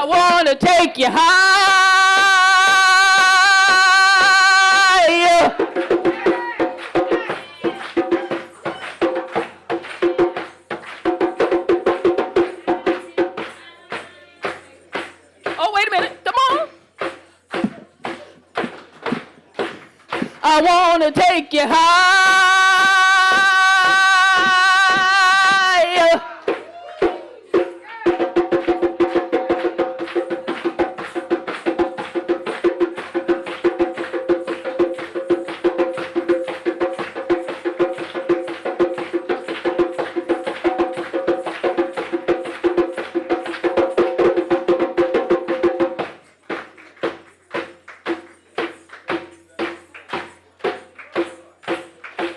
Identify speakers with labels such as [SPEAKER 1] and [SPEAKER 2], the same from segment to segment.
[SPEAKER 1] I want to take you higher. Oh, wait a minute. Come on. I want to take you higher.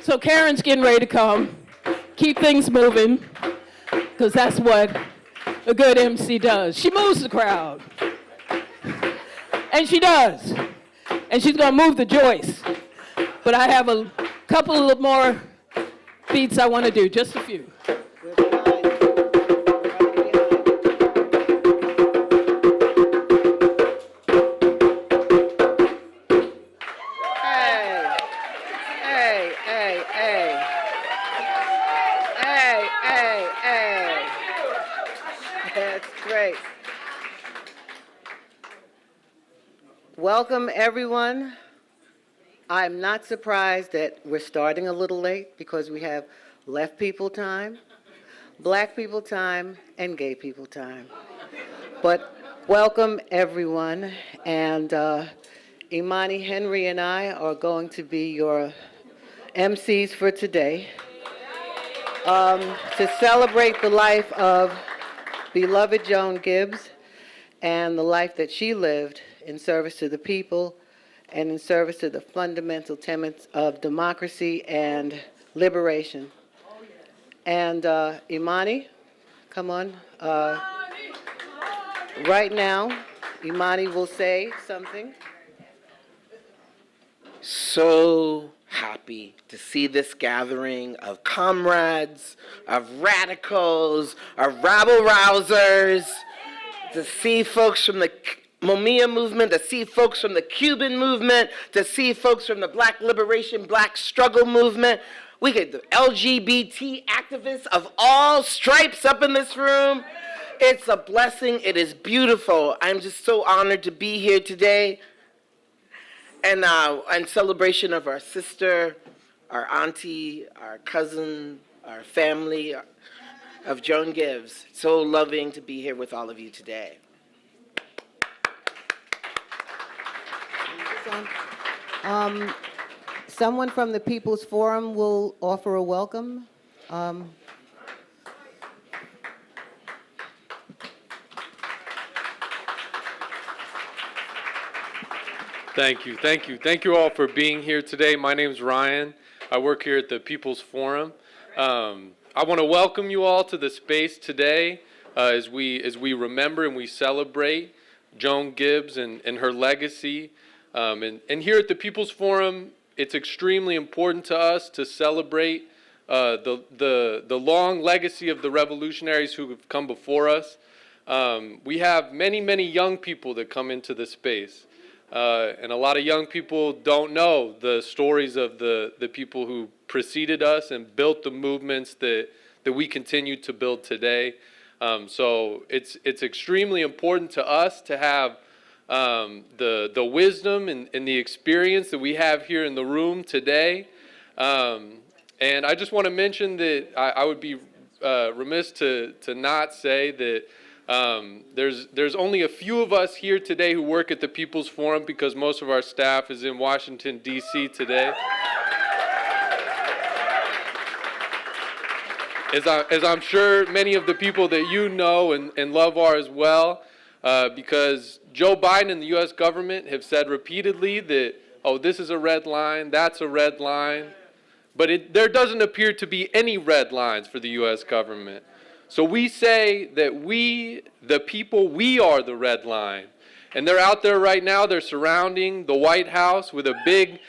[SPEAKER 1] So Karen's getting ready to come. Keep things moving, because that's what a good MC does. She moves the crowd. And she does. And she's going to move the joist. But I have a couple of more beats I want to do, just a few.
[SPEAKER 2] Welcome, everyone. I'm not surprised that we're starting a little late because we have left people time, black people time, and gay people time. But welcome, everyone. And Imani Henry and I are going to be your MCs for today to celebrate the life of beloved Joan Gibbs and the life that she lived in service to the people and in service to the fundamental tenets of democracy and liberation. And Imani, come on. Right now, Imani will say something.
[SPEAKER 3] So happy to see this gathering of comrades, of radicals, of rabble-rousers, to see folks from the Mumia movement, to see folks from the Cuban movement, to see folks from the Black Liberation, Black Struggle movement. We get the LGBT activists of all stripes up in this room. It's a blessing. It is beautiful. I'm just so honored to be here today. And in celebration of our sister, our auntie, our cousin, our family, of Joan Gibbs. So loving to be here with all of you today.
[SPEAKER 2] Someone from the People's Forum will offer a welcome.
[SPEAKER 4] Thank you. Thank you all for being here today. My name's Ryan. I work here at the People's Forum. I want to welcome you all to the space today as we remember and we celebrate Joan Gibbs and her legacy. And here at the People's Forum, it's extremely important to us to celebrate the long legacy of the revolutionaries who have come before us. We have many young people that come into the space. And a lot of young people don't know the stories of the people who preceded us and built the movements that we continue to build today. So it's extremely important to us to have the wisdom and the experience that we have here in the room today. And I just want to mention that I would be remiss to not say that there's only a few of us here today who work at the People's Forum because most of our staff is in Washington, D.C. today. As I'm sure many of the people that you know and love are as well, because Joe Biden and the U.S. government have said repeatedly that, oh, this is a red line, that's a red line. But there doesn't appear to be any red lines for the U.S. government. So we say that we, the people, we are the red line. And they're out there right now, they're surrounding the White House with a big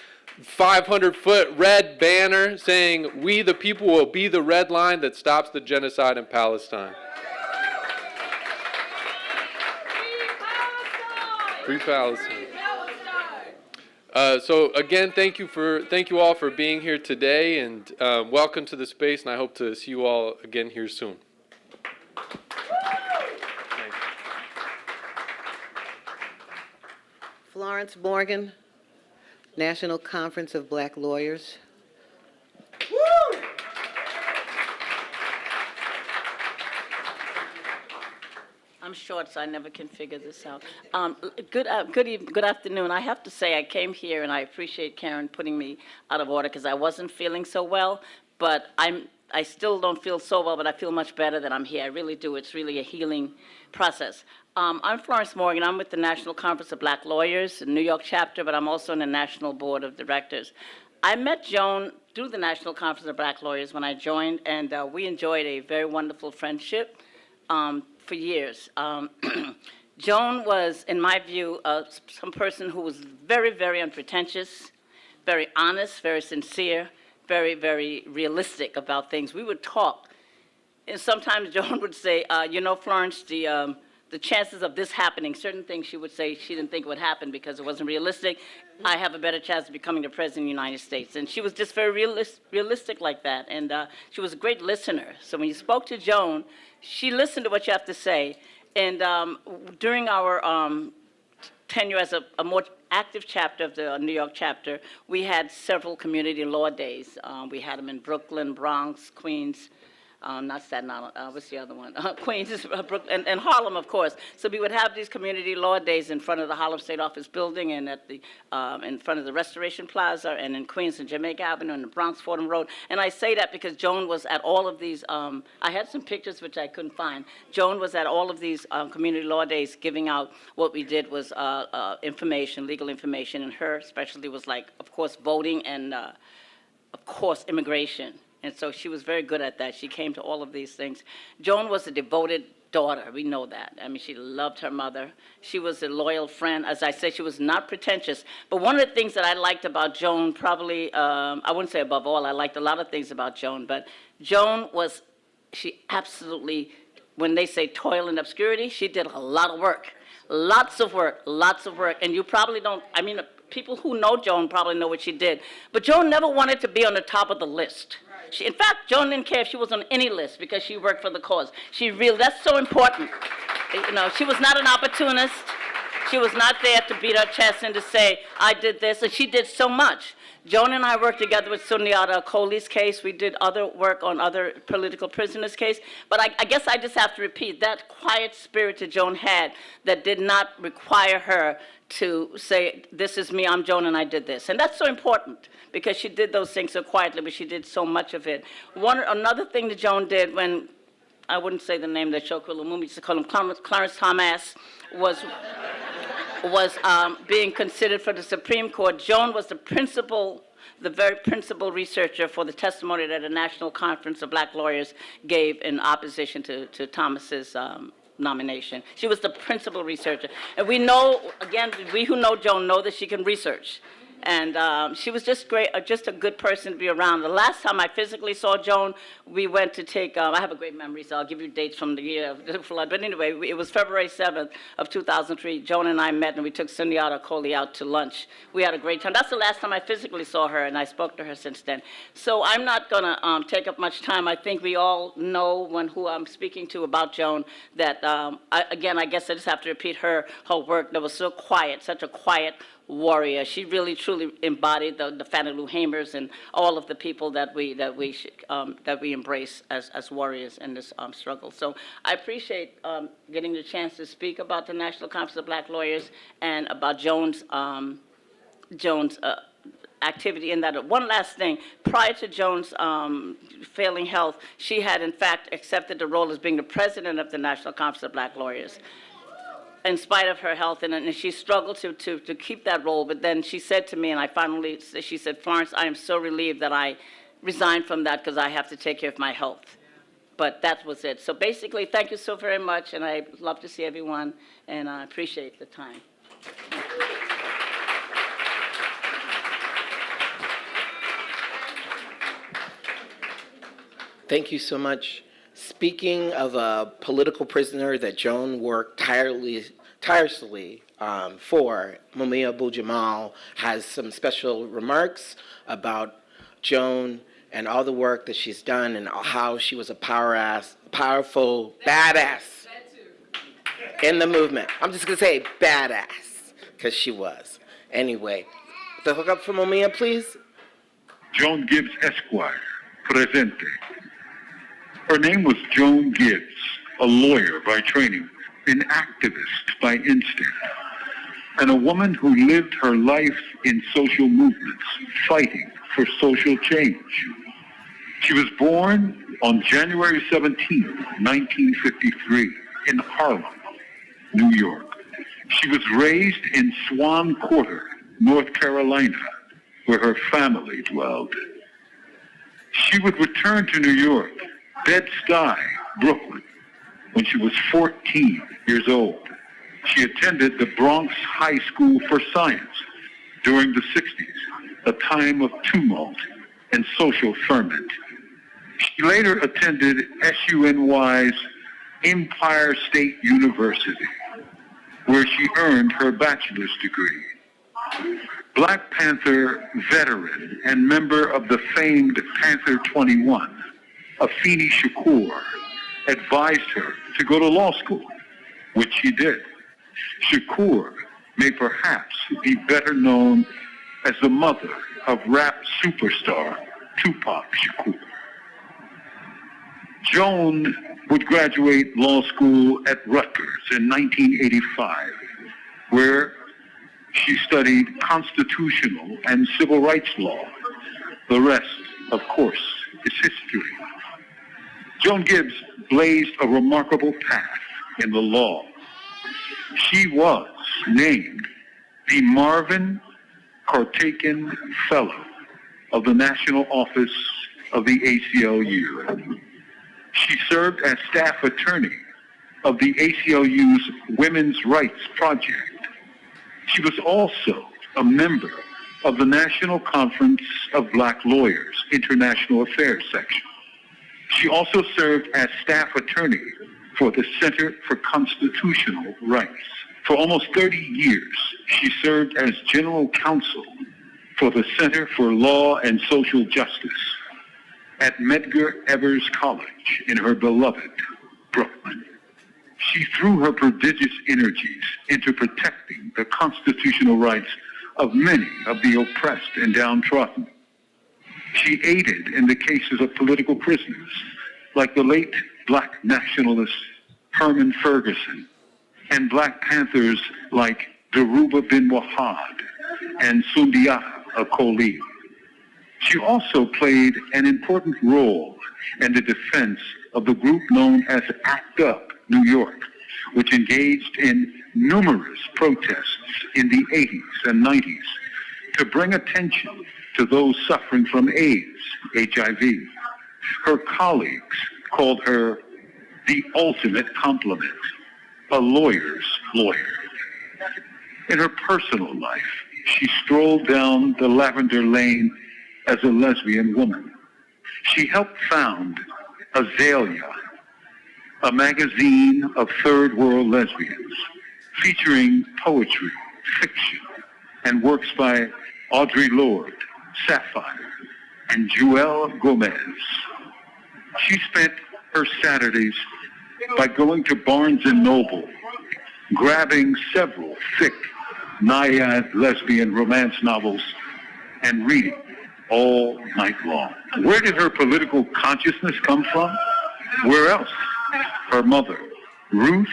[SPEAKER 4] 500-foot red banner saying, we, the people, will be the red line that stops the genocide in Palestine. Free Palestine. So again, thank you all for being here today, and welcome to the space. And I hope to see you all again here soon. Thank you.
[SPEAKER 2] Florence Morgan, National Conference of Black Lawyers.
[SPEAKER 5] I'm short, so I never can figure this out. Good afternoon. I have to say I came here, and I appreciate Karen putting me out of order because I wasn't feeling so well, but I still don't feel so well, but I feel much better that I'm here. I really do. It's really a healing process. I'm Florence Morgan. I'm with the National Conference of Black Lawyers, the New York chapter, but I'm also in the National Board of Directors. I met Joan through the National Conference of Black Lawyers when I joined, and we enjoyed a very wonderful friendship for years. Joan was, in my view, some person who was very, very unpretentious, very honest, very sincere, very, very realistic about things. We would talk, and sometimes Joan would say, you know, Florence, the chances of this happening, certain things she would say she didn't think would happen because it wasn't realistic. I have a better chance of becoming the President of the United States. And she was just very realistic like that. And she was a great listener. So when you spoke to Joan, she listened to what you have to say. And during our tenure as a more active chapter of the New York chapter, we had several community law days. We had them in Brooklyn, Bronx, Queens, not Staten Island, what's the other one? Queens, Brooklyn, and Harlem, of course. So we would have these community law days in front of the Harlem State Office building and at the, in front of the Restoration Plaza and in Queens and Jamaica Avenue and the Bronx Fordham Road. And I say that because Joan was at all of these, I had some pictures which I couldn't find. Joan was at all of these community law days giving out, what we did was information, legal information, and her specialty was like, of course, voting and, of course, immigration. And so she was very good at that. She came to all of these things. Joan was a devoted daughter. We know that. I mean, she loved her mother. She was a loyal friend. As I said, she was not pretentious. But one of the things that I liked about Joan, probably, I wouldn't say above all, I liked a lot of things about Joan, but Joan was, she absolutely, when they say toil and obscurity, she did a lot of work. Lots of work, lots of work. And you probably don't, I mean, people who know Joan probably know what she did. But Joan never wanted to be on the top of the list. In fact, Joan didn't care if she was on any list because she worked for the cause. She really, that's so important. You know, she was not an opportunist. She was not there to beat her chest and to say, I did this, and she did so much. Joan and I worked together with Sundiata Kohli's case. We did other work on other political prisoners' case. But I guess I just have to repeat, that quiet spirit that Joan had that did not require her to say, this is me, I'm Joan, and I did this. And that's so important because she did those things so quietly, but she did so much of it. Another thing that Joan did when, I wouldn't say the name that Shokel Lumumba used to call him, Clarence Thomas, was being considered for the Supreme Court. Joan was the very principal researcher for the testimony that the National Conference of Black Lawyers gave in opposition to Thomas's nomination. She was the principal researcher. And we know, again, we who know Joan know that she can research. And she was just great, just a good person to be around. The last time I physically saw Joan, we went to take, I have a great memory, so I'll give you dates from the year of the flood. But anyway, it was February 7th of 2003. Joan and I met, and we took Sundiata Kohli out to lunch. We had a great time. That's the last time I physically saw her, and I spoke to her since then. So I'm not going to take up much time. I think we all know who I'm speaking to about Joan, that, again, I guess I just have to repeat her work that was so quiet, such a quiet warrior. She really, truly embodied the Fannie Lou Hamers and all of the people that we embrace as warriors in this struggle. So I appreciate getting the chance to speak about the National Conference of Black Lawyers and about Joan's activity in that. One last thing, prior to Joan's failing health, she had in fact accepted the role as being the president of the National Conference of Black Lawyers, in spite of her health, and she struggled to keep that role. But then she said to me, and she said, Florence, I am so relieved that I resigned from that because I have to take care of my health. But that was it. So basically, thank you so very much, and I love to see everyone, and I appreciate the time.
[SPEAKER 3] Thank you so much, Speaking of a political prisoner that Joan worked tirelessly for, Mumia Abu-Jamal has some special remarks about Joan and all the work that she's done and how she was a powerful badass in the movement. I'm just going to say badass because she was. Anyway, the hookup for Mumia, please.
[SPEAKER 6] Joan Gibbs Esquire, presente. Her name was Joan Gibbs, a lawyer by training, an activist by instinct, and a woman who lived her life in social movements, fighting for social change. She was born on January 17, 1953, in Harlem, New York. She was raised in Swan Quarter, North Carolina, where her family dwelled. She would return to New York, Bed-Stuy, Brooklyn, when she was 14 years old. She attended the Bronx High School for Science during the 60s, a time of tumult and social ferment. She later attended SUNY's Empire State University, where she earned her bachelor's degree. Black Panther veteran and member of the famed Panther 21, Afeni Shakur, advised her to go to law school, which she did. Shakur may perhaps be better known as the mother of rap superstar Tupac Shakur. Joan would graduate law school at Rutgers in 1985, where she studied constitutional and civil rights law. The rest, of course, is history. Joan Gibbs blazed a remarkable path in the law. She was named the Marvin Cartaken Fellow of the National Office of the ACLU. She served as staff attorney of the ACLU's Women's Rights Project. She was also a member of the National Conference of Black Lawyers, International Affairs section. She also served as staff attorney for the Center for Constitutional Rights. For almost 30 years, she served as general counsel for the Center for Law and Social Justice at Medgar Evers College in her beloved Brooklyn. She threw her prodigious energies into protecting the constitutional rights of many of the oppressed and downtrodden. She aided in the cases of political prisoners, like the late Black nationalist Herman Ferguson, and Black Panthers like Dhoruba bin Wahad and Sundiata Acoli. She also played an important role in the defense of the group known as ACT UP New York, which engaged in numerous protests in the 80s and 90s to bring attention to those suffering from AIDS, HIV. Her colleagues called her the ultimate compliment, a lawyer's lawyer. In her personal life, she strolled down the lavender lane as a lesbian woman. She helped found Azalea, a magazine of third world lesbians, featuring poetry, fiction, and works by Audre Lorde, Sapphire, and Joelle Gomez. She spent her Saturdays by going to Barnes & Noble, grabbing several thick, naiad lesbian romance novels, and reading all night long. Where did her political consciousness come from? Where else? Her mother, Ruth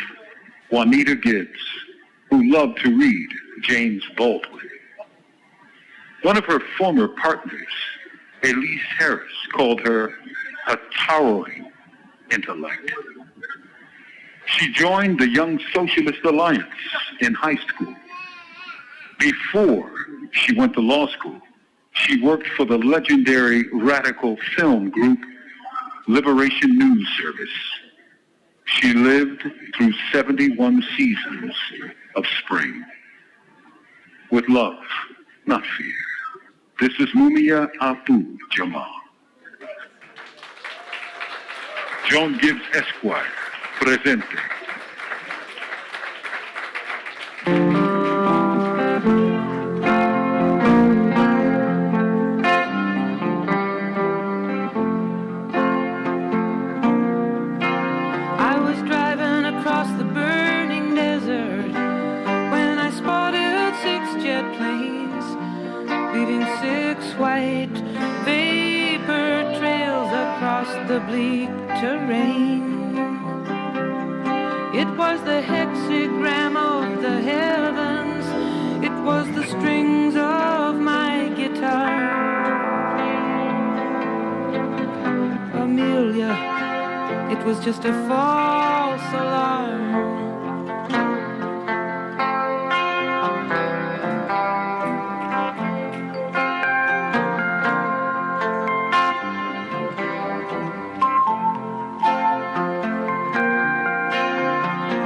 [SPEAKER 6] Juanita Gibbs, who loved to read James Baldwin. One of her former partners, Elise Harris, called her a towering intellect. She joined the Young Socialist Alliance in high school. Before she went to law school, she worked for the legendary radical film group Liberation News Service. She lived through 71 seasons of spring. With love, not fear. This is Mumia Abu-Jamal. Joan Gibbs, Esquire, presente.
[SPEAKER 7] I was driving across the burning desert when I spotted 6 jet planes, leaving 6 white vapor trails across the bleak terrain. It was the hexagram of the heavens, it was the strings of my guitar. Amelia, it was just a false alarm.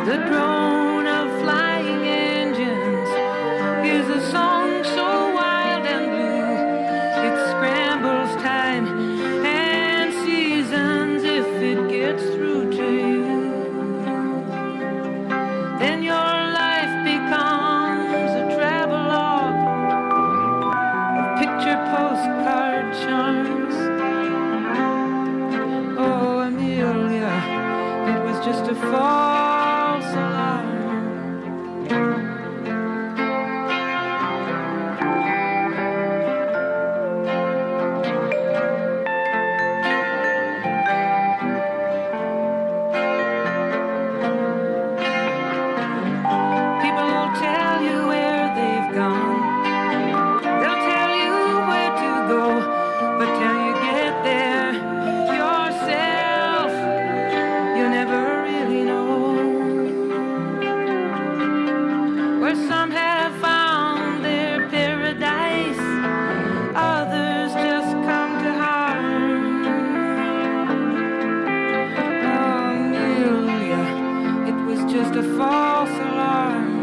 [SPEAKER 7] The drone of flying engines is a song so wild and blue. It scrambles time and seasons if it gets through to you. Then your life becomes a travelogue of picture postcard charms. Oh, Amelia, it was just a false alarm. People will tell you where they've gone. They'll tell you where to go, but till you get there yourself, you never really know. Where some have found their paradise, others just come to harm. Oh, Amelia, it was just a false alarm.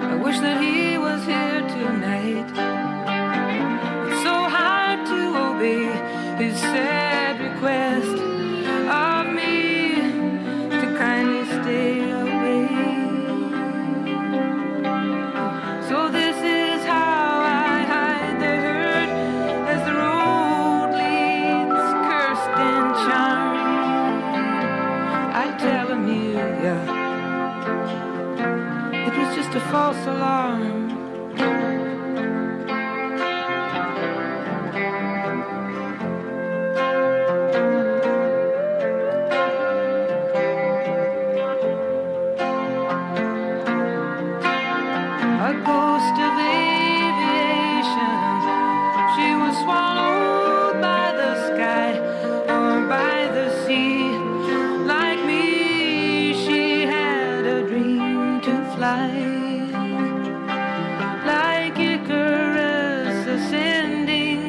[SPEAKER 7] I wish that he was here tonight. It's so hard to obey his sad request of me to kindly stay away. So this is how I hide the hurt as the road leads cursed and charmed. I tell Amelia it was just a false alarm. A ghost of aviation, she was swallowed by the sky or by the sea. Like me, she had a dream to fly. Like Icarus ascending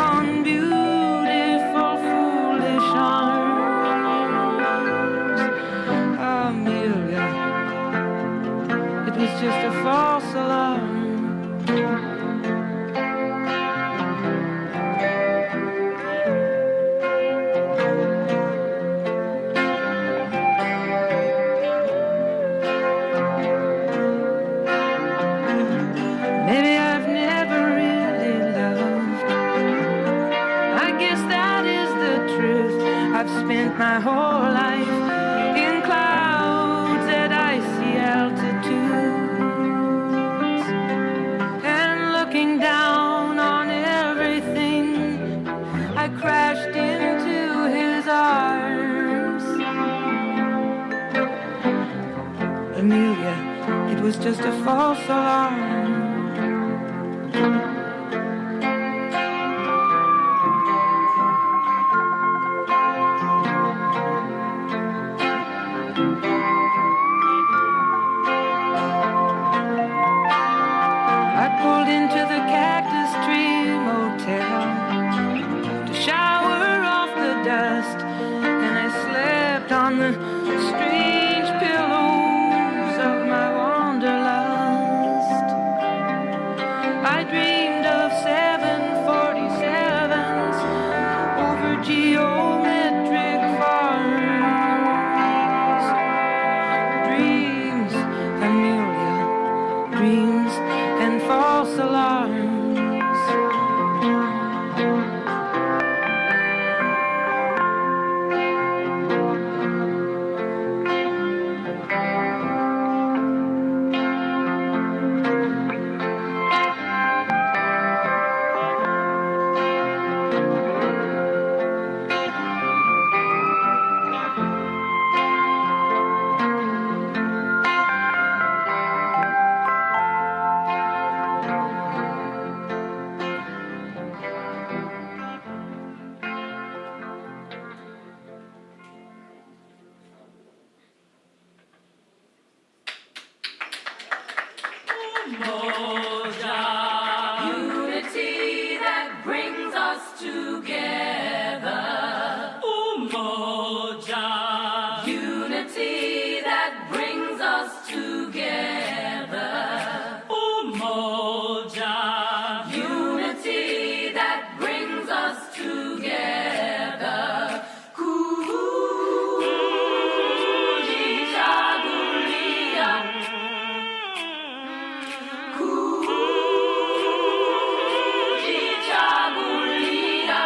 [SPEAKER 7] on beautiful foolish arms. Amelia, it was just a false alarm. Maybe I've never really loved. I guess that is the truth. I've spent my whole life in clouds at icy altitudes and looking down on everything. I crashed into his arms. Amelia, it was just a false alarm. I pulled into the Cactus Tree Motel to shower off the dust, and I dreams and false alarms.
[SPEAKER 8] Unity that brings us together. Umoja. Unity that brings us together. Umoja. Unity that brings us together. Kujichagulia. Kujichagulia.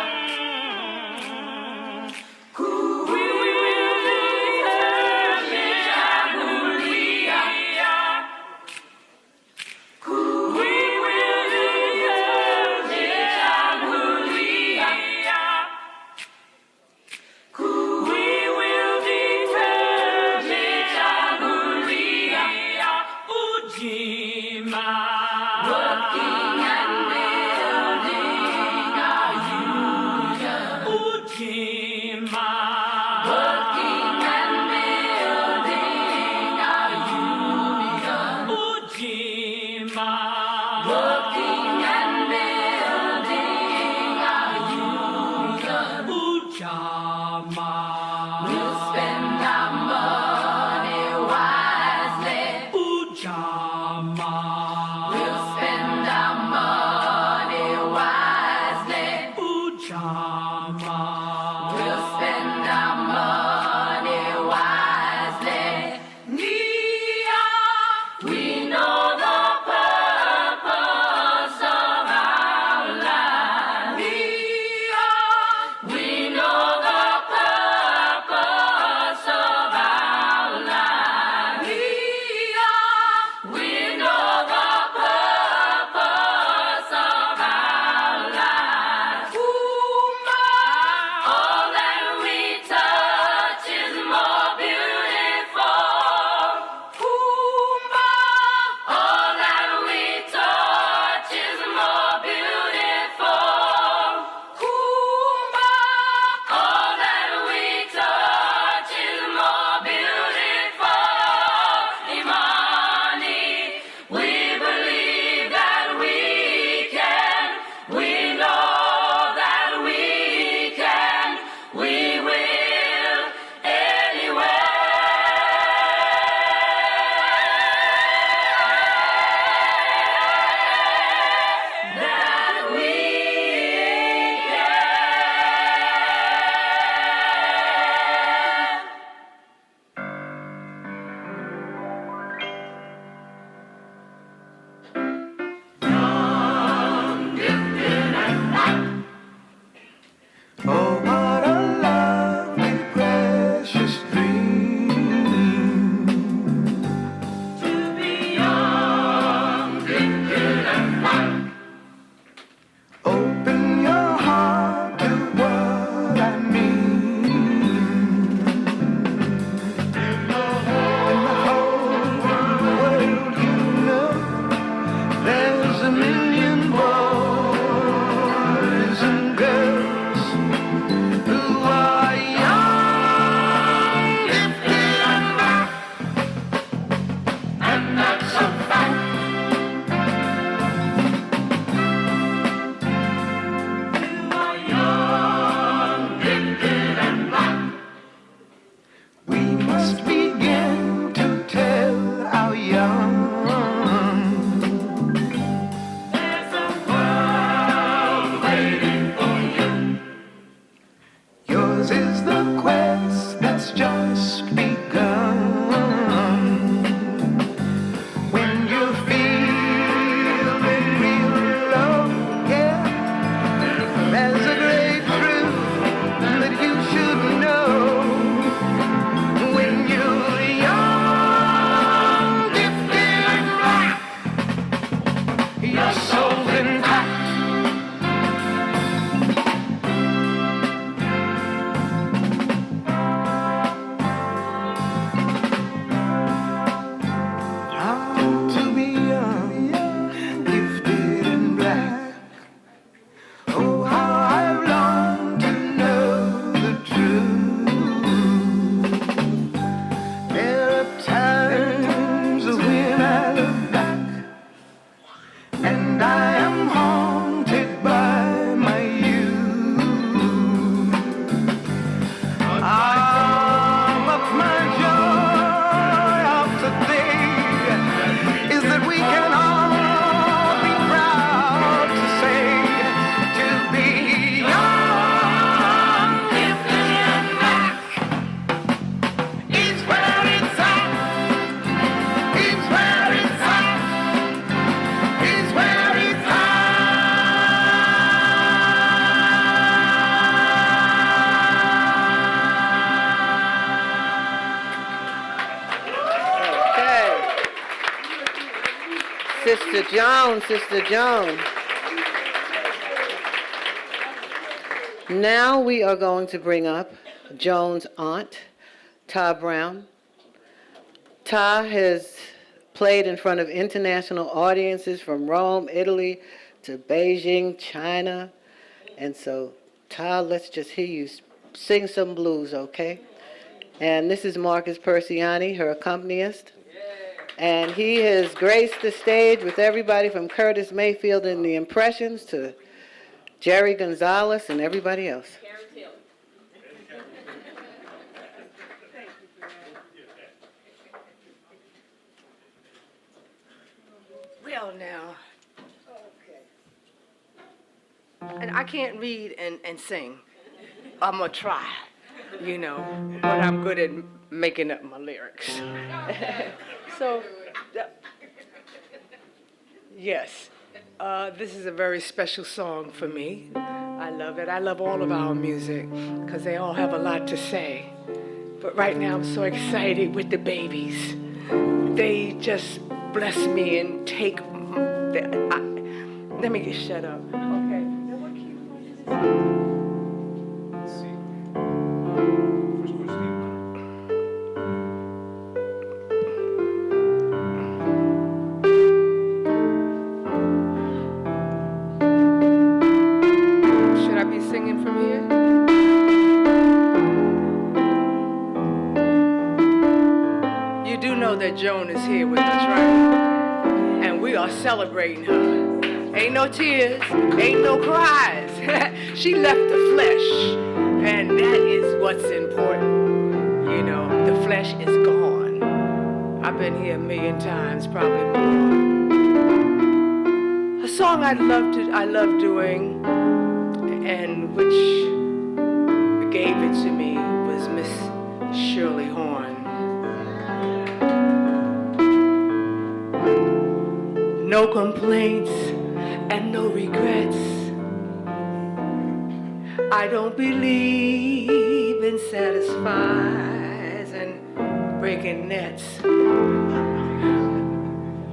[SPEAKER 8] Working and building our union. Ujima. Working and building our union. Ujima. Working and building our union. Ujama. We'll spend our money wisely. Ujama. We'll spend our money wisely. Ujama. We'll spend our money wisely. Nia, we know the purpose of our life. Nia, we know the purpose of our life. Nia, we know the
[SPEAKER 2] Sister Joan, Sister Joan. Now we are going to bring up Joan's aunt, Ta Brown. Ta has played in front of international audiences from Rome, Italy, to Beijing, China. And so, Ta, let's just hear you sing some blues, okay? And this is Marcus Persiani, her accompanist. And he has graced the stage with everybody from Curtis Mayfield and the Impressions to Jerry Gonzalez and everybody else.
[SPEAKER 9] Well, now, and I can't read and sing. I'm gonna try, but I'm good at making up my lyrics. So, yes, this is a very special song for me. I love it. I love all of our music because they all have a lot to say. But right now, I'm so excited with the babies. They just bless me and take. Let me get shut up. Okay. Now what key is this? Should I be singing from here? You do know that Joan is here with us, right? And we are celebrating her. Ain't no tears, ain't no cries. She left the flesh, and that is what's important. The flesh is gone. I've been here a million times, probably more. A song I love doing, and which gave it to me was Miss Shirley Horn. No complaints and no regrets. I don't believe in satisfies and breaking nets.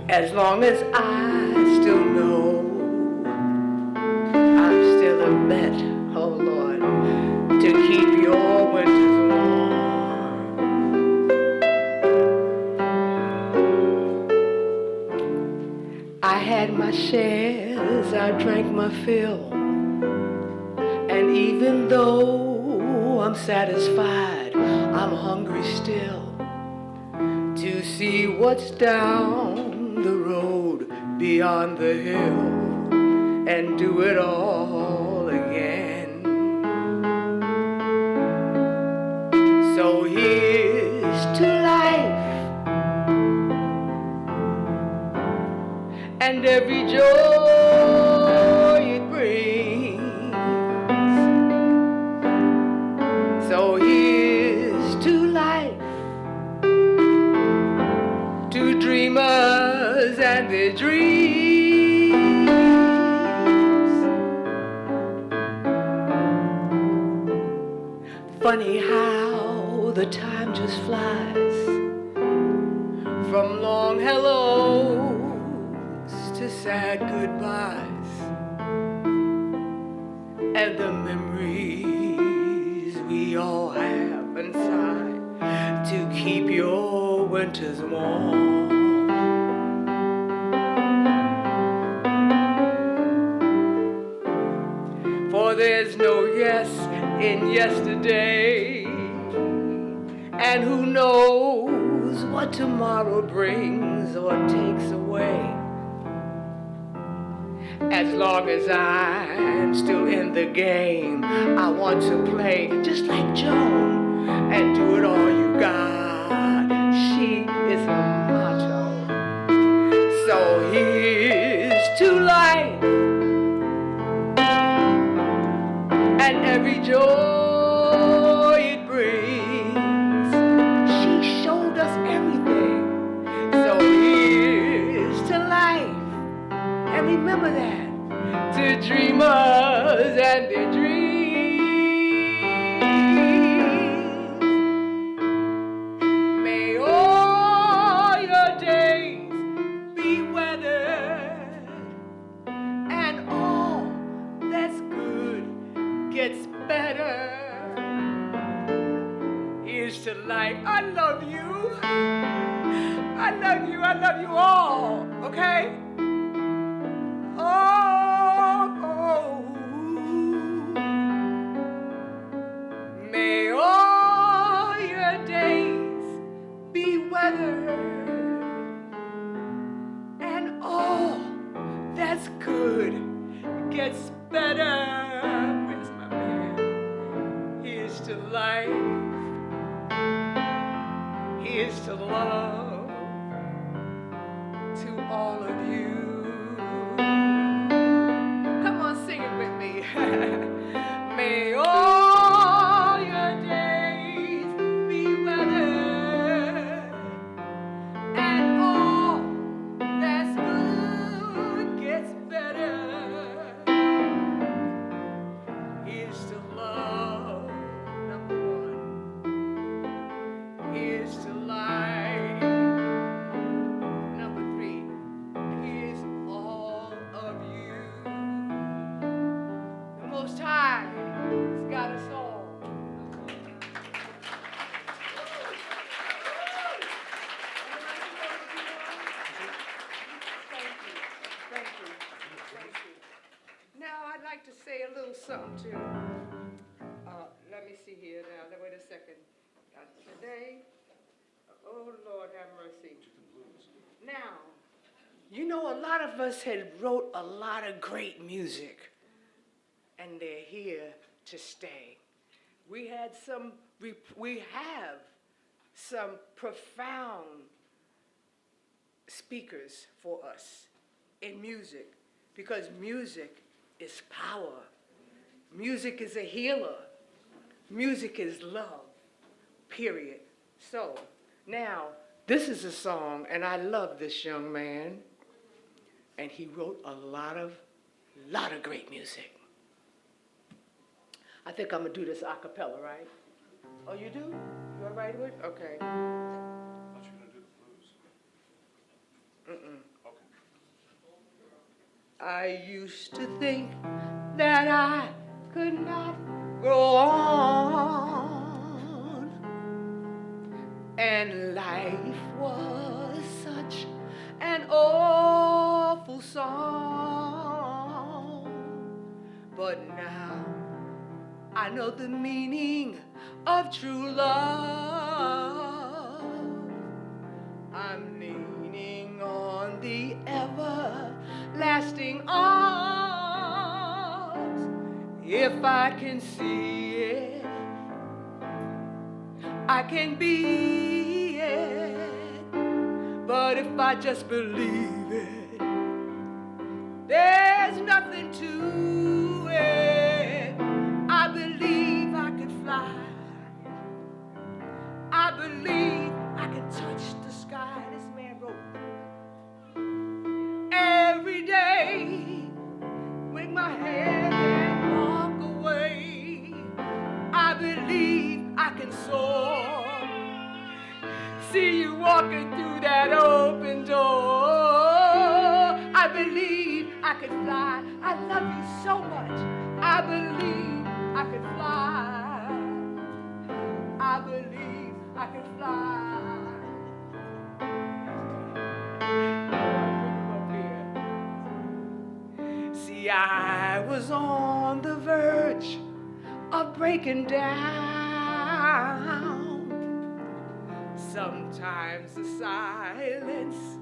[SPEAKER 9] As long as I still know I'm still a vet, oh Lord, to keep your winters warm. I had my shares, I drank my fill. And even though I'm satisfied, I'm hungry still to see what's down the road beyond the hill and do it all again. So here's to life and every joy it brings. So here's to life, to dreamers and their dreams. Funny how the time just flies, from long hellos to sad goodbyes, and the memories we all have inside to keep your winters warm. For there's no yes in yesterday, and who knows what tomorrow brings or takes away. As long as I'm still in the game, I want to play just like Joan and do it all you got. She is her motto. So here's to life and every joy it brings. She showed us everything. So here's to life. And remember that, to dreamers and their dreams. May all your days be weathered tonight. I love you. I love you. I love you all. Okay? Oh, may all your days be weathered, and all that's good gets better. Where's my man? Here's to life. Here's to love, to all of you. Come on, sing it with me. May all your days be weathered, and all that's good gets better. Here's to love, number one. Here's to life, number three. Here's all of you. The Most High has got us all. Thank you. Now I'd like to say a little something too. Let me see here now. Wait a second. Today, oh Lord have mercy. Now, you know, a lot of us had wrote a lot of great music, and they're here to stay. We have some profound speakers for us in music, because music is power. Music is a healer. Music is love, period. So, now, this is a song, and I love this young man, and he wrote a lot of great music. I think I'm gonna do this a cappella, right? Oh, you do? You all right with it? Okay.
[SPEAKER 10] I thought you were gonna do the blues. Okay.
[SPEAKER 9] I used to think that I could not go on, and life was such an awful song. But now I know the meaning of true love. I'm leaning on the everlasting arms. If I can see it, I can be it. But if I just believe it, there's nothing to it. I believe I could fly. I believe I can touch the sky. This man wrote every day. Wing my head and walk away. I believe I can soar. See you walking through that open door. I believe I can fly. I love you so much. I believe I can fly. I believe I can fly. See, I was on the verge of breaking down. Sometimes the silence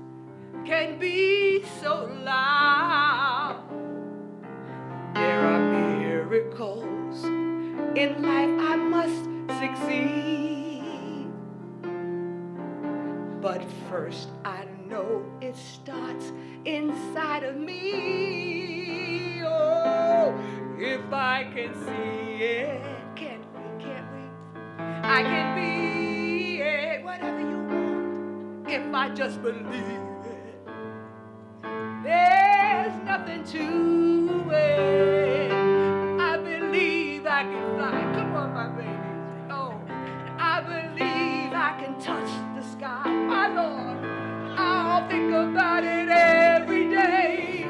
[SPEAKER 9] can be so loud. There are miracles in life I must succeed. But first I know it starts inside of me. Oh, if I can see it, can't we? I can be it, whatever you want, if I just believe it. There's nothing to it. I believe I can fly. Come on, my baby. Oh, I believe I can touch the sky. My Lord, I'll think about it every day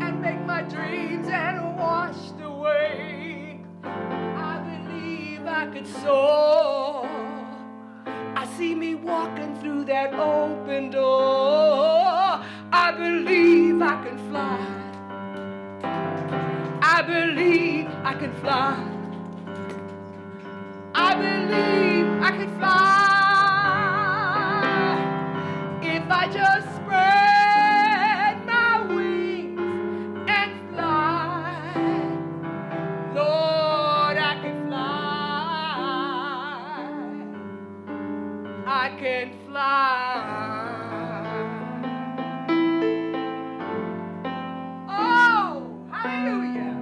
[SPEAKER 9] and make my dreams and washed away. I believe I could soar. can fly. I believe I can fly. I believe I can fly if I just spread my wings and fly. Lord, I can fly. I can fly. Oh, hallelujah.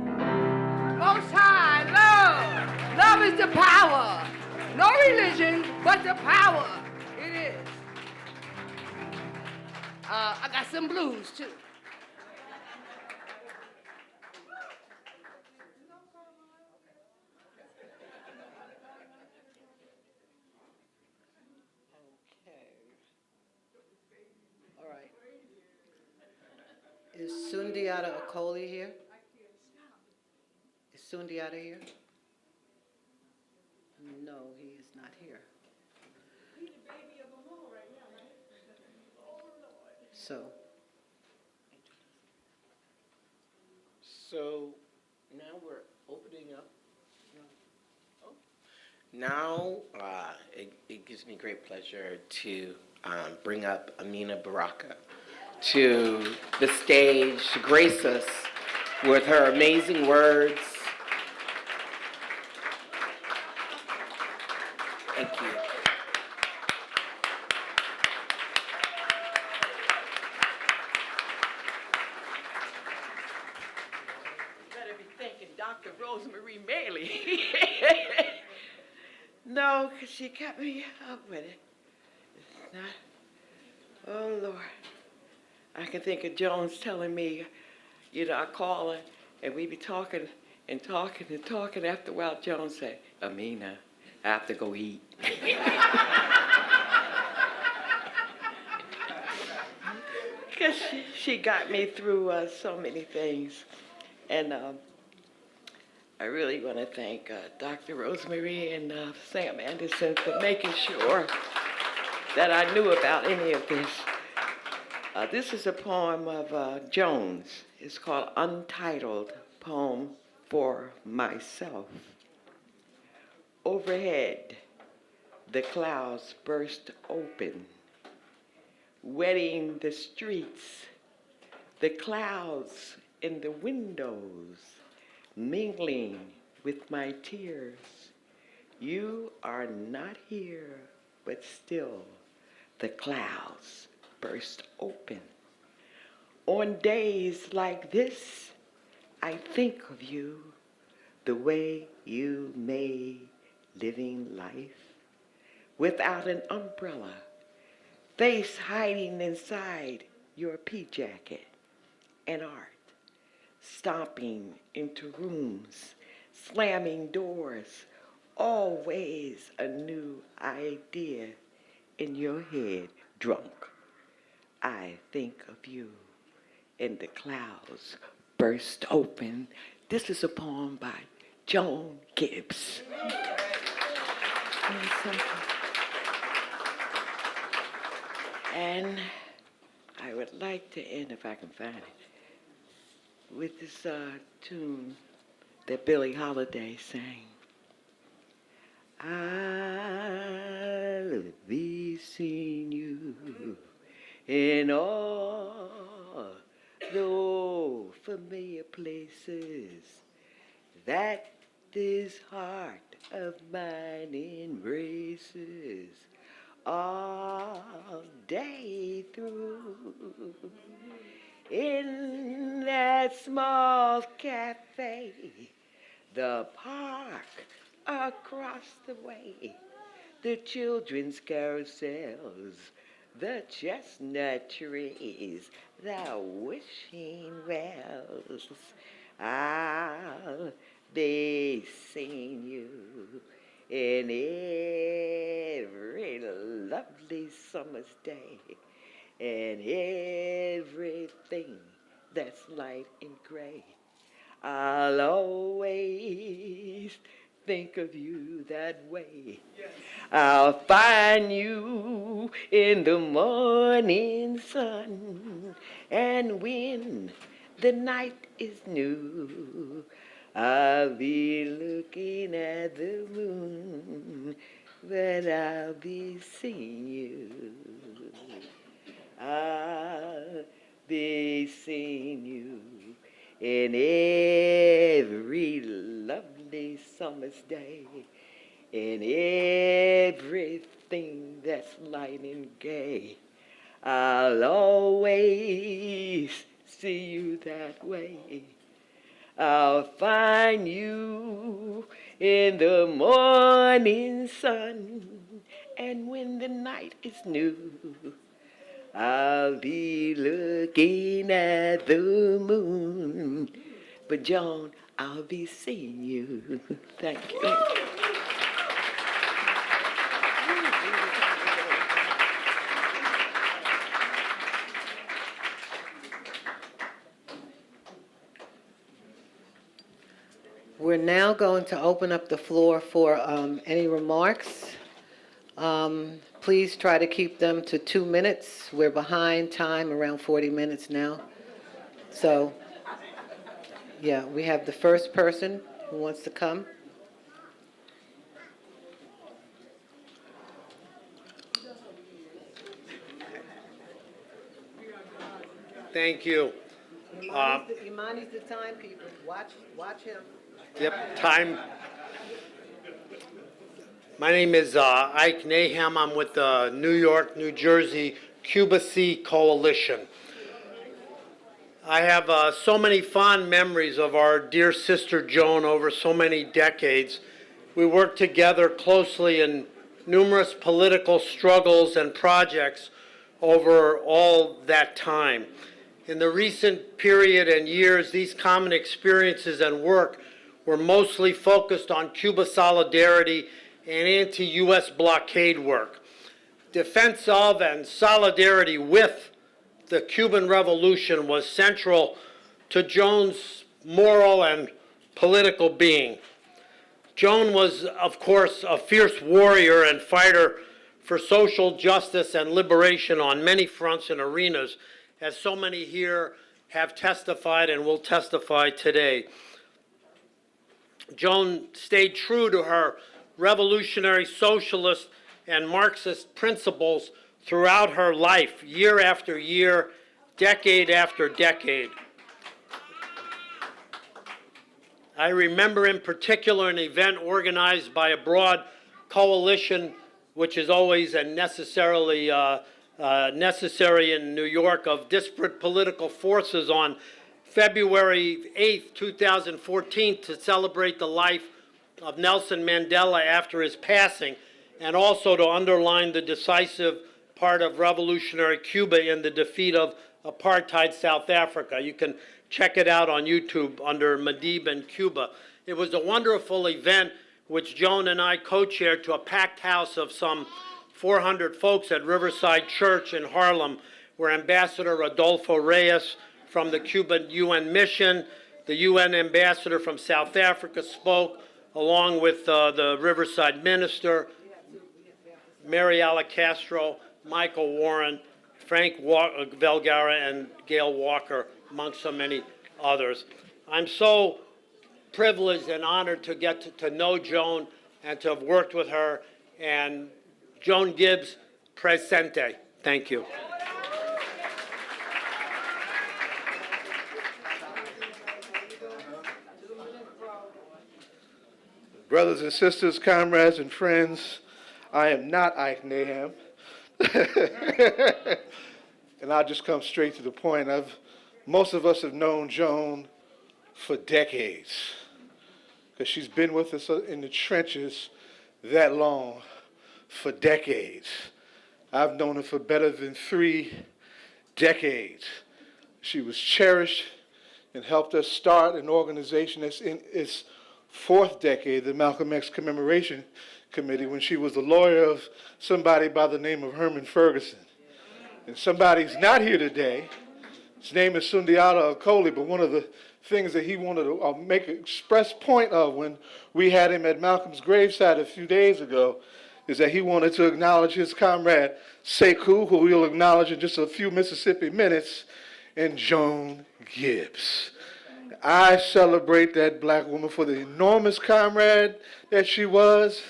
[SPEAKER 9] Most high love. Love is the power. No religion, but the power. It is. I got some blues too.
[SPEAKER 2] All right. Is Sundiata Akoli here? Is Sundiata here? No, he is not here.
[SPEAKER 3] So now we're opening up. Now it gives me great pleasure to bring up Amina Baraka to the stage to grace us with her amazing words. Thank you.
[SPEAKER 11] Better be thanking Dr. Rosemary Maley. No, because she kept me up with it. It's not, oh Lord. I can think of Jones telling me, I call her and we be talking and talking and talking. After a while, Jones say, Amina, I have to go eat. Because she got me through so many things. And I really want to thank Dr. Rosemary and Sam Anderson for making sure that I knew about any of this. This is a poem of Joan's. It's called Untitled Poem for Myself. Overhead, the clouds burst open, wetting the streets, the clouds in the windows, mingling with my tears. You are not here, but still the clouds burst open. On days like this, I think of you, the way you made living life without an umbrella, face hiding inside your pea jacket, and art, stomping into rooms, slamming doors, always a new idea in your head, drunk. I think of you, and the clouds burst open. This is a poem by Joan Gibbs. And I would like to end, if I can find it, with this tune that Billie Holiday sang. I'll be seeing you in all the old familiar places that this heart of mine embraces all day through. In that small cafe, the park across the way, the children's carousels, the chestnut trees, the wishing wells. I'll be seeing you in every lovely summer's day, and everything that's light and gray. I'll always think of you that way. Yes. I'll find you in the morning sun, And when the night is new, I'll be looking at the moon, but I'll be seeing you. I'll be seeing you in every lovely summer's day, in everything that's light and gay. I'll always see you that way. I'll find you in the morning sun, and when the night is new, I'll be looking at the moon. But Joan, I'll be seeing you. Thank you.
[SPEAKER 2] We're now going to open up the floor for any remarks. Please try to keep them to 2 minutes. We're behind time, around 40 minutes now. So, yeah, we have the first person who wants to come.
[SPEAKER 12] Thank you.
[SPEAKER 2] Imani's the timekeeper. Watch him.
[SPEAKER 12] Yep, time. My name is Ike Nahum. I'm with the New York, New Jersey Cuba Sea Coalition. I have so many fond memories of our dear sister Joan over so many decades. We worked together closely in numerous political struggles and projects over all that time. In the recent period and years, these common experiences and work were mostly focused on Cuba solidarity and anti-U.S. blockade work. Defense of and solidarity with the Cuban Revolution was central to Joan's moral and political being. Joan was, of course, a fierce warrior and fighter for social justice and liberation on many fronts and arenas, as so many here have testified and will testify today. Joan stayed true to her revolutionary socialist and Marxist principles throughout her life, year after year, decade after decade. I remember in particular an event organized by a broad coalition, which is always a necessary in New York, of disparate political forces on February 8th, 2014, to celebrate the life of Nelson Mandela after his passing, and also to underline the decisive part of revolutionary Cuba in the defeat of apartheid South Africa. You can check it out on YouTube under Madib and Cuba. It was a wonderful event which Joan and I co-chaired to a packed house of some 400 folks at Riverside Church in Harlem, where Ambassador Rodolfo Reyes from the Cuban UN mission, the UN ambassador from South Africa spoke, along with the Riverside minister, Mariela Castro, Michael Warren, Frank Vergara, and Gail Walker, among so many others. I'm so privileged and honored to get to know Joan and to have worked with her. And Joan Gibbs, presente. Thank you.
[SPEAKER 10] Brothers and sisters, comrades and friends, I am not Ike Nahum. And I'll just come straight to the point. Most of us have known Joan for decades, because she's been with us in the trenches that long, for decades. I've known her for better than 3 decades. She was cherished and helped us start an organization that's in its 4th decade, the Malcolm X Commemoration Committee, when she was the lawyer of somebody by the name of Herman Ferguson. And somebody's not here today. His name is Sundiata Acoli, but one of the things that he wanted to make an express point of when we had him at Malcolm's graveside a few days ago is that he wanted to acknowledge his comrade Sekou, who we'll acknowledge in just a few Mississippi minutes, and Joan Gibbs. I celebrate that black woman for the enormous comrade that she was,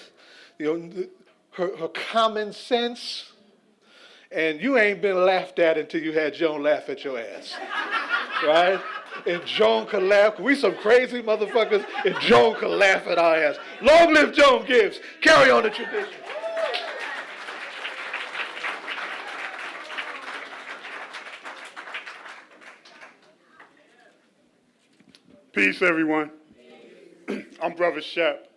[SPEAKER 10] her common sense, and you ain't been laughed at until you had Joan laugh at your ass, right? And Joan could laugh. We some crazy motherfuckers, and Joan could laugh at our ass. Long live Joan Gibbs. Carry on the tradition.
[SPEAKER 13] Peace, everyone. I'm Brother Shep.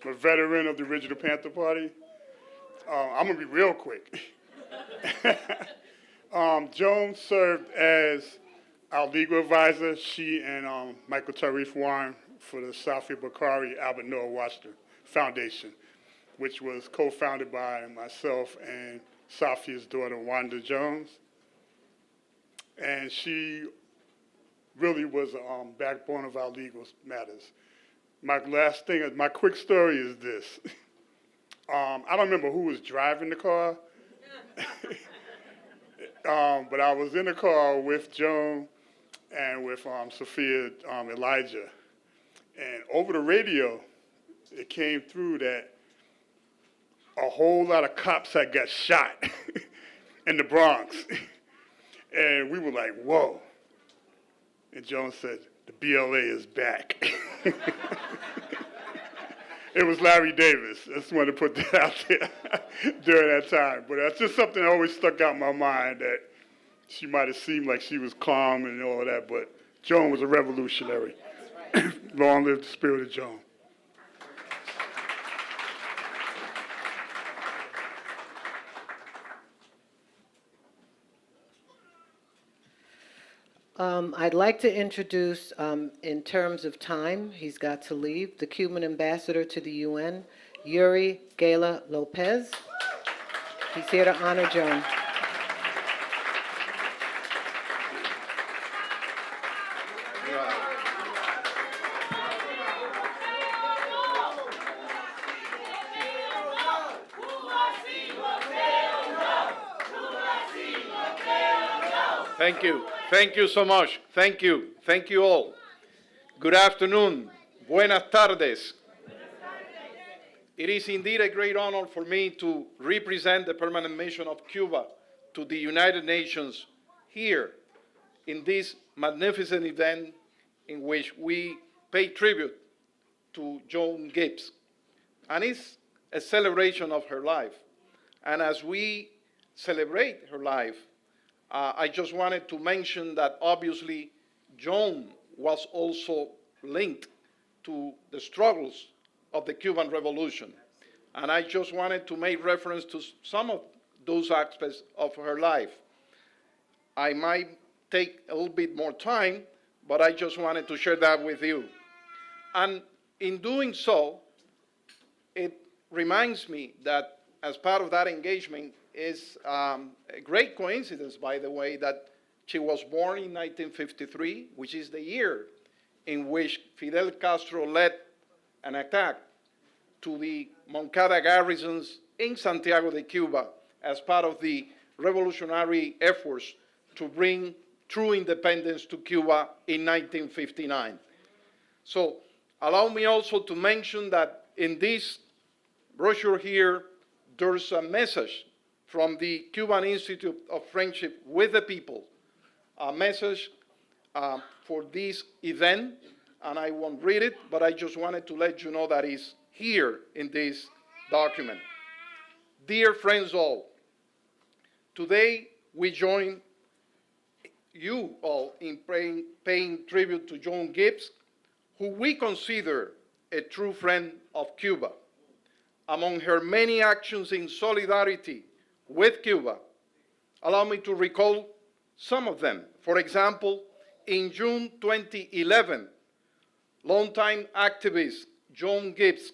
[SPEAKER 13] I'm a veteran of the original Panther Party. I'm going to be real quick. Joan served as our legal advisor, she and Michael Tarif Warren for the Safia Bakari Albert Noah Washington Foundation, which was co-founded by myself and Safia's daughter, Wanda Jones. And she really was a backbone of our legal matters. My quick story is this. I don't remember who was driving the car, but I was in the car with Joan and with Sophia Elijah. And over the radio, it came through that a whole lot of cops had got shot in the Bronx. And we were like, whoa. And Joan said, the BLA is back. It was Larry Davis. I just wanted to put that out there during that time. But that's just something that always stuck out in my mind, that she might have seemed like she was calm and all of that, but Joan was a revolutionary. Long live the spirit of Joan.
[SPEAKER 2] I'd like to introduce, in terms of time, he's got to leave, the Cuban ambassador to the UN, Yuri Gala Lopez. He's here to honor Joan.
[SPEAKER 14] Thank you. Thank you so much. Thank you. Thank you all. Good afternoon. Buenas tardes. It is indeed a great honor for me to represent the permanent mission of Cuba to the United Nations here in this magnificent event in which we pay tribute to Joan Gibbs. And it's a celebration of her life. And as we celebrate her life, I just wanted to mention that obviously Joan was also linked to the struggles of the Cuban Revolution. And I just wanted to make reference to some of those aspects of her life. I might take a little bit more time, but I just wanted to share that with you. And in doing so, it reminds me that as part of that engagement is a great coincidence, by the way, that she was born in 1953, which is the year in which Fidel Castro led an attack to the Moncada garrisons in Santiago de Cuba as part of the revolutionary efforts to bring true independence to Cuba in 1959. So allow me also to mention that in this brochure here, there's a message from the Cuban Institute of Friendship with the People, a message for this event, and I won't read it, but I just wanted to let you know that it's here in this document. Dear friends all, today we join you all in paying tribute to Joan Gibbs, who we consider a true friend of Cuba. Among her many actions in solidarity with Cuba, allow me to recall some of them. For example, in June 2011, longtime activist Joan Gibbs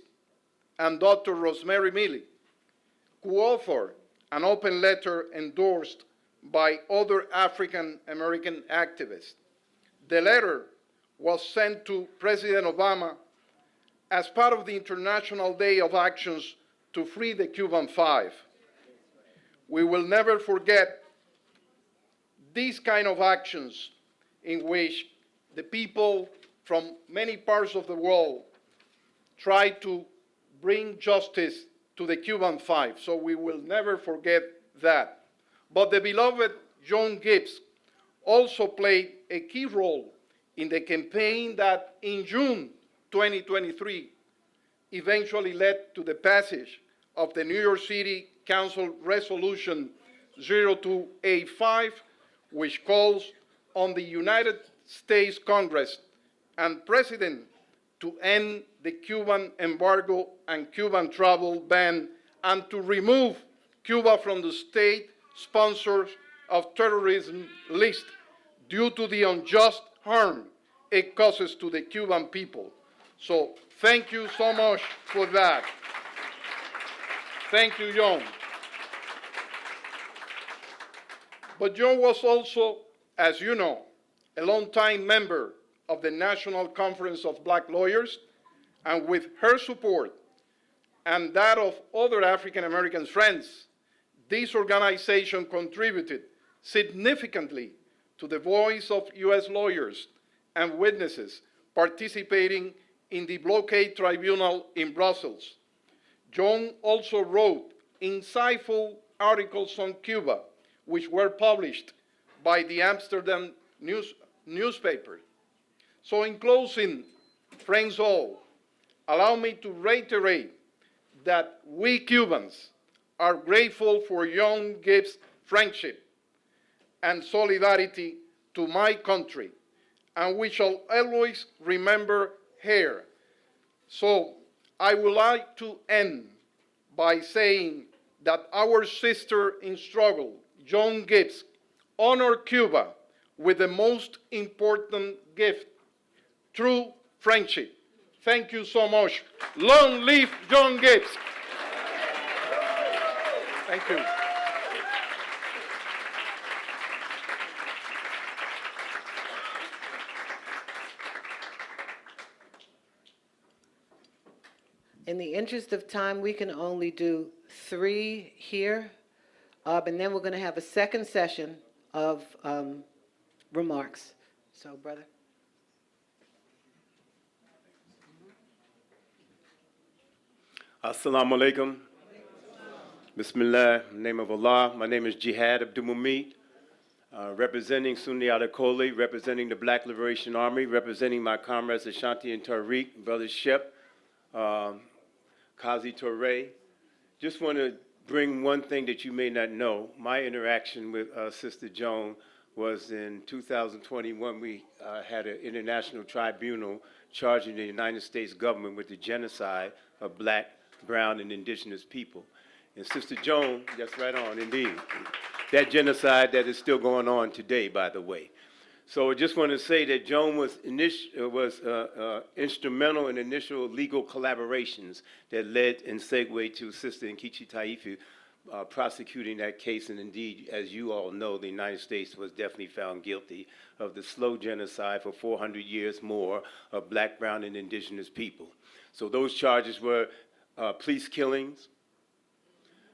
[SPEAKER 14] and Dr. Rosemary Milley co-authored an open letter endorsed by other African American activists. The letter was sent to President Obama as part of the International Day of Actions to Free the Cuban Five. We will never forget these kind of actions in which the people from many parts of the world try to bring justice to the Cuban Five. So we will never forget that. But the beloved Joan Gibbs also played a key role in the campaign that in June 2023 eventually led to the passage of the New York City Council Resolution 0285, which calls on the United States Congress and President to end the Cuban embargo and Cuban travel ban and to remove Cuba from the state sponsors of terrorism list due to the unjust harm it causes to the Cuban people. So thank you so much for that. Thank you, Joan. But Joan was also, as you know, a longtime member of the National Conference of Black Lawyers, and with her support and that of other African American friends, this organization contributed significantly to the voice of U.S. lawyers and witnesses participating in the blockade tribunal in Brussels. Joan also wrote insightful articles on Cuba, which were published by the Amsterdam newspaper. So in closing, friends all, allow me to reiterate that we Cubans are grateful for Joan Gibbs' friendship and solidarity to my country, and we shall always remember her. So I would like to end by saying that our sister in struggle, Joan Gibbs, honored Cuba with the most important gift, true friendship. Thank you so much. Long live Joan Gibbs. Thank you.
[SPEAKER 2] In the interest of time, we can only do 3 here, and then we're going to have a second session of remarks. So, brother.
[SPEAKER 15] Assalamu alaikum. Bismillah, in the name of Allah. My name is Jihad Abdul Mumid, representing Sunni Adakoli, representing the Black Liberation Army, representing my comrades Ashanti and Tariq, Brother Shep, Kazi Torre. Just want to bring one thing that you may not know. My interaction with Sister Joan was in 2021. We had an international tribunal charging the United States government with the genocide of black, brown, and indigenous people. And Sister Joan, that's right on, indeed. That genocide that is still going on today, by the way. So I just want to say that Joan was instrumental in initial legal collaborations that led and segued to Sister Nkechi Taifu prosecuting that case. And indeed, as you all know, the United States was definitely found guilty of the slow genocide for 400 years more of black, brown, and indigenous people. So those charges were police killings,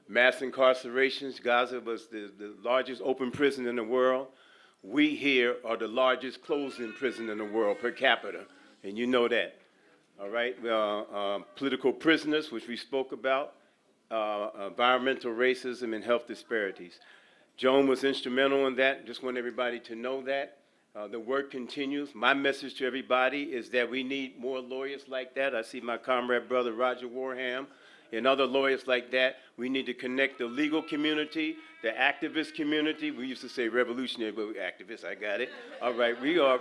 [SPEAKER 15] mass incarcerations. Gaza was the largest open prison in the world. We here are the largest closed-in prison in the world per capita, and you know that. All right, political prisoners, which we spoke about, environmental racism, and health disparities. Joan was instrumental in that. Just want everybody to know that. The work continues. My message to everybody is that we need more lawyers like that. I see my comrade brother Roger Warham and other lawyers like that. We need to connect the legal community, the activist community. We used to say revolutionary, but we're activists, I got it. All right,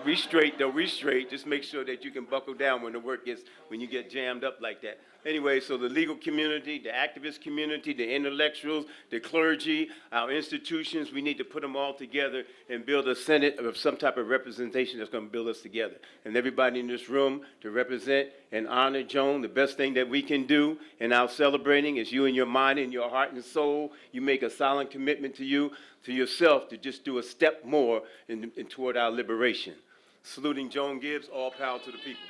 [SPEAKER 15] we straight though, we straight. Just make sure that you can buckle down when the work gets, when you get jammed up like that. Anyway, so the legal community, the activist community, the intellectuals, the clergy, our institutions, we need to put them all together and build a Senate of some type of representation that's going to build us together. And everybody in this room to represent and honor Joan, the best thing that we can do in our celebrating is you in your mind and your heart and soul. You make a solemn commitment to you, to yourself, to just do a step more in toward our liberation. Saluting Joan Gibbs, all power to the people.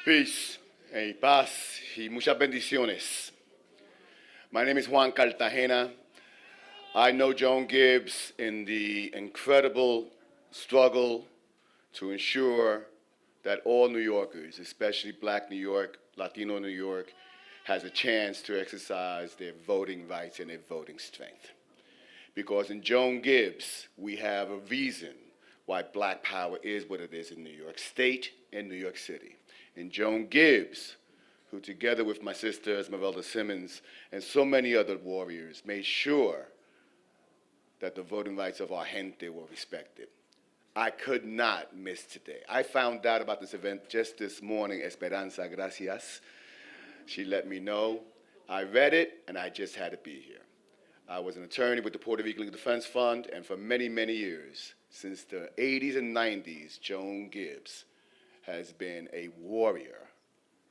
[SPEAKER 16] Peace, paz y muchas bendiciones. My name is Juan Cartagena. I know Joan Gibbs in the incredible struggle to ensure that all New Yorkers, especially Black New York, Latino New York, has a chance to exercise their voting rights and their voting strength. Because in Joan Gibbs, we have a reason why Black power is what it is in New York State and New York City. In Joan Gibbs, who together with my sister Esmeralda Simmons and so many other warriors made sure that the voting rights of our gente were respected. I could not miss today. I found out about this event just this morning. Esperanza, gracias. She let me know. I read it, and I just had to be here. I was an attorney with the Puerto Rican Legal Defense Fund, and for many, many years, since the 80s and 90s, Joan Gibbs has been a warrior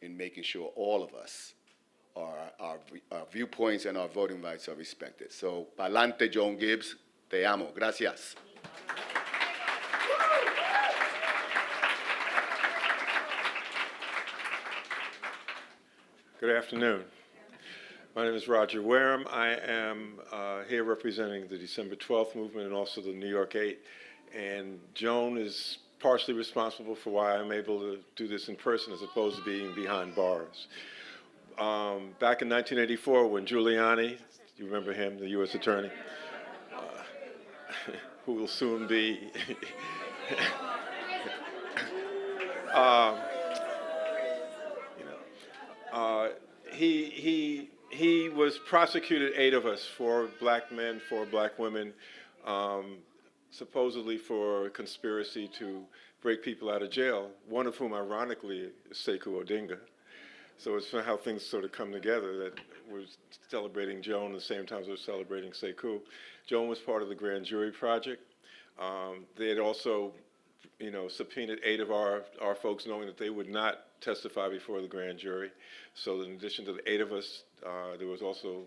[SPEAKER 16] in making sure all of us, our viewpoints and our voting rights are respected. So, pa'lante, Joan Gibbs, te amo. Gracias.
[SPEAKER 17] Good afternoon. My name is Roger Wareham. I am here representing the December 12th movement and also the New York 8. And Joan is partially responsible for why I'm able to do this in person as opposed to being behind bars. Back in 1984, when Giuliani, you remember him, the U.S. attorney, who will soon be he was prosecuted, 8 of us, 4 Black men, 4 Black women, supposedly for conspiracy to break people out of jail, one of whom, ironically, is Sekou Odinga. So it's how things sort of come together that we're celebrating Joan at the same time as we're celebrating Sekou. Joan was part of the grand jury project. They had also, subpoenaed 8 of our folks, knowing that they would not testify before the grand jury. So in addition to the 8 of us, there was also,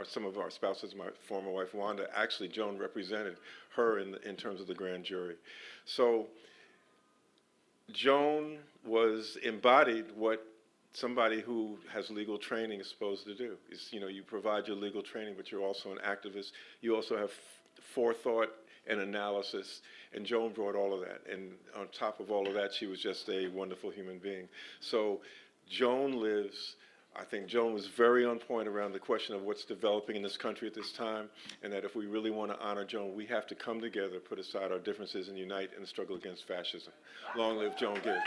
[SPEAKER 17] some of our spouses. My former wife Wanda, actually Joan represented her in terms of the grand jury. So Joan was embodied what somebody who has legal training is supposed to do. You provide your legal training, but you're also an activist. You also have forethought and analysis, and Joan brought all of that. And on top of all of that, she was just a wonderful human being. So I think Joan was very on point around the question of what's developing in this country at this time, and that if we really want to honor Joan, we have to come together, put aside our differences, and unite in the struggle against fascism. Long live Joan Gibbs.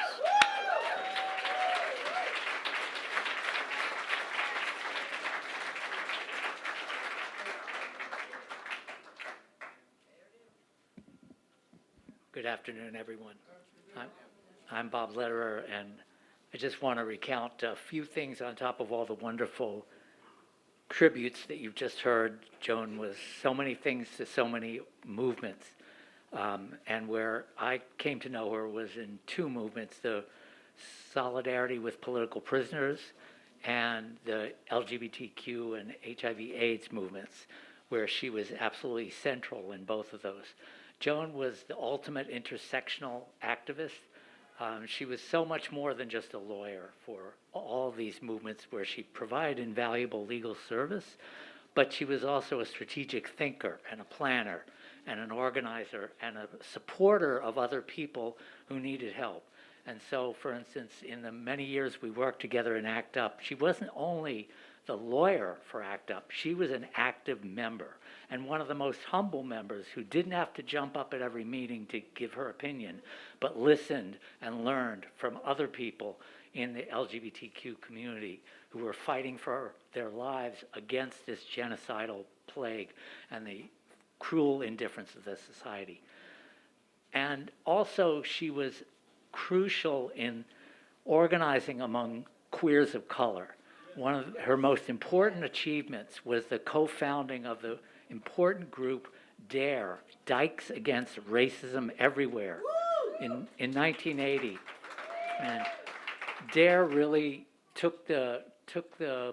[SPEAKER 18] Good afternoon, everyone. I'm Bob Lederer, and I just want to recount a few things on top of all the wonderful tributes that you've just heard. Joan was so many things to so many movements, and where I came to know her was in 2 movements, the solidarity with political prisoners and the LGBTQ and HIV/AIDS movements, where she was absolutely central in both of those. Joan was the ultimate intersectional activist. She was so much more than just a lawyer for all of these movements where she provided invaluable legal service, but she was also a strategic thinker and a planner and an organizer and a supporter of other people who needed help. And so, for instance, in the many years we worked together in ACT UP, she wasn't only the lawyer for ACT UP, she was an active member, and one of the most humble members who didn't have to jump up at every meeting to give her opinion, but listened and learned from other people in the LGBTQ community who were fighting for their lives against this genocidal plague and the cruel indifference of the society. And also she was crucial in organizing among queers of color. One of her most important achievements was the co-founding of the important group DARE, Dykes Against Racism Everywhere, in 1980. And DARE really took the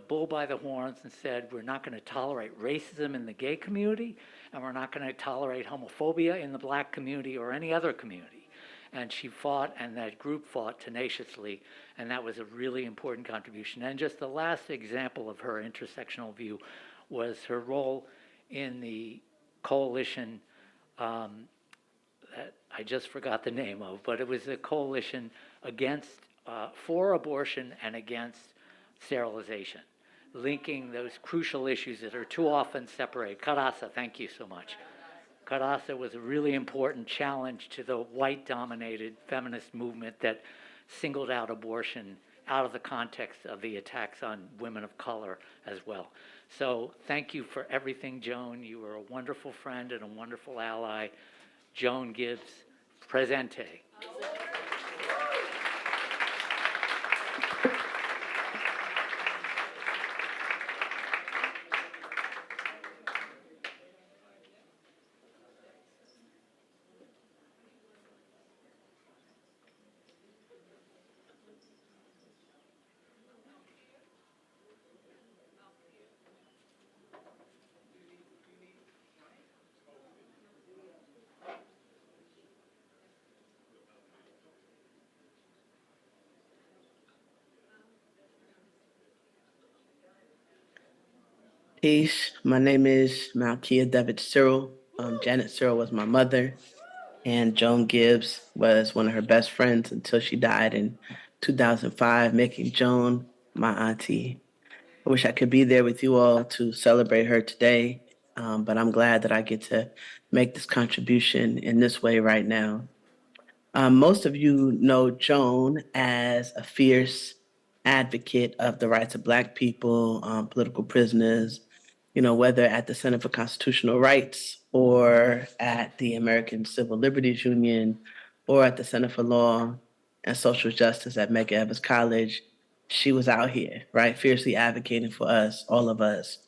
[SPEAKER 18] bull by the horns and said, we're not going to tolerate racism in the gay community, and we're not going to tolerate homophobia in the Black community or any other community. And she fought, and that group fought tenaciously, and that was a really important contribution. And just the last example of her intersectional view was her role in the coalition that I just forgot the name of, but it was a coalition against, for abortion and against sterilization, linking those crucial issues that are too often separated. Carassa, thank you so much. Carassa was a really important challenge to the white-dominated feminist movement that singled out abortion out of the context of the attacks on women of color as well. So thank you for everything, Joan. You were a wonderful friend and a wonderful ally. Joan Gibbs, presente.
[SPEAKER 19] Peace. My name is Malkia David Cyril. Janet Cyril was my mother, and Joan Gibbs was one of her best friends until she died in 2005, making Joan my auntie. I wish I could be there with you all to celebrate her today, but I'm glad that I get to make this contribution in this way right now. Most of you know Joan as a fierce advocate of the rights of Black people, political prisoners, whether at the Center for Constitutional Rights or at the American Civil Liberties Union or at the Center for Law and Social Justice at Medgar Evers College. She was out here, right, fiercely advocating for us, all of us.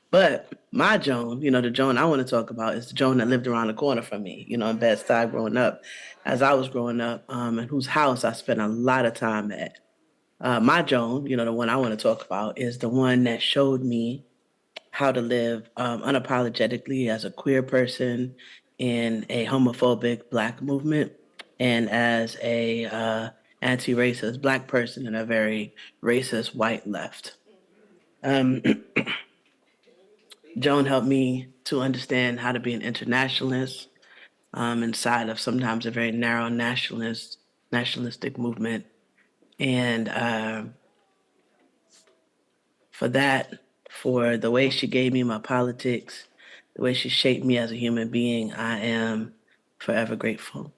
[SPEAKER 19] But my Joan, the Joan I want to talk about is the Joan that lived around the corner from me, in Bed-Stuy growing up, as I was growing up, and whose house I spent a lot of time at. My Joan, the one I want to talk about, is the one that showed me how to live unapologetically as a queer person in a homophobic Black movement and as a anti-racist Black person in a very racist white left. Um, Joan helped me to understand how to be an internationalist inside of sometimes a very narrow nationalistic movement. And for that, for the way she gave me my politics, the way she shaped me as a human being, I am forever grateful.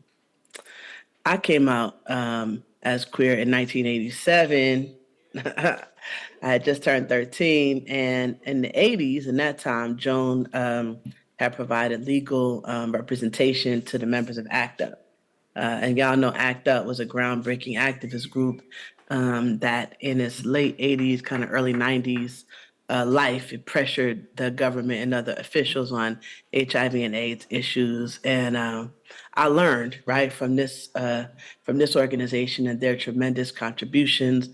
[SPEAKER 19] I came out as queer in 1987. I had just turned 13, and in the 80s, in that time, Joan had provided legal representation to the members of ACT UP. And y'all know ACT UP was a groundbreaking activist group that in its late 80s, kind of early 90s life, it pressured the government and other officials on HIV and AIDS issues. And I learned, right, from this organization and their tremendous contributions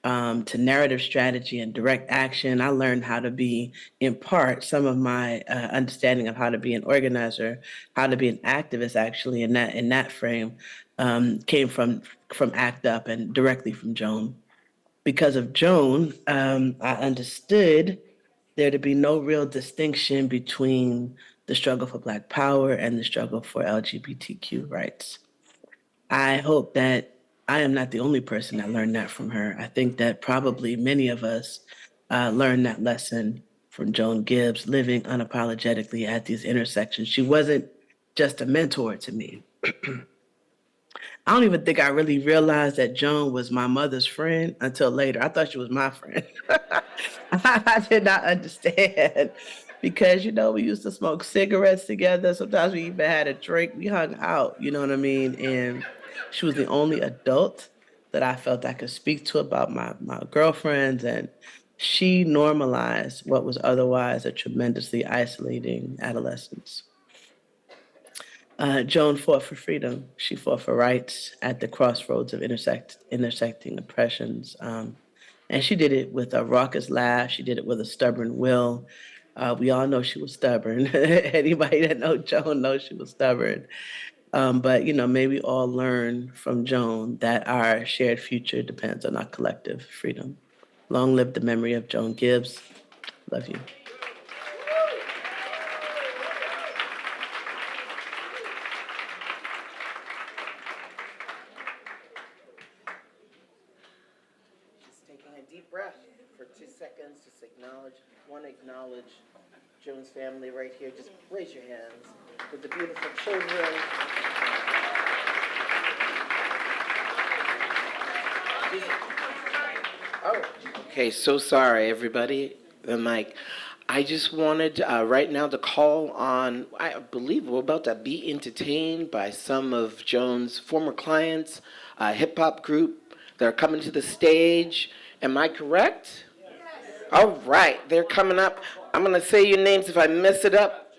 [SPEAKER 19] to narrative strategy and direct action. I learned how to be, in part, some of my understanding of how to be an organizer, how to be an activist, actually, in that frame, came from ACT UP and directly from Joan. Because of Joan, I understood there to be no real distinction between the struggle for Black power and the struggle for LGBTQ rights. I hope that I am not the only person that learned that from her. I think that probably many of us learned that lesson from Joan Gibbs, living unapologetically at these intersections. She wasn't just a mentor to me. I don't even think I really realized that Joan was my mother's friend until later. I thought she was my friend. I did not understand because, we used to smoke cigarettes together. Sometimes we even had a drink. We hung out, you know what I mean? And she was the only adult that I felt I could speak to about my girlfriends. And she normalized what was otherwise a tremendously isolating adolescence. Joan fought for freedom. She fought for rights at the crossroads of intersecting oppressions. And she did it with a raucous laugh. She did it with a stubborn will. We all know she was stubborn. Anybody that knows Joan knows she was stubborn. But may we all learn from Joan that our shared future depends on our collective freedom. Long live the memory of Joan Gibbs. Love you.
[SPEAKER 3] Just taking a deep breath for 2 seconds. Just acknowledge Joan's family right here. Just raise your hands with the beautiful children. Oh, okay. So sorry, everybody. The mic. I just wanted right now to call on, I believe we're about to be entertained by some of Joan's former clients, a hip hop group. They're coming to the stage. Am I correct? Yes. All right, they're coming up. I'm going to say your names if I mess it up.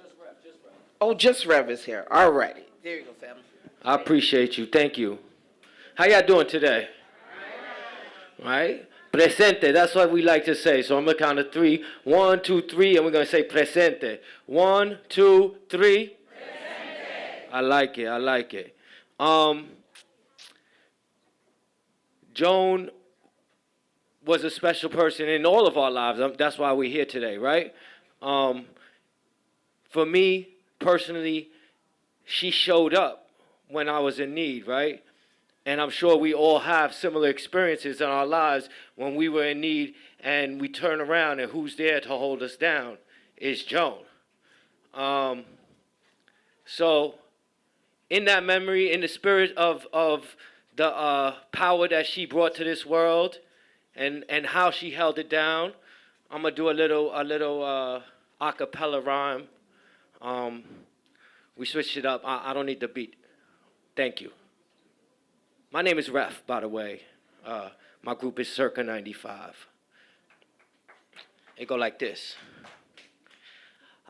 [SPEAKER 3] Oh, Just Rev is here. All righty. There you go, family.
[SPEAKER 20] I appreciate you. Thank you. How y'all doing today? Right? Presente. That's what we like to say. So I'm going to count to 3. 1, 2, 3, and we're going to say presente. 1, 2, 3. Presente. I like it. Joan was a special person in all of our lives. That's why we're here today, right? For me, personally, she showed up when I was in need, right? And I'm sure we all have similar experiences in our lives when we were in need and we turn around and who's there to hold us down is Joan. So in that memory, in the spirit of the power that she brought to this world and how she held it down, I'm gonna do a little a cappella rhyme. We switched it up. I don't need the beat. Thank you. My name is Ref, by the way. My group is Circa 95. It go like this.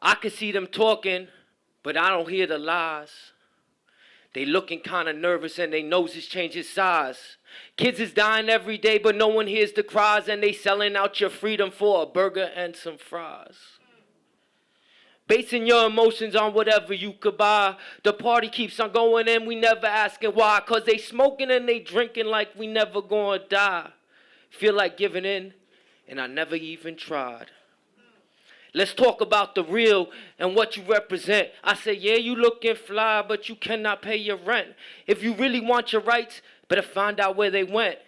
[SPEAKER 20] I can see them talking, but I don't hear the lies. They looking kind of nervous and they noses changing size. Kids is dying every day, but no one hears the cries, and they selling out your freedom for a burger and some fries. Basing your emotions on whatever you could buy. The party keeps on going and we never asking why. Cause they smoking and they drinking like we never gonna die. Feel like giving in and I never even tried. Let's talk about the real and what you represent. I say, yeah, you looking fly, but you cannot pay your rent. If you really want your rights, better find out where they went.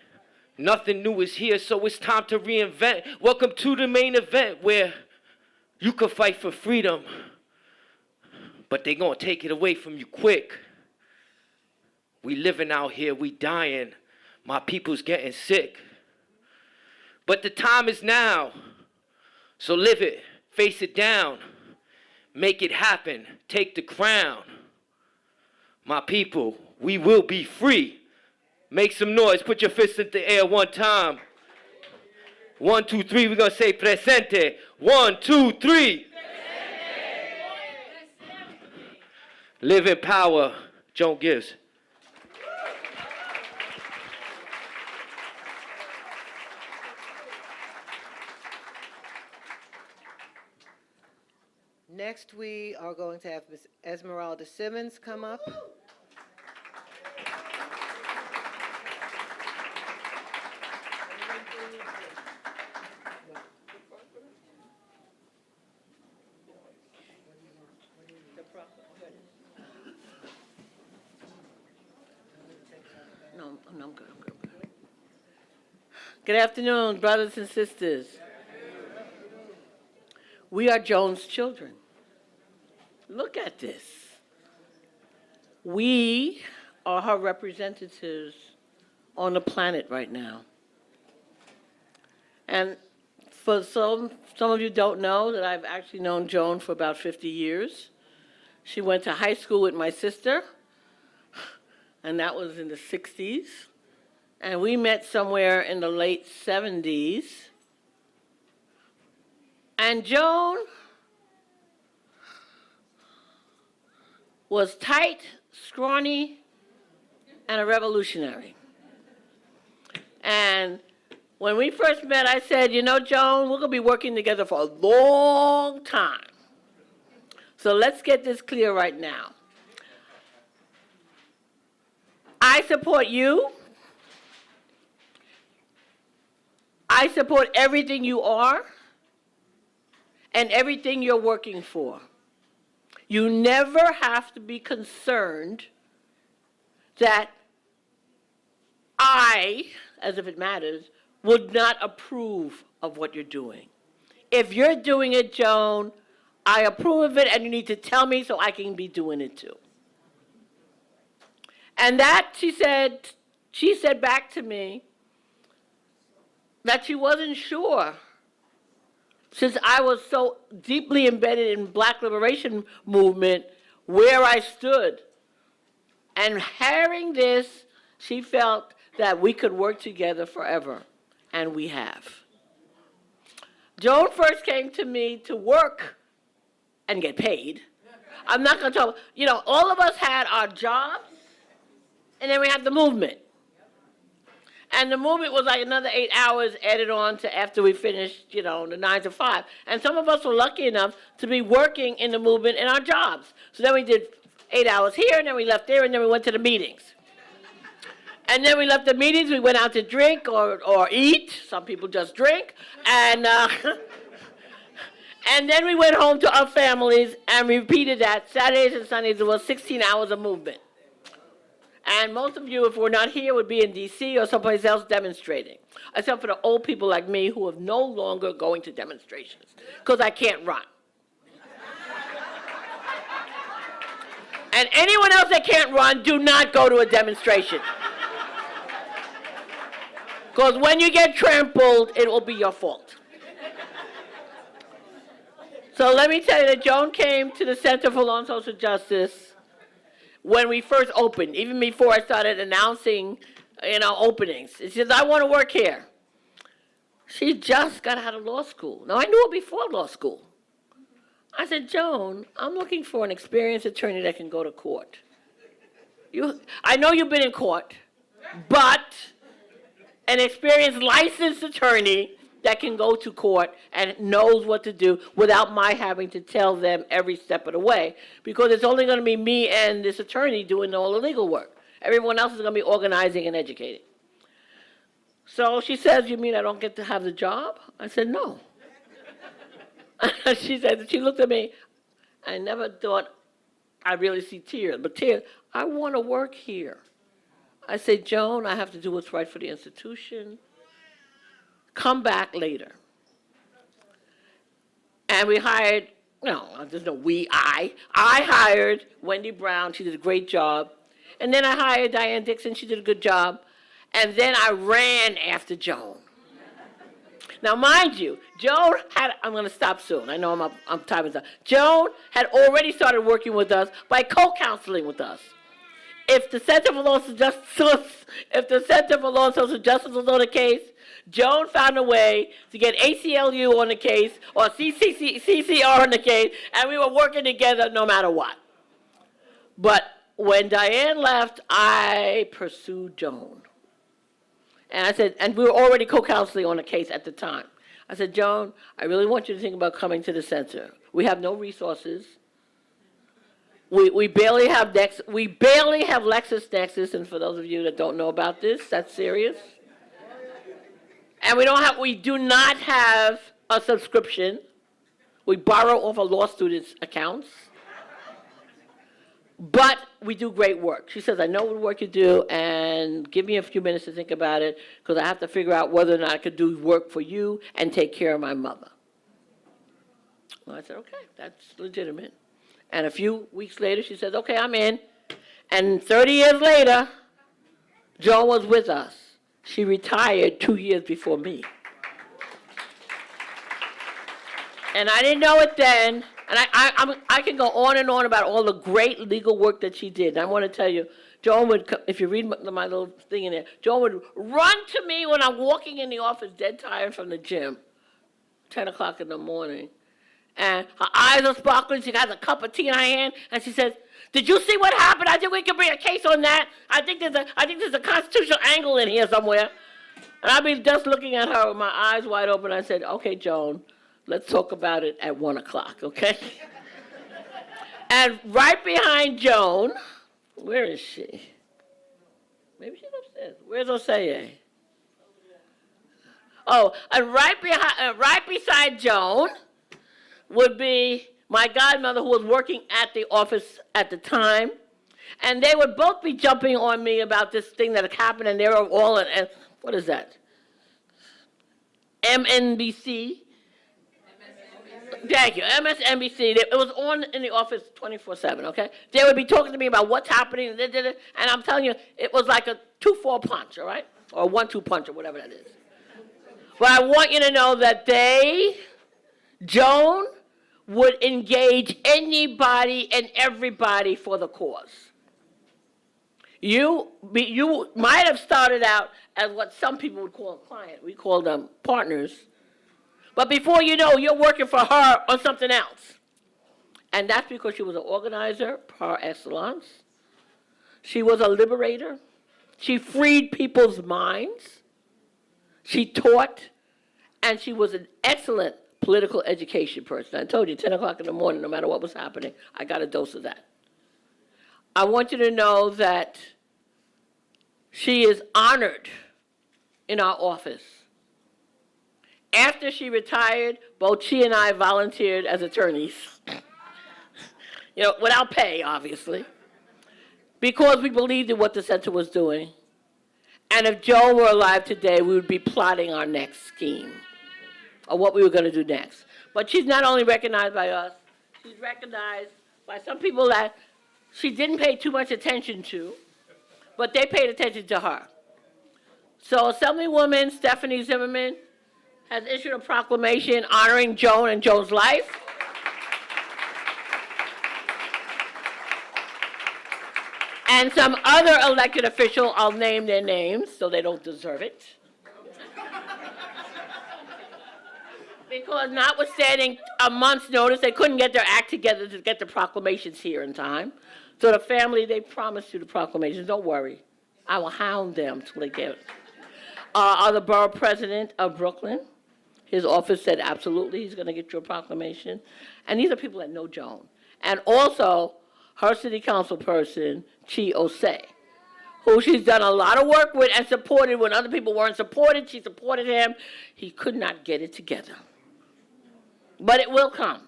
[SPEAKER 20] Nothing new is here, so it's time to reinvent. Welcome to the main event where you could fight for freedom, but they gonna take it away from you quick. We living out here, we dying. My people's getting sick. But the time is now. So live it, face it down. Make it happen, take the crown. My people, we will be free. Make some noise, put your fists in the air one time. 1, 2, 3, we're gonna say presente. 1, 2, 3. Live in power, Joan Gibbs.
[SPEAKER 2] Next, we are going to have Ms. Esmeralda Simmons come up.
[SPEAKER 11] No, I'm good. Good afternoon, brothers and sisters. We are Joan's children. Look at this. We are her representatives on the planet right now. And for some of you don't know that I've actually known Joan for about 50 years. She went to high school with my sister, and that was in the 60s. And we met somewhere in the late 70s. And Joan was tight, scrawny, and a revolutionary. And when we first met, I said, you know, Joan, we're going to be working together for a long time. So let's get this clear right now. I support you. I support everything you are and everything you're working for. You never have to be concerned that I, as if it matters, would not approve of what you're doing. If you're doing it, Joan, I approve of it, and you need to tell me so I can be doing it too. And that, she said back to me that she wasn't sure, since I was so deeply embedded in Black liberation movement, where I stood. And hearing this, she felt that we could work together forever, and we have. Joan first came to me to work and get paid. I'm not going to talk, all of us had our jobs, and then we had the movement. And the movement was like another 8 hours added on to after we finished, the 9 to 5. And some of us were lucky enough to be working in the movement in our jobs. So then we did 8 hours here, and then we left there, and then we went to the meetings. And then we left the meetings, we went out to drink or eat. Some people just drink. And, and then we went home to our families and repeated that. Saturdays and Sundays, it was 16 hours of movement. And most of you, if we're not here, would be in D.C. or someplace else demonstrating. Except for the old people like me who are no longer going to demonstrations because I can't run. And anyone else that can't run, do not go to a demonstration. Because when you get trampled, it will be your fault. So let me tell you that Joan came to the Center for Law and Social Justice when we first opened, even before I started announcing, openings. She says, I want to work here. She just got out of law school. Now, I knew her before law school. I said, Joan, I'm looking for an experienced attorney that can go to court. I know you've been in court, but an experienced licensed attorney that can go to court and knows what to do without my having to tell them every step of the way, because it's only going to be me and this attorney doing all the legal work. Everyone else is going to be organizing and educating. So she says, you mean I don't get to have the job? I said, no. She looked at me, I never thought I'd really see tears, but tears, I want to work here. I said, Joan, I have to do what's right for the institution. Come back later. And we hired, there's no we, I hired Wendy Brown, she did a great job. And then I hired Diane Dixon, she did a good job. And then I ran after Joan. Now, mind you, Joan had, I'm going to stop soon. I know I'm time is up. Joan had already started working with us by co-counseling with us. If the Center for Law and Social Justice was on the case, Joan found a way to get ACLU on the case or CCR on the case, and we were working together no matter what. But when Diane left, I pursued Joan. And I said, and we were already co-counseling on the case at the time. I said, Joan, I really want you to think about coming to the center. We have no resources. We barely have LexisNexis, and for those of you that don't know about this, that's serious. And we do not have a subscription. We borrow off of law students' accounts. But we do great work. She says, I know what work you do, and give me a few minutes to think about it, because I have to figure out whether or not I could do work for you and take care of my mother. Well, I said, okay, that's legitimate. And a few weeks later, she says, okay, I'm in. And 30 years later, Joan was with us. She retired 2 years before me. And I didn't know it then. And I can go on and on about all the great legal work that she did. And I want to tell you, Joan would, if you read my little thing in there, Joan would run to me when I'm walking in the office dead tired from the gym, 10 o'clock in the morning. And her eyes are sparkling. She has a cup of tea in her hand, and she says, did you see what happened? I think we can bring a case on that. I think there's a constitutional angle in here somewhere. And I'd be just looking at her with my eyes wide open. I said, okay, Joan, let's talk about it at 1 o'clock, okay? And right behind Joan, where is she? Maybe she's upstairs. Where's Oseye? Oh, and right beside Joan would be my godmother, who was working at the office at the time, and they would both be jumping on me about this thing that had happened, and they were all in, what is that? MNBC. Thank you, MSNBC. It was on in the office 24/7. Okay, they would be talking to me about what's happening, and I'm telling you, it was like a 2-4 punch, all right, or 1-2 punch, or whatever that is. But I want you to know that Joan would engage anybody and everybody for the cause. You might have started out as what some people would call a client. We call them partners. But before you know, you're working for her on something else. And that's because she was an organizer par excellence. She was a liberator. She freed people's minds. She taught, and she was an excellent political education person. I told you, 10 o'clock in the morning, no matter what was happening, I got a dose of that. I want you to know that she is honored in our office. After she retired, both she and I volunteered as attorneys. Without pay, obviously, because we believed in what the center was doing. And if Joan were alive today, we would be plotting our next scheme, or what we were going to do next. But she's not only recognized by us, she's recognized by some people that she didn't pay too much attention to, but they paid attention to her. So Assemblywoman Stephanie Zimmerman has issued a proclamation honoring Joan and Joan's life. And some other elected official, I'll name their names so they don't deserve it. Because notwithstanding a month's notice, they couldn't get their act together to get the proclamations here in time. So the family, they promised you the proclamations. Don't worry. I will hound them till they get it. The borough president of Brooklyn, his office said absolutely, he's going to get you a proclamation. And these are people that know Joan. And also, her city council person, Chi Osei, who she's done a lot of work with and supported when other people weren't supported. She supported him. He could not get it together. But it will come.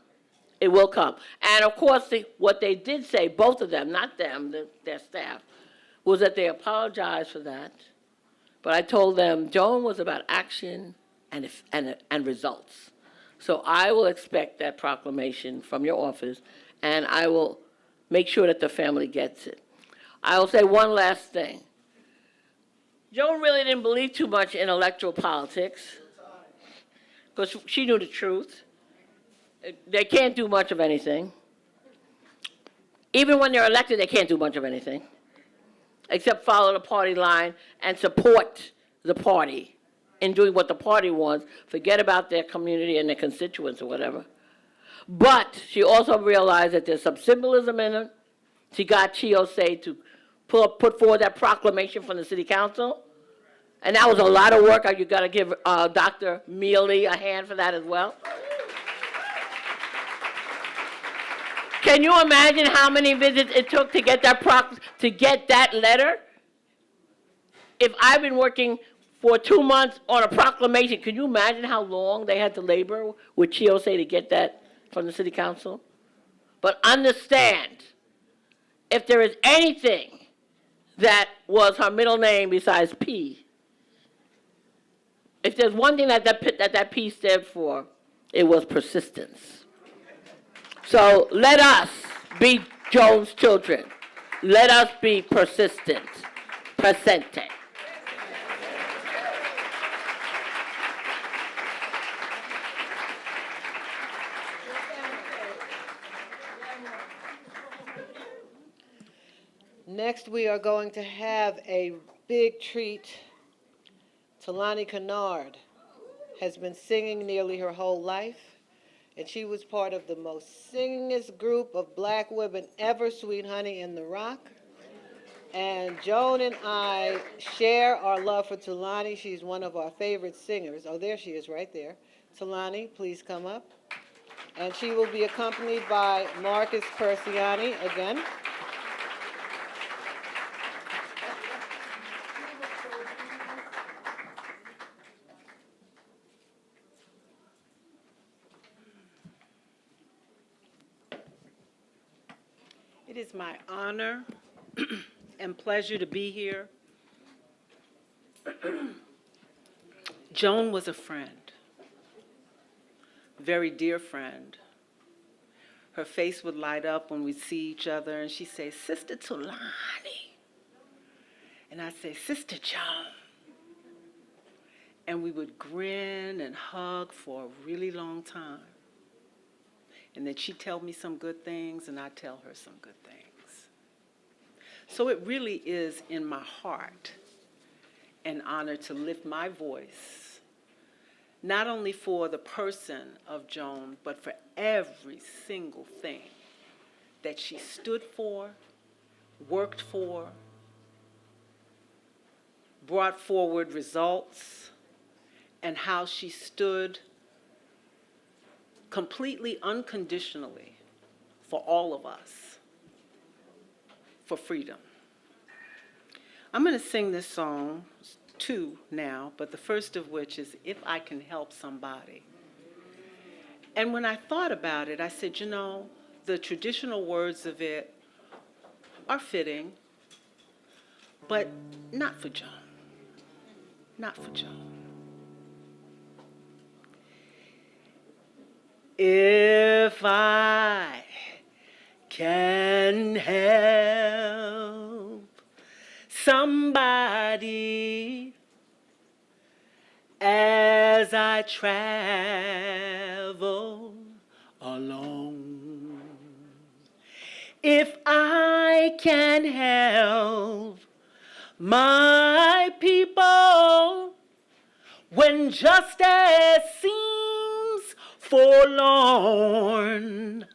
[SPEAKER 11] It will come. And of course, what they did say, both of them, not them, their staff, was that they apologized for that. But I told them Joan was about action and results. So I will expect that proclamation from your office, and I will make sure that the family gets it. I will say one last thing. Joan really didn't believe too much in electoral politics because she knew the truth. They can't do much of anything. Even when they're elected, they can't do much of anything except follow the party line and support the party in doing what the party wants, forget about their community and their constituents or whatever. But she also realized that there's some symbolism in it. She got Chi Osei to put forward that proclamation from the city council. And that was a lot of work. You got to give Dr. Mealy a hand for that as well. Can you imagine how many visits it took to get that letter? If I've been working for 2 months on a proclamation, can you imagine how long they had to labor with Chi Osei to get that from the city council? But understand, if there is anything that was her middle name besides P, if there's one thing that P stood for, it was persistence. So let us be Joan's children. Let us be persistent. Presente.
[SPEAKER 2] Next, we are going to have a big treat. Talani Kennard has been singing nearly her whole life, and she was part of the most singingest group of black women ever, Sweet Honey in the Rock. And Joan and I share our love for Talani. She's one of our favorite singers. Oh, there she is right there. Talani, please come up. And she will be accompanied by Marcus Persiani again.
[SPEAKER 21] It is my honor and pleasure to be here. Joan was a friend, very dear friend. Her face would light up when we'd see each other, and she'd say, Sister Tulani. And I'd say, Sister Joan. And we would grin and hug for a really long time. And then she'd tell me some good things, and I'd tell her some good things. So it really is in my heart an honor to lift my voice, not only for the person of Joan, but for every single thing that she stood for, worked for, brought forward results, and how she stood completely unconditionally for all of us, for freedom. I'm going to sing this song, two now, but the first of which is If I Can Help Somebody. And when I thought about it, I said, you know, the traditional words of it are fitting, but not for Joan. Not for Joan. If I can help somebody as I travel alone, if I can help my people when justice seems forlorn,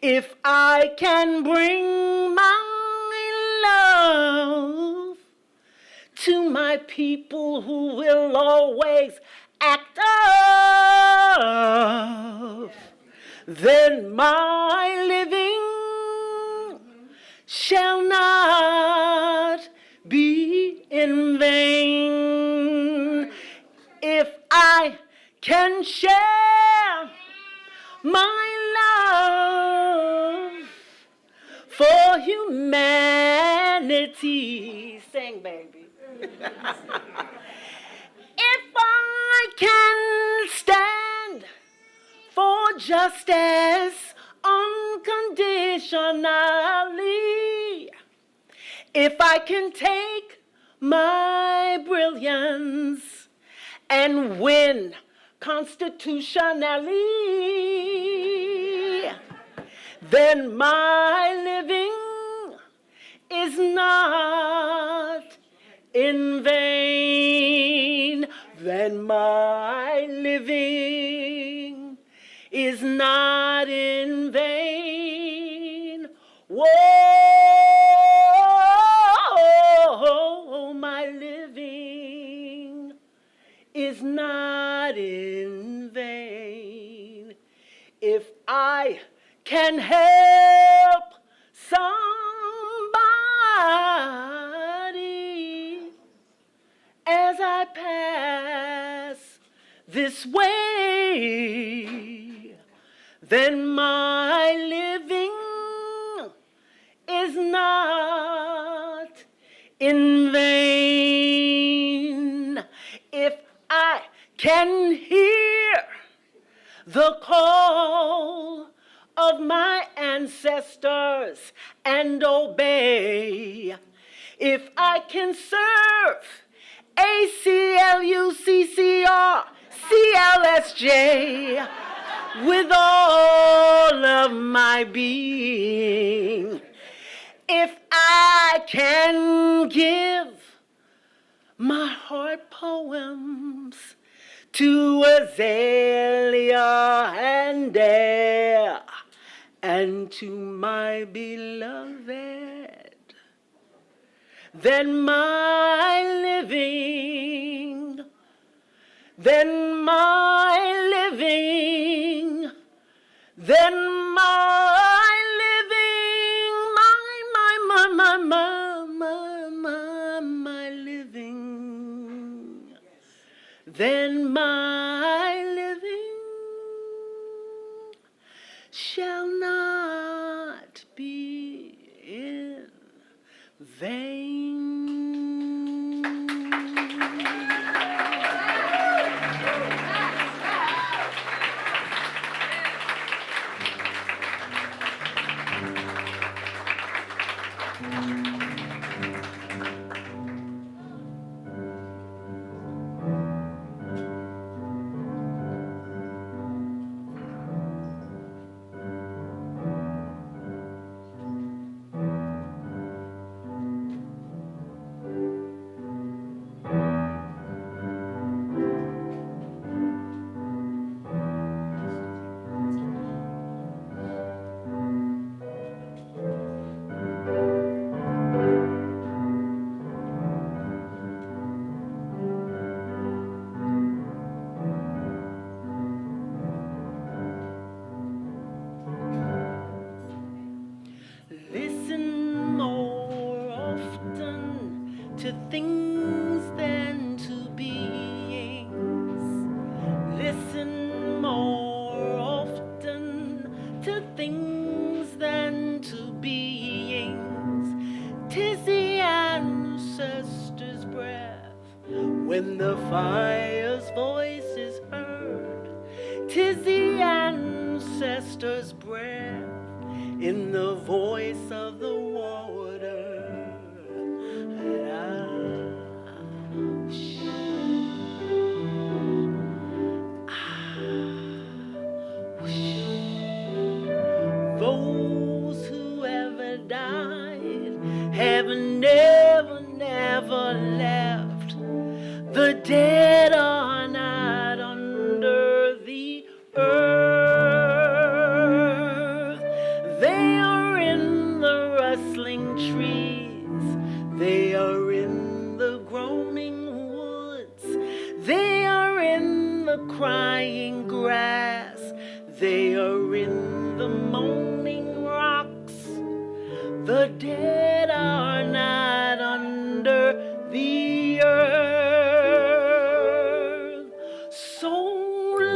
[SPEAKER 21] if I can bring my love to my people who will always act up, then my living shall not be in vain. If I can share my love for humanity. Sing, baby. If I can stand for justice unconditionally, if I can take my brilliance and win constitutionally, then my living is not in vain. Then my living is not in vain. Whoa, my living is not in vain. If I can help somebody as I pass this way, then my living is not in vain. If I can hear the call of my ancestors and obey, if I can serve ACLU, CLSJ with all of my being, if I can give my heart poems to Azalea and Air and to my beloved, then my living, then my living, then my living, my living, then my living shall not be vain. Listen more often to things than to beings. Listen more often to things than to beings. 'Tis the ancestors' breath when the fire's voice is heard. 'Tis the ancestors' breath in the voice of the water. Those who ever died have never, never left. The dead are not under the earth. They are in the rustling trees. They are in the groaning woods. They are in the crying grass. They are in the moaning rocks. The dead are not under the earth. So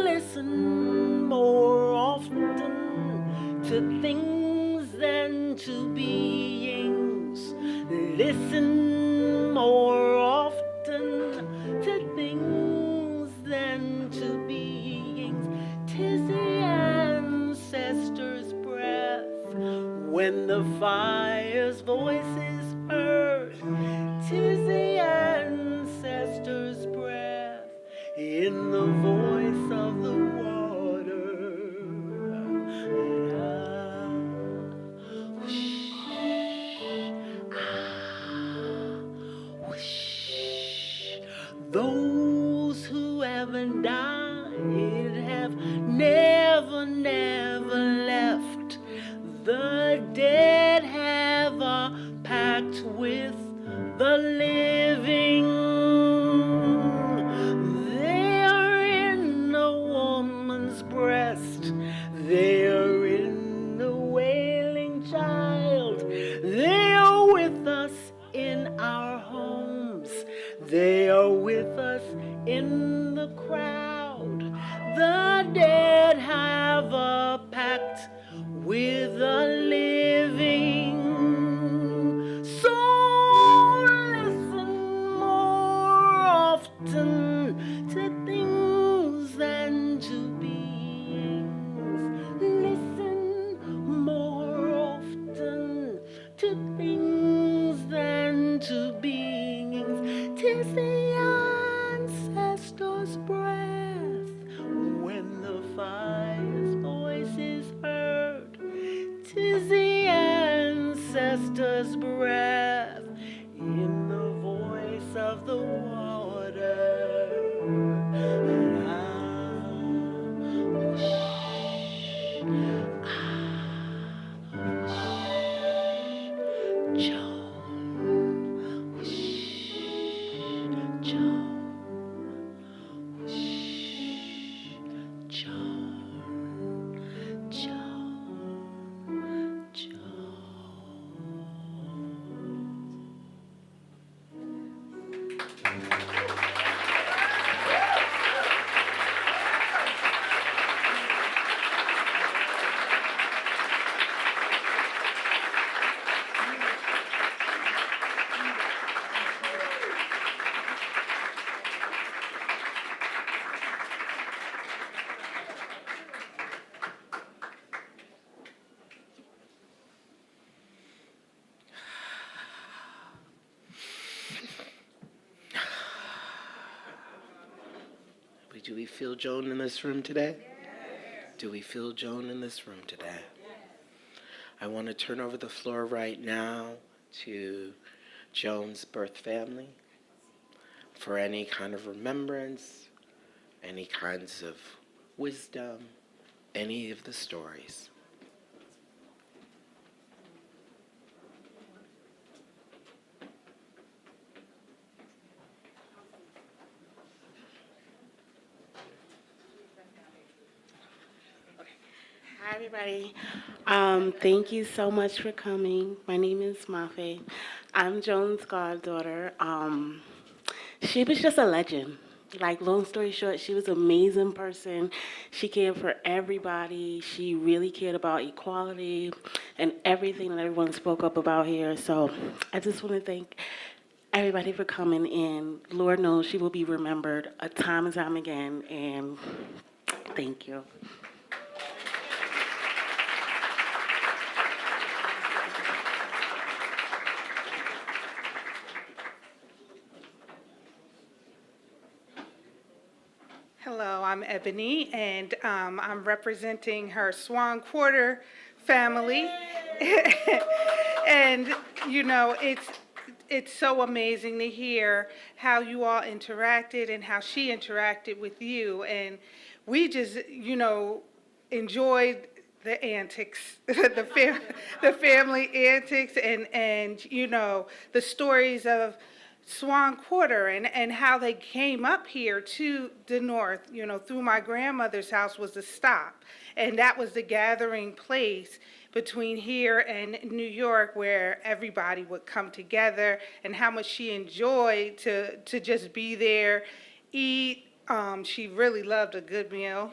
[SPEAKER 21] listen more often to things than to beings. Listen more often to things than to beings. 'Tis the ancestors' breath when the fire's voice is heard. 'Tis the ancestors' breath in the voice of the water. Those who haven't died have never, never left. The dead have a pact with the living. They are in a woman's breast. They are in the wailing child. They are with us in our homes. They are with us in the crowd. The dead have a pact with the living. So listen more often to things than to beings. Listen more often to things than to beings. 'Tis the ancestors' breath when the fire's voice is heard. 'Tis the ancestors' breath in the voice of the water.
[SPEAKER 3] Do we feel Joan in this room today? Do we feel Joan in this room today? I want to turn over the floor right now to Joan's birth family for any kind of remembrance, any kinds of wisdom, any of the stories.
[SPEAKER 1] Hi, everybody. Thank you so much for coming. My name is Mafe. I'm Joan's goddaughter. She was just a legend. Like, long story short, she was an amazing person. She cared for everybody. She really cared about equality and everything that everyone spoke up about here. So I just want to thank everybody for coming in. Lord knows she will be remembered time and time again. And thank you.
[SPEAKER 22] Hello, I'm Ebony, and I'm representing her Swan Quarter family. And, you know, it's so amazing to hear how you all interacted and how she interacted with you. And we just, you know, enjoyed the antics, the family antics, and you know, the stories of Swan Quarter and how they came up here to the north, you know, through my grandmother's house was a stop. And that was the gathering place between here and New York where everybody would come together, and how much she enjoyed to just be there, eat. She really loved a good meal.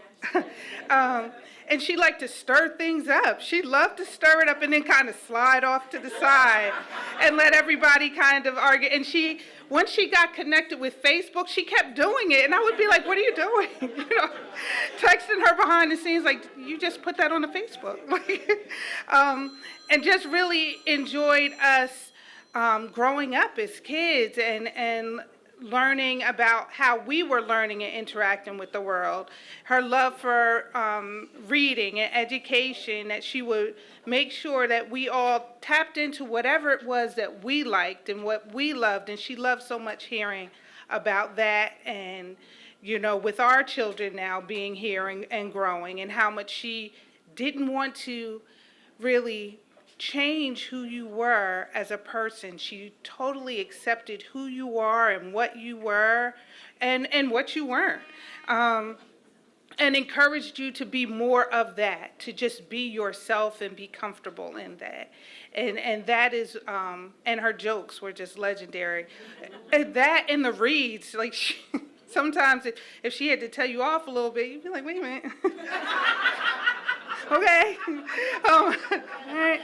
[SPEAKER 22] And she liked to stir things up. She loved to stir it up and then kind of slide off to the side and let everybody kind of argue. And once she got connected with Facebook, she kept doing it. And I would be like, what are you doing? You know, texting her behind the scenes, like, you just put that on the Facebook. And just really enjoyed us growing up as kids and learning about how we were learning and interacting with the world. Her love for reading and education, that she would make sure that we all tapped into whatever it was that we liked and what we loved. And she loved so much hearing about that. And, you know, with our children now being here and growing, and how much she didn't want to really change who you were as a person. She totally accepted who you are and what you were and what you weren't. And encouraged you to be more of that, to just be yourself and be comfortable in that. And that is, and her jokes were just legendary. And that and the reads, like sometimes if she had to tell you off a little bit, you'd be like, wait a minute. Okay. All right.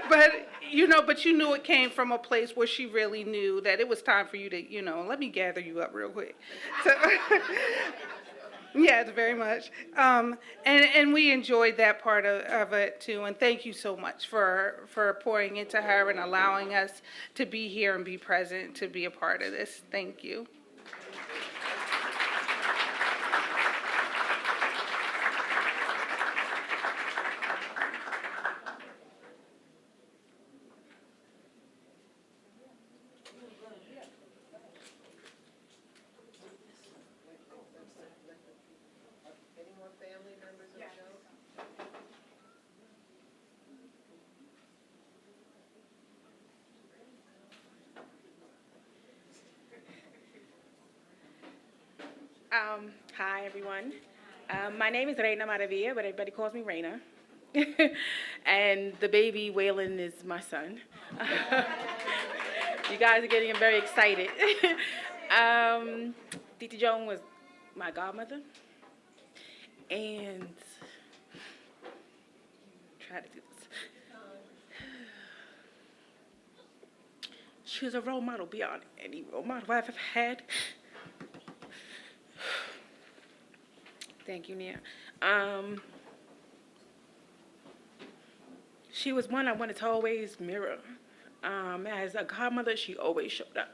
[SPEAKER 22] But you knew it came from a place where she really knew that it was time for you to, you know, let me gather you up real quick. So, yes, very much. And we enjoyed that part of it too. And thank you so much for pouring into her and allowing us to be here and be present, to be a part of this. Thank you.
[SPEAKER 23] Hi, everyone. My name is Reina Maravilla, but everybody calls me Reina. And the baby, Waylon, is my son. You guys are getting very excited. Titi Joan was my godmother. And try to do this. She was a role model beyond any role model I've ever had. Thank you, Nia. She was one I wanted to always mirror. As a godmother, she always showed up.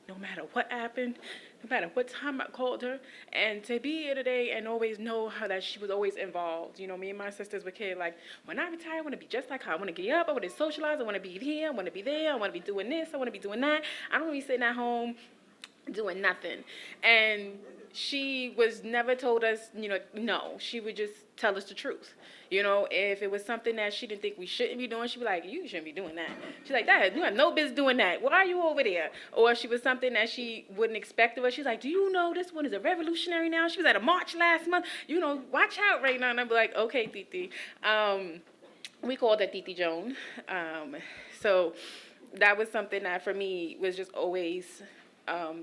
[SPEAKER 23] No matter what happened, no matter what time I called her, and to be here today and always know how that she was always involved. You know, me and my sisters were kids, like, when I retire, I want to be just like her. I want to get up, I want to socialize, I want to be here, I want to be there, I want to be doing this, I want to be doing that. I don't want to be sitting at home doing nothing. And she was never told us, you know, no. She would just tell us the truth. You know, if it was something that she didn't think we shouldn't be doing, she'd be like, you shouldn't be doing that. She's like, Dad, you have no business doing that. Why are you over there? Or if she was something that she wouldn't expect of us, she's like, do you know this one is a revolutionary now? She was at a march last month. You know, watch out right now. And I'd be like, okay, Titi. We called her Titi Joan. So that was something that for me was just always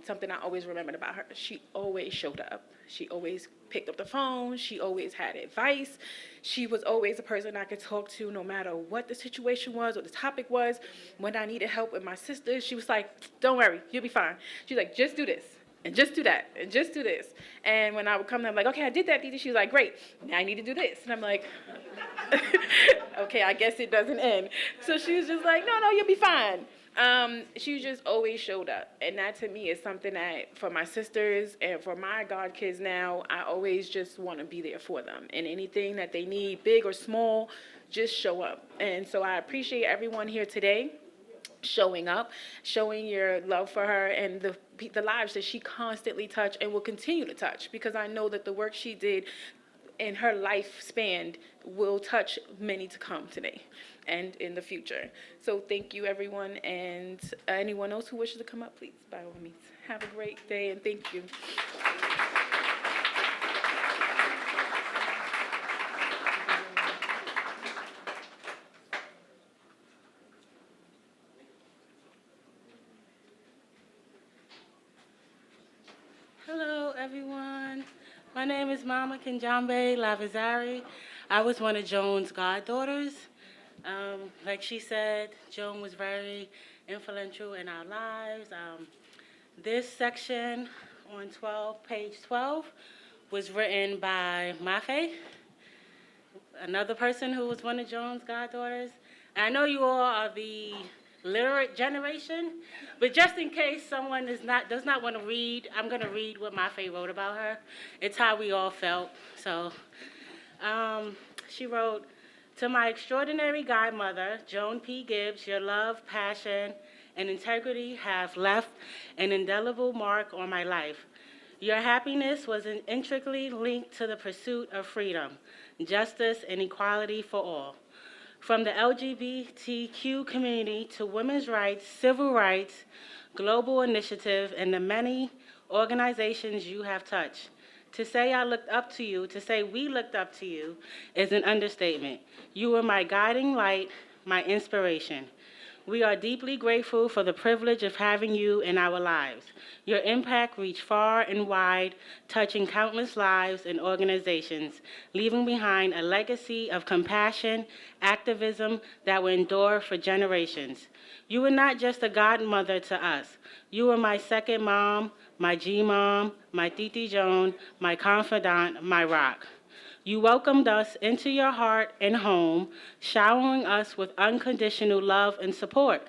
[SPEAKER 23] something I always remembered about her. She always showed up. She always picked up the phone. She always had advice. She was always a person I could talk to no matter what the situation was or the topic was. When I needed help with my sisters, she was like, don't worry, you'll be fine. She's like, just do this. And just do that, and just do this. And when I would come to her, I'm like, okay, I did that, Didi. She was like, great, now I need to do this. And I'm like, okay, I guess it doesn't end. So she was just like, no, you'll be fine. She just always showed up. And that to me is something that for my sisters and for my God kids now, I always just want to be there for them. And anything that they need, big or small, just show up. And so I appreciate everyone here today showing up, showing your love for her and the lives that she constantly touched and will continue to touch, because I know that the work she did in her lifespan will touch many to come today and in the future. So thank you, everyone, and anyone else who wishes to come up, please, by all means. Have a great day, and thank you.
[SPEAKER 1] Hello, everyone. My name is Mama Kinjambe Lavazari. I was one of Joan's goddaughters. Like she said, Joan was very influential in our lives. This section on page 12, was written by Mafe, another person who was one of Joan's goddaughters. I know you all are the literate generation, but just in case someone does not want to read, I'm going to read what Mafe wrote about her. It's how we all felt. So she wrote, to my extraordinary godmother, Joan P. Gibbs, your love, passion, and integrity have left an indelible mark on my life. Your happiness was intricately linked to the pursuit of freedom, justice, and equality for all. From the LGBTQ community to women's rights, civil rights, global initiative, and the many organizations you have touched. To say I looked up to you, to say we looked up to you, is an understatement. You were my guiding light, my inspiration. We are deeply grateful for the privilege of having you in our lives. Your impact reached far and wide, touching countless lives and organizations, leaving behind a legacy of compassion, activism that will endure for generations. You were not just a godmother to us. You were my second mom, my G-mom, my Titi Joan, my confidant, my rock. You welcomed us into your heart and home, showering us with unconditional love and support.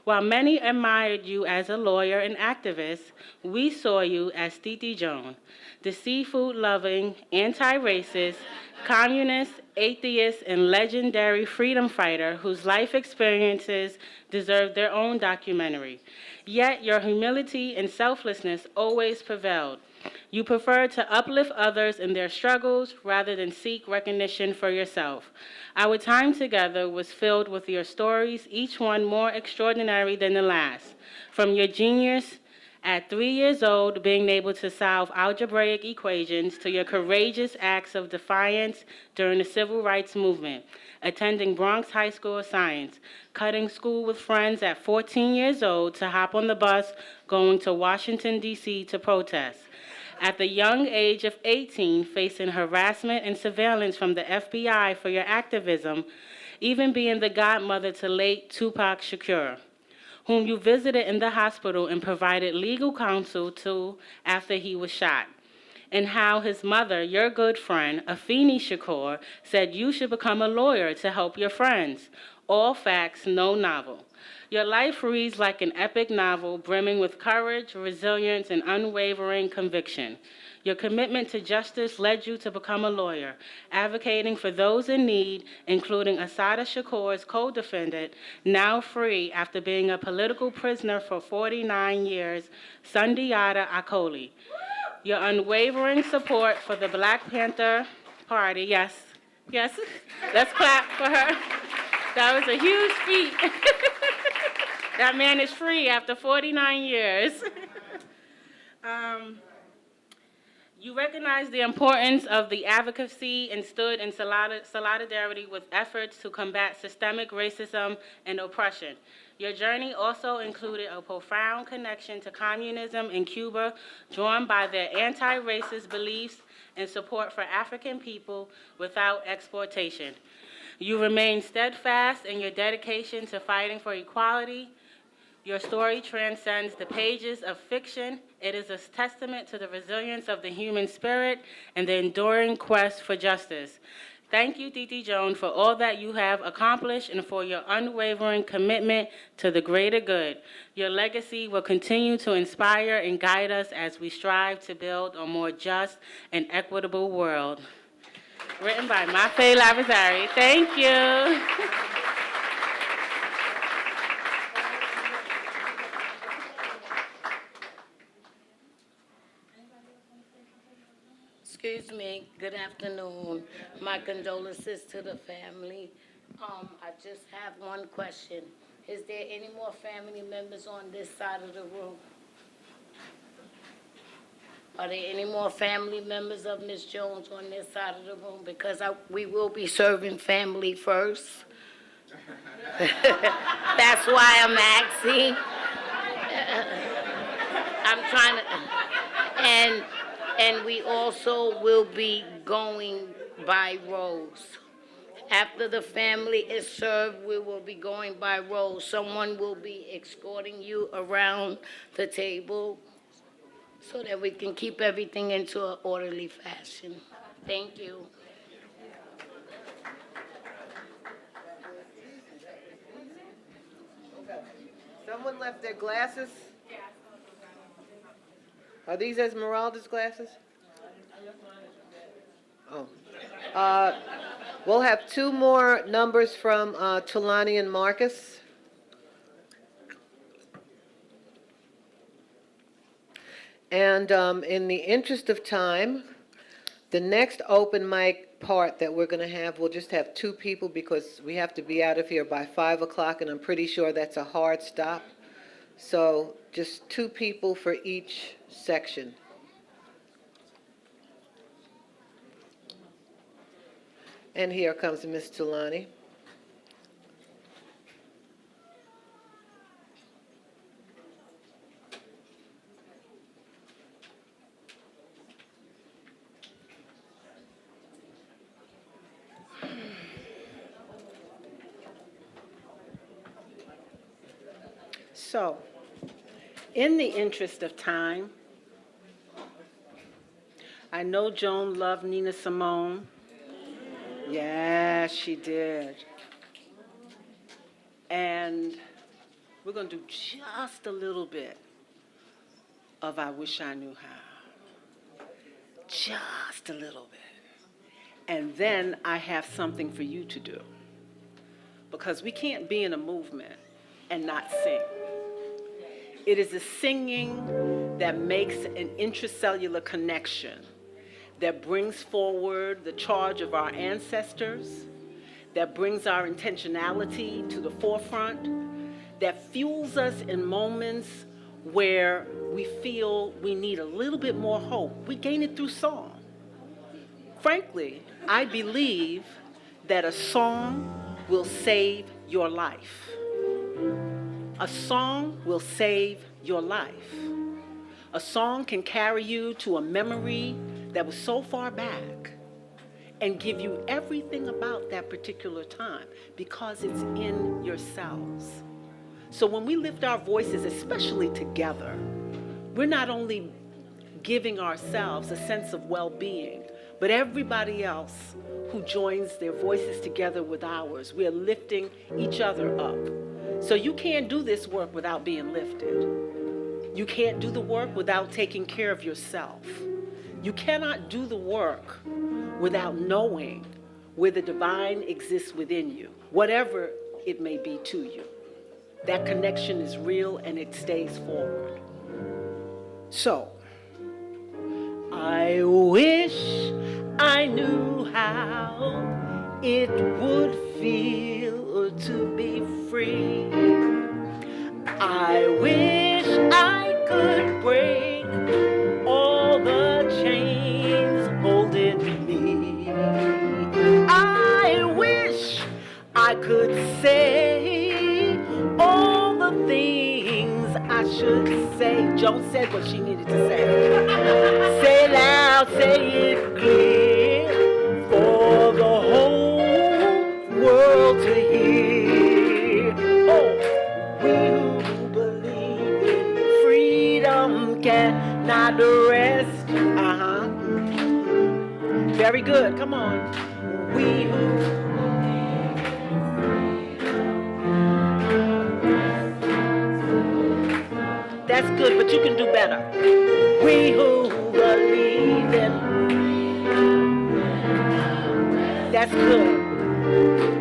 [SPEAKER 1] While many admired you as a lawyer and activist, we saw you as Titi Joan, the seafood-loving, anti-racist, communist, atheist, and legendary freedom fighter whose life experiences deserve their own documentary. Yet your humility and selflessness always prevailed. You preferred to uplift others in their struggles rather than seek recognition for yourself. Our time together was filled with your stories, each one more extraordinary than the last. From your genius at 3 years old, being able to solve algebraic equations, to your courageous acts of defiance during the civil rights movement, attending Bronx High School of Science, cutting school with friends at 14 years old to hop on the bus going to Washington, D.C. to protest. At the young age of 18, facing harassment and surveillance from the FBI for your activism, even being the godmother to late Tupac Shakur, whom you visited in the hospital and provided legal counsel to after he was shot. and how his mother, your good friend, Afeni Shakur, said you should become a lawyer to help your friends. All facts, no novel. Your life reads like an epic novel brimming with courage, resilience, and unwavering conviction. Your commitment to justice led you to become a lawyer, advocating for those in need, including Asada Shakur's co-defendant, now free after being a political prisoner for 49 years, Sundiata Akoli. Your unwavering support for the Black Panther Party, yes, yes, let's clap for her. That was a huge feat. That man is free after 49 years. You recognize the importance of the advocacy and stood in solidarity with efforts to combat systemic racism and oppression. Your journey also included a profound connection to communism in Cuba, drawn by their anti-racist beliefs and support for African people without exploitation. You remain steadfast in your dedication to fighting for equality. Your story transcends the pages of fiction. It is a testament to the resilience of the human spirit and the enduring quest for justice. Thank you, Titi Joan, for all that you have accomplished and for your unwavering commitment to the greater good. Your legacy will continue to inspire and guide us as we strive to build a more just and equitable world. Written by Mafe Lavazari. Thank you.
[SPEAKER 4] Excuse me, good afternoon. My condolences to the family. I just have one question. Is there any more family members on this side of the room? Are there any more family members of Ms. Jones on this side of the room? Because we will be serving family first. That's why I'm asking. I'm trying to, and we also will be going by rows. After the family is served, we will be going by rows. Someone will be escorting you around the table so that we can keep everything into an orderly fashion. Thank you.
[SPEAKER 2] Someone left their glasses? Are these Esmeralda's glasses? Oh. We'll have two more numbers from Tulani and Marcus. And in the interest of time, the next open mic part that we're going to have, we'll just have two people because we have to be out of here by 5 o'clock, and I'm pretty sure that's a hard stop. So just two people for each section. And here comes Miss Tulani.
[SPEAKER 11] So, in the interest of time, I know Joan loved Nina Simone. Yeah, she did. And we're going to do just a little bit of I Wish I Knew How. Just a little bit. And then I have something for you to do. Because we can't be in a movement and not sing. It is the singing that makes an intracellular connection, that brings forward the charge of our ancestors, that brings our intentionality to the forefront, that fuels us in moments where we feel we need a little bit more hope. We gain it through song. Frankly, I believe that a song will save your life. A song will save your life. A song can carry you to a memory that was so far back and give you everything about that particular time because it's in yourselves. So when we lift our voices, especially together, we're not only
[SPEAKER 21] giving ourselves a sense of well-being, but everybody else who joins their voices together with ours, we are lifting each other up. So you can't do this work without being lifted. You can't do the work without taking care of yourself. You cannot do the work without knowing where the divine exists within you, whatever it may be to you. That connection is real and it stays forward. So, I wish I knew how it would feel to be free. I wish I could break all the chains holding me. I wish I could say all the things I should say. Joan said what she needed to say. Say it loud, say it clear for the whole world to hear. Oh, we who believe in freedom cannot rest. Very good, come on. We who That's good, but you can do better. We who believe in. That's good.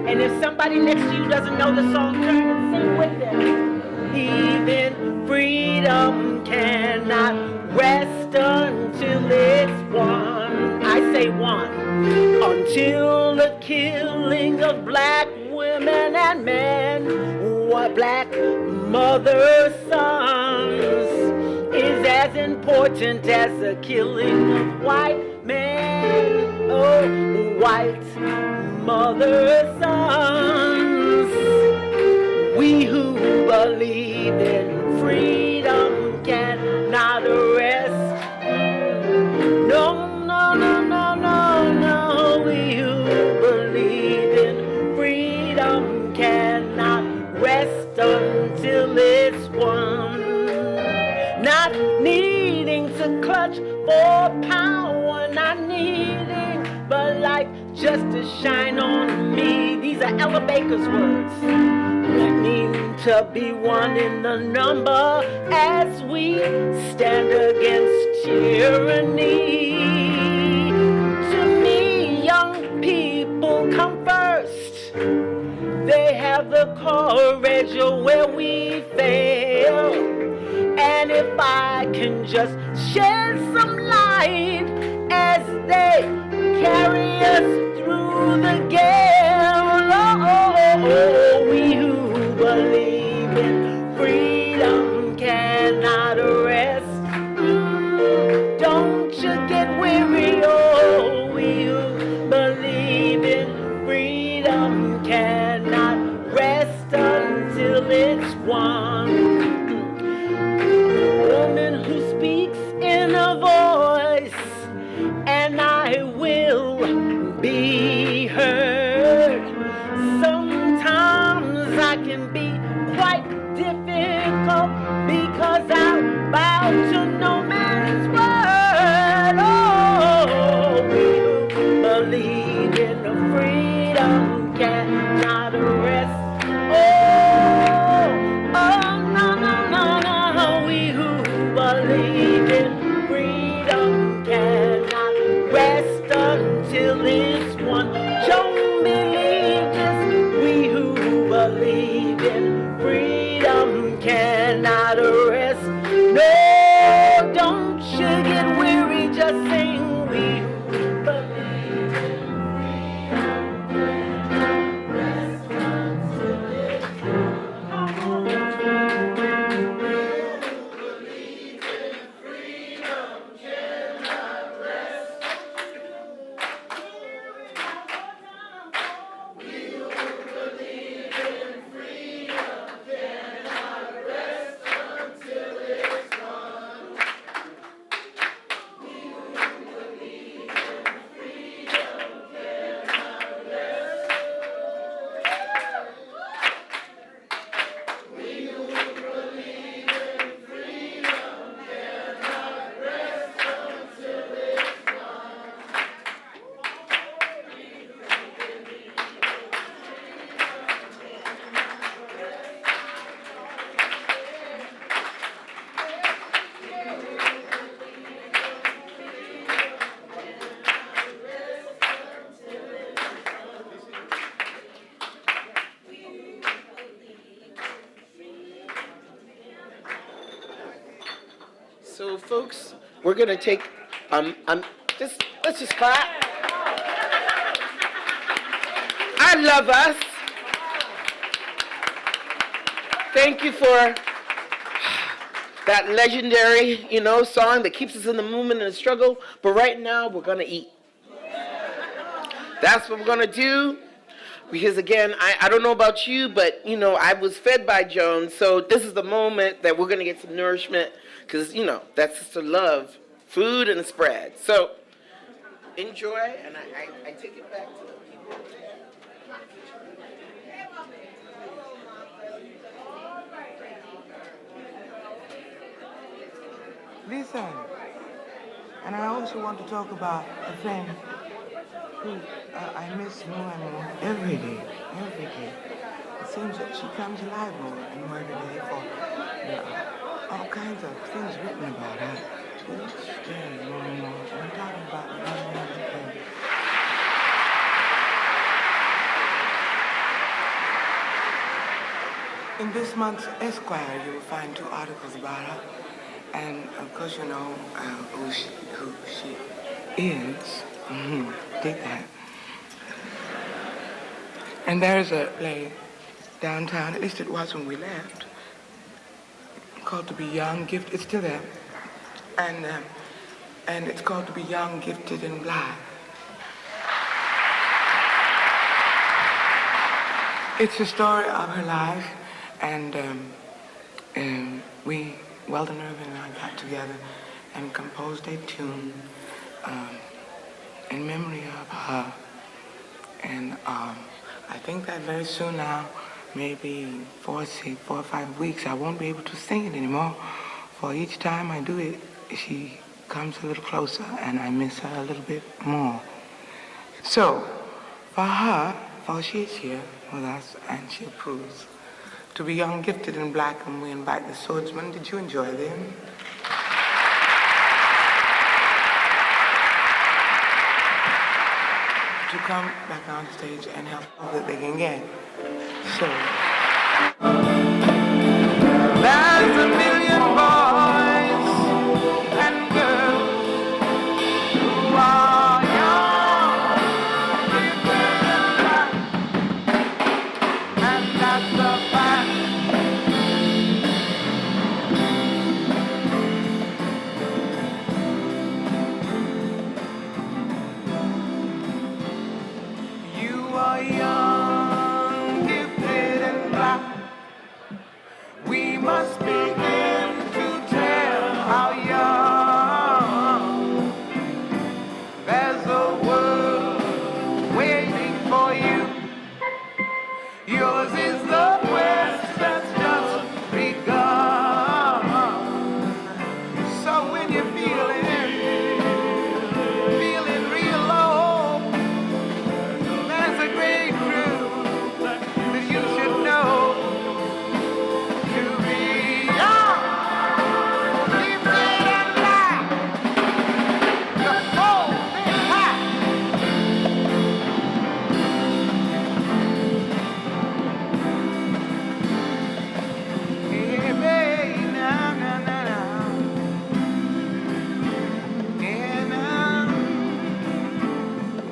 [SPEAKER 21] And if somebody next to you doesn't know the song, turn and sing with them. Even freedom cannot rest until it's won. I say won. Until the killing of black women and men, what black mother sons is as important as the killing of white men. Oh, white mother sons. We who believe in freedom cannot rest. No, no, no, no, no, no. We who believe in freedom cannot rest until it's won. Not needing to clutch for power, not needing but light just to shine on me. These are Ella Baker's words. Reckoning to be one in the number as we stand against tyranny. To me, young people come first. They have the courage where we fail. And if I can just shed some light as they carry us through the gale, oh, we who believe in freedom cannot rest. Don't you get weary, oh, we who believe in freedom cannot rest until it's won. Woman who speaks in a voice, and I will be heard. Sometimes I can be quite difficult because I'm bow to no man's word. Oh, we who believe in freedom cannot rest. Oh, oh, no, no, no, no. We who believe in freedom cannot rest until it's won. Don't believe this. We who believe in freedom cannot rest. No, don't you get weary, just sing. We who believe in freedom.
[SPEAKER 3] folks, we're going to take, let's just clap. I love us. Thank you for that legendary, song that keeps us in the movement and the struggle. But right now, we're going to eat. That's what we're going to do. Because again, I don't know about you, but I was fed by Joan, so this is the moment that we're going to get some nourishment, because that's just to love food and the spread. So enjoy, and I take it back to the people.
[SPEAKER 5] Listen, and I also want to talk about a friend who I miss more and more every day. It seems that she comes alive more and more every day, for there are all kinds of things written about her. Each day more and more. And I'm talking about the young man friend. In this month's Esquire, you will find 2 articles about her. And of course, you know who she is. Dig that. And there's a play downtown, at least it was when we left, called To Be Young, Gifted. It's still there. And it's called To Be Young, Gifted, and Black. It's the story of her life, and Weldon Irvin and I got together and composed a tune in memory of her. And I think that very soon now, maybe 4 or 5 weeks, I won't be able to sing it anymore. For each time I do it, she comes a little closer and I miss her a little bit more. So, for her, for she is here with us and she approves, To Be Young, Gifted, and Black, and we invite the swordsmen. Did you enjoy them? To come back on stage and help all that they can get. So, there's a million boys and girls who are young, and that's a fact. You are young, gifted, and black. We must begin to tell how young. There's a world waiting for you. Yours is the quest that's just begun. So when you're feeling real low, there's a great truth that you should know. To be young, gifted, and black, the whole thing high. Hey, baby, now, now, now, now. Yeah, now,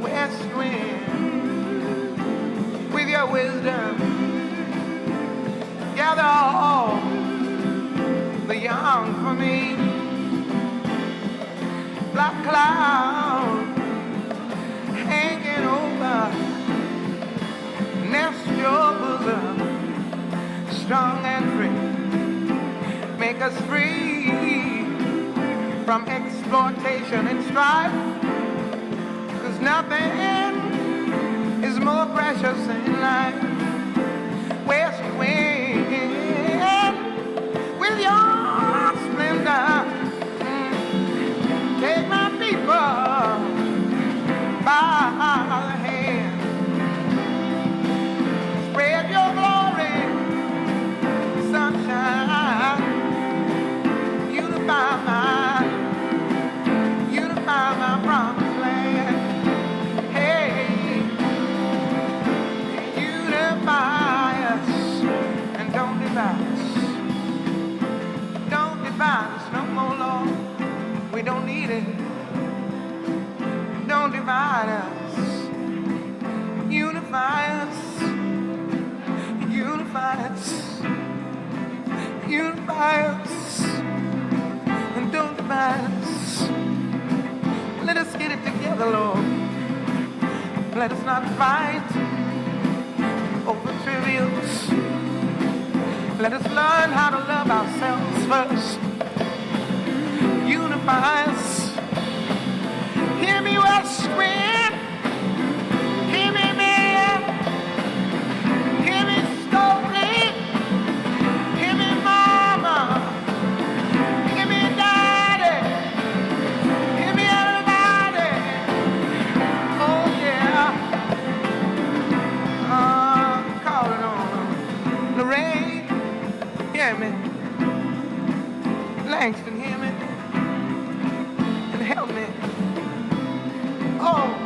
[SPEAKER 5] west wind, with your wisdom, gather all the young for me. Black cloud hanging over, nest your bosom, strong and free. Make us free from exploitation and strife, 'cause nothing is more precious in life. West wind, with your splendor, take my people by the hand. Spread your glory, sunshine. Unify my promised land. Hey, unify. unify us, unify us, unify us, and don't divide us. Let us get it together, Lord. Let us not fight over trivials. Let us learn how to love ourselves first. Unify us. Hear me whispering. Hear me, man. Hear me slowly. Hear me, mama. Hear me, daddy. Hear me, everybody. Oh, yeah. Calling on Lorraine. Hear me. Langston, hear me. And help me. Oh.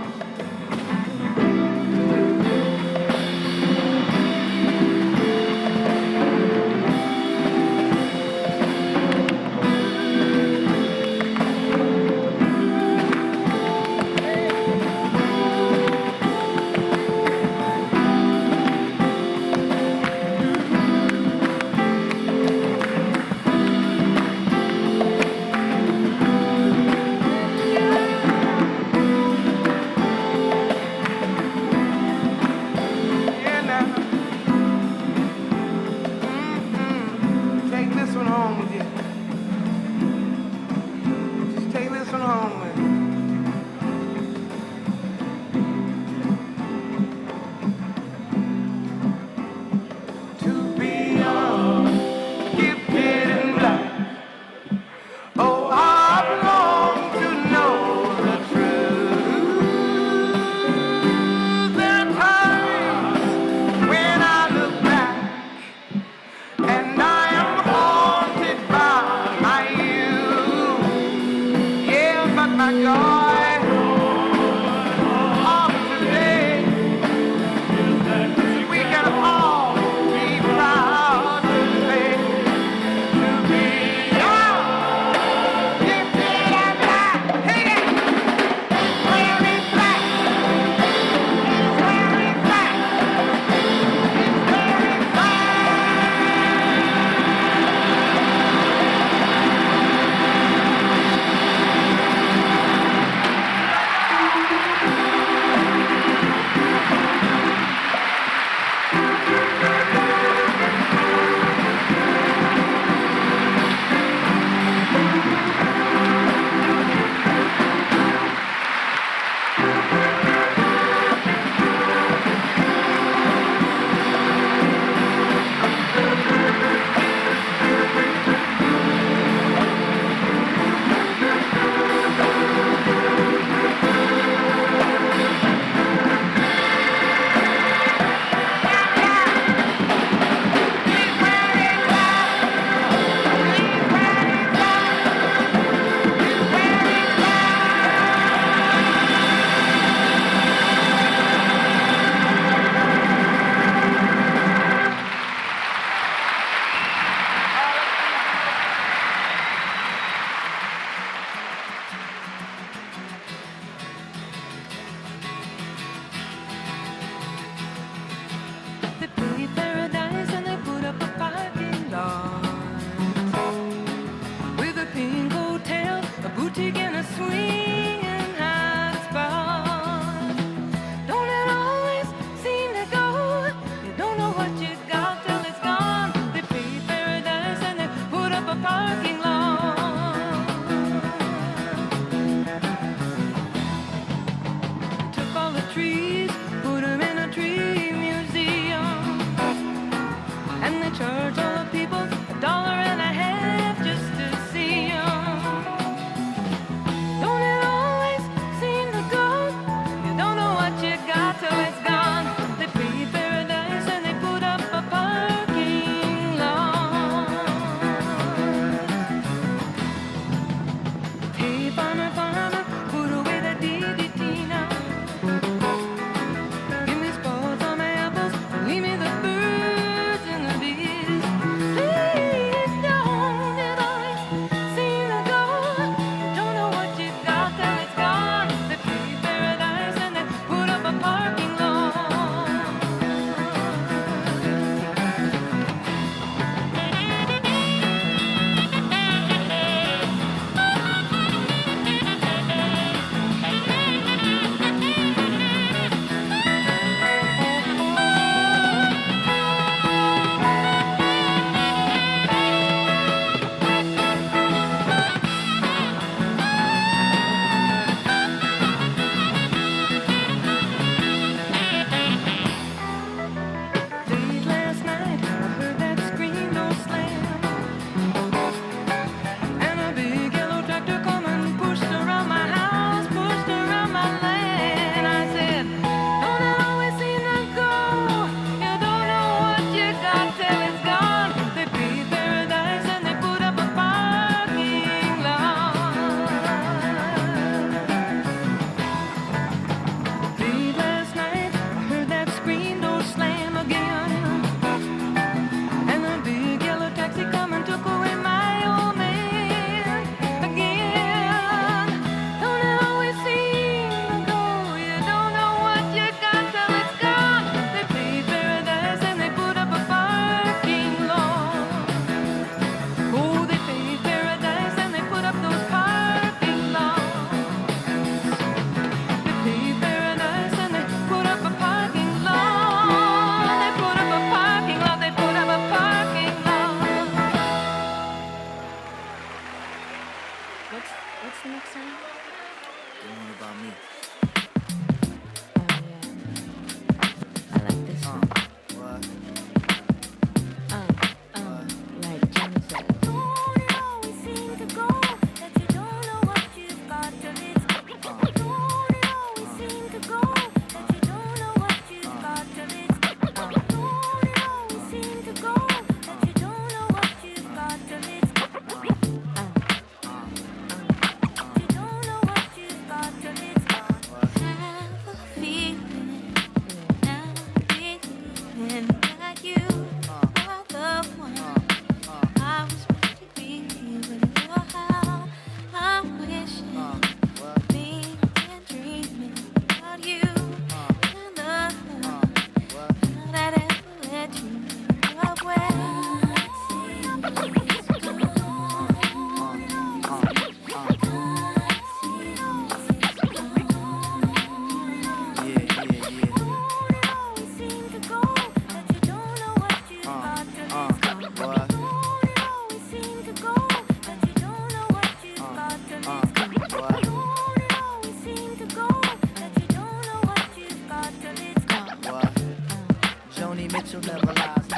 [SPEAKER 6] Mitchell never lies.
[SPEAKER 7] I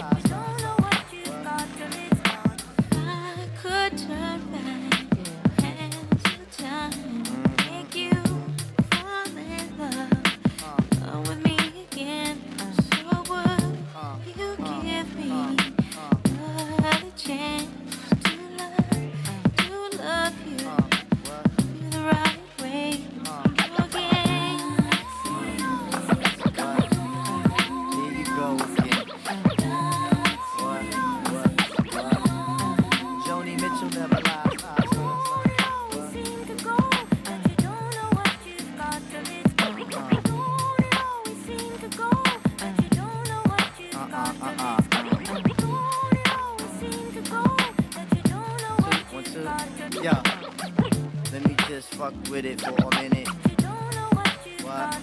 [SPEAKER 7] could turn back hands to time, make you fall in love with me again. So would you give me another chance to love you the right way again?
[SPEAKER 6] Here you go again. Joni Mitchell never lies. One, two. Yeah. Let me just fuck with it for a minute. What?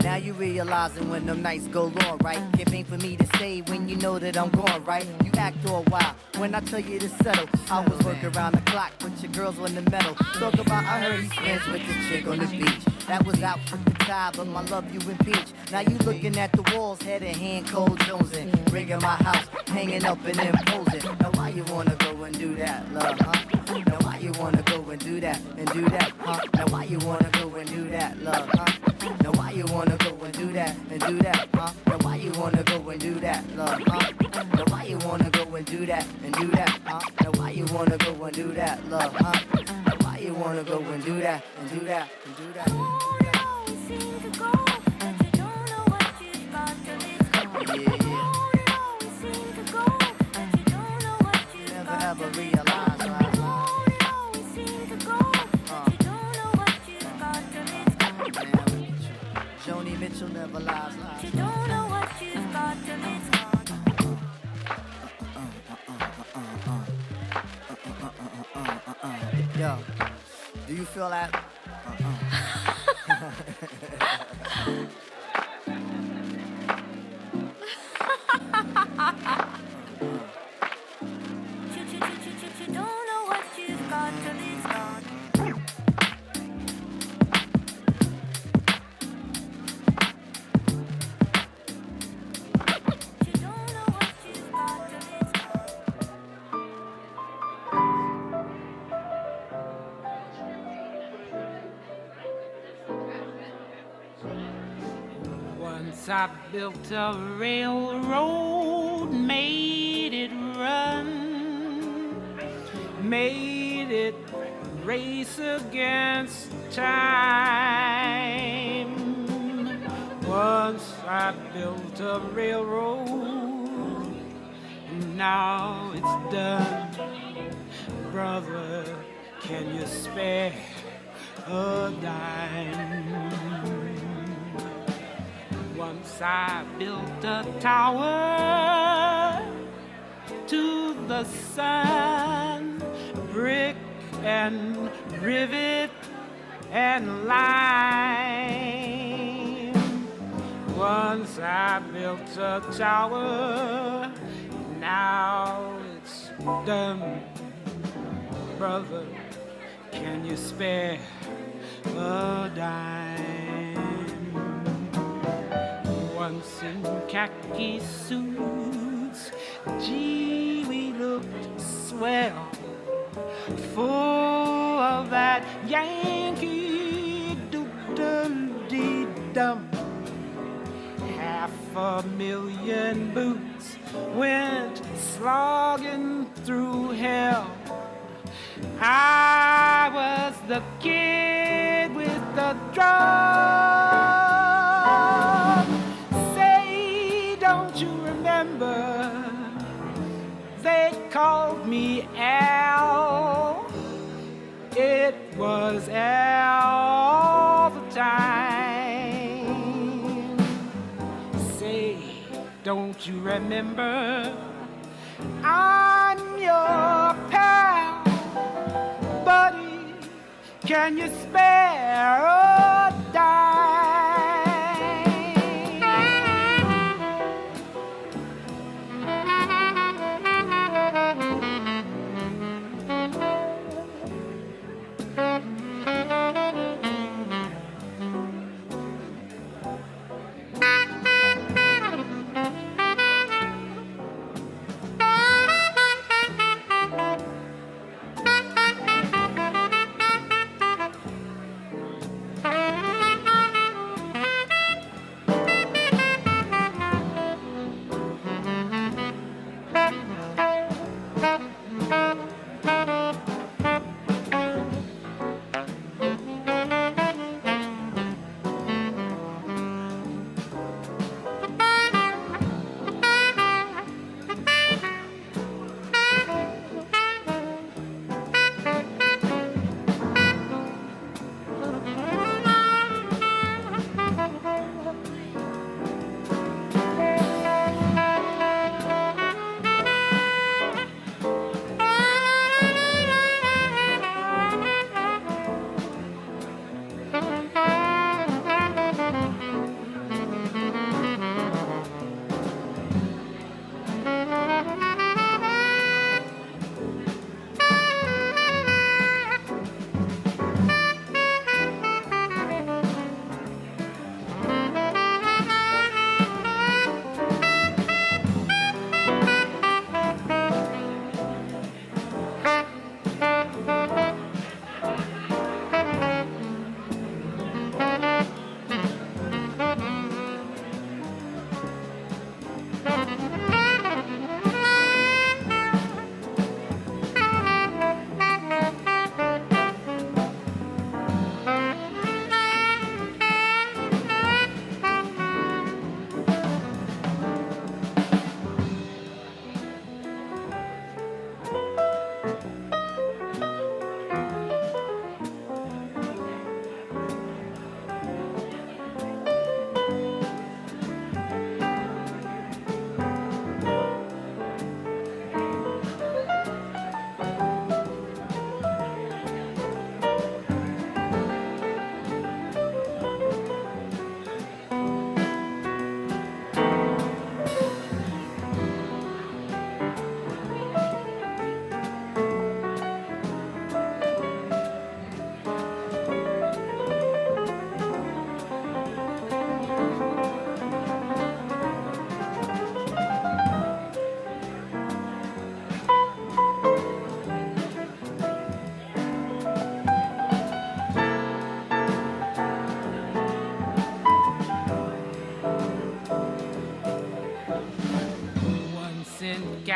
[SPEAKER 6] Now you realizing when them nights go long, right? It ain't for me to say when you know that I'm gone, right? You act all wild when I tell you to settle. I was working around the clock, but your girls on the metal. Talk about I heard he's friends with the chick on the beach. That was out for the tie, but my love you impeach. Now you looking at the walls, head in hand, cold Jonesing. Bringing my house, hanging up and imposing. Now why you wanna go and do that, love, huh? Now why you wanna go and do that, huh? Now why you wanna go and do that, love, huh? Now why you wanna go and do that, huh? Now why you wanna go and do that, love, huh? Now why you wanna go and do that, huh? Now why you wanna go and do that, love, huh? Now why you wanna go and do that, and do that, and do that? Yeah, yeah. Never ever realize, right? Joni Mitchell never lies. You don't know what you've got till it's gone. Yo, do you feel that?
[SPEAKER 7] You don't know what you've got till it's gone.
[SPEAKER 8] Once I built a railroad, made it run, made it race against time. Once I built a railroad, now it's done. Brother, can you spare a dime? Once I built a tower to the sun, brick and rivet and lime. Once I built a tower, now it's done. Brother, can you spare a dime? Once in khaki suits, gee, we looked swell, full of that Yankee doodle-dee-dum. 500,000 boots went slogging through hell. I was the kid with the drum. Say, don't you remember? They called me Al. It was Al all the time. Say, don't you remember? I'm your pal, buddy. Can you spare a dime?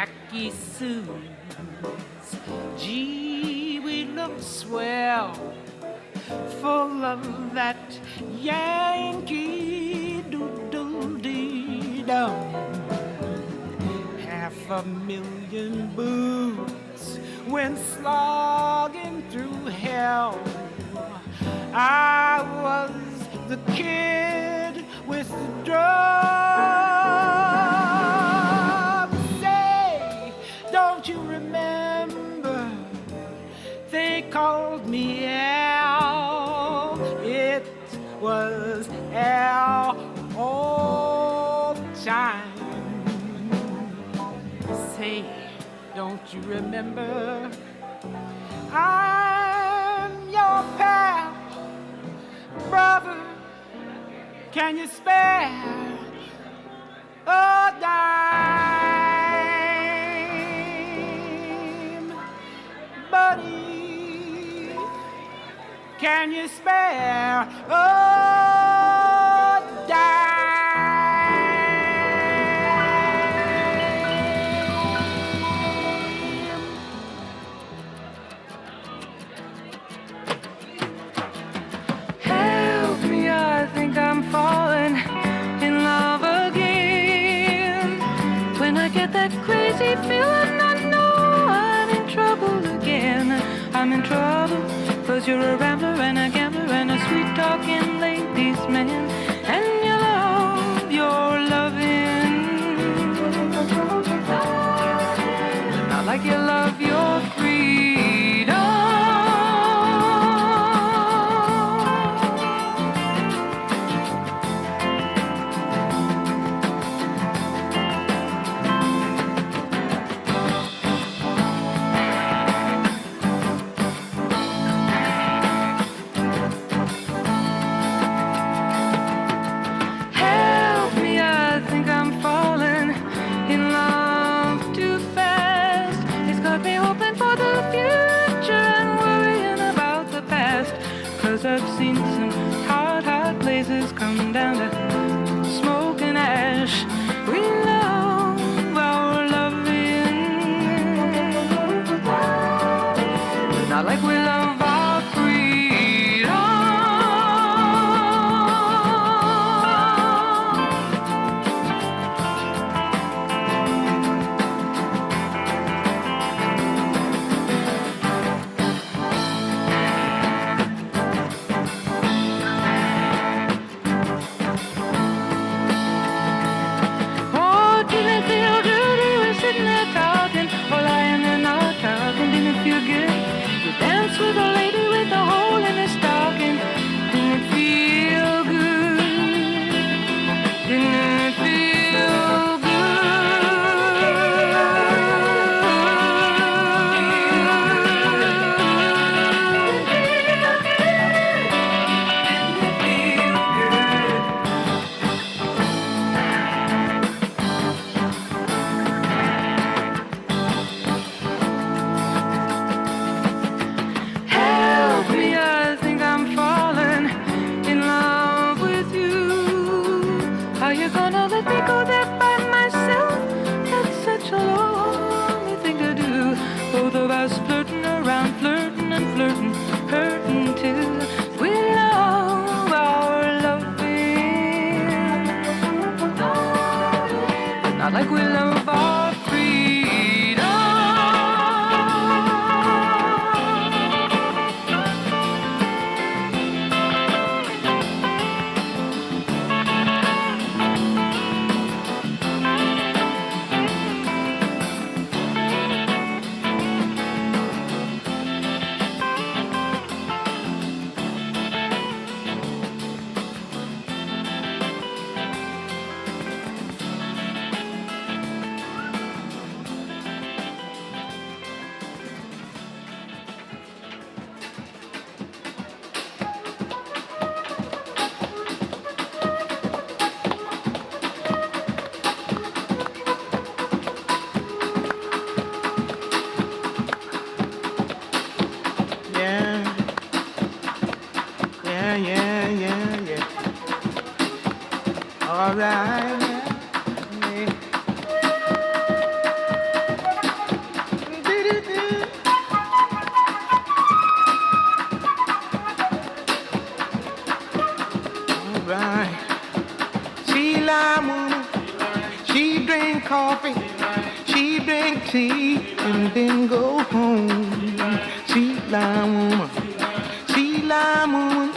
[SPEAKER 8] Jackie Sue's. Gee, we look swell, full of that Yankee doodle-dee-dum. 500,000 boots went slogging through hell. I was the kid with the drum. Say, don't you remember? They called me Al. It was Al all the time. Say, don't you remember? I'm your pal, brother. Can you spare a dime, buddy? Can you spare a dime? Help me, I think I'm falling in love again. When I get that crazy feeling, I know I'm in trouble again. I'm in trouble, 'cause you're a rambler and a gambler and a sweet-talking ladies' man. And you love your loving, not like you love your freedom. Help me, I think I'm falling in love too fast. It's got me hoping for the future and worrying about the past. 'Cause I've seen some hot, hot places come down to smoke and ash. We love our loving, not like we love our freedom. Oh, didn't it feel good? We were sitting there talking, or lying in our talking. Didn't it feel good? You danced with a lady with a hole in her stocking. Didn't it feel good? Didn't it feel Help me, I think I'm falling in love with you. Are you gonna let me go there by myself? That's such a lonely thing to do. Both of us flirting around, flirting and flirting, hurting too. We love our loving, but not like we love our freedom.
[SPEAKER 5] coffee, she drink tea, and then go home. Sea lime woman,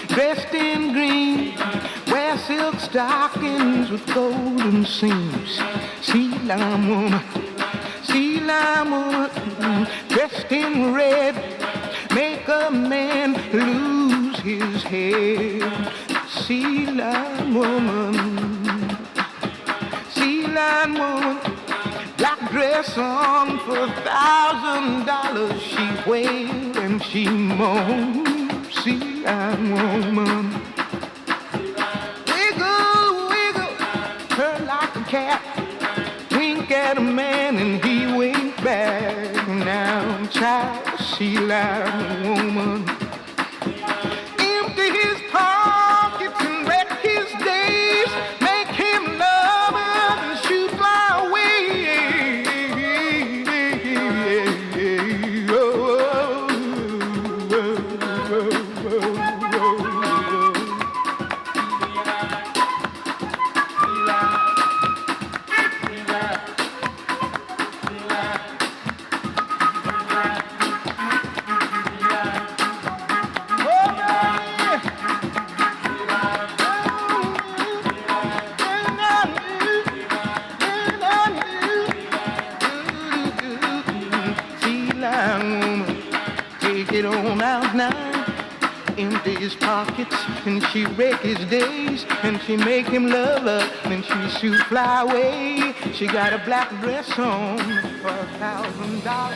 [SPEAKER 5] dressed in green, wear silk stockings with golden seams. Sea lime woman, dressed in red, make a man lose his head. Sea lime woman, black dress on for $1,000. She wailed and she moaned. Sea lime woman, wiggle, wiggle, her like a cat. Wink at a man and he winked back. Now, child, sea lime woman, empty his pockets and wreck his days, make him love her and shoot fly away. Take it on out now, empty his pockets, and she wreck his days, and she make him love her, then she shoot fly away. She got a black dress on for $1,000.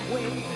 [SPEAKER 5] She waits.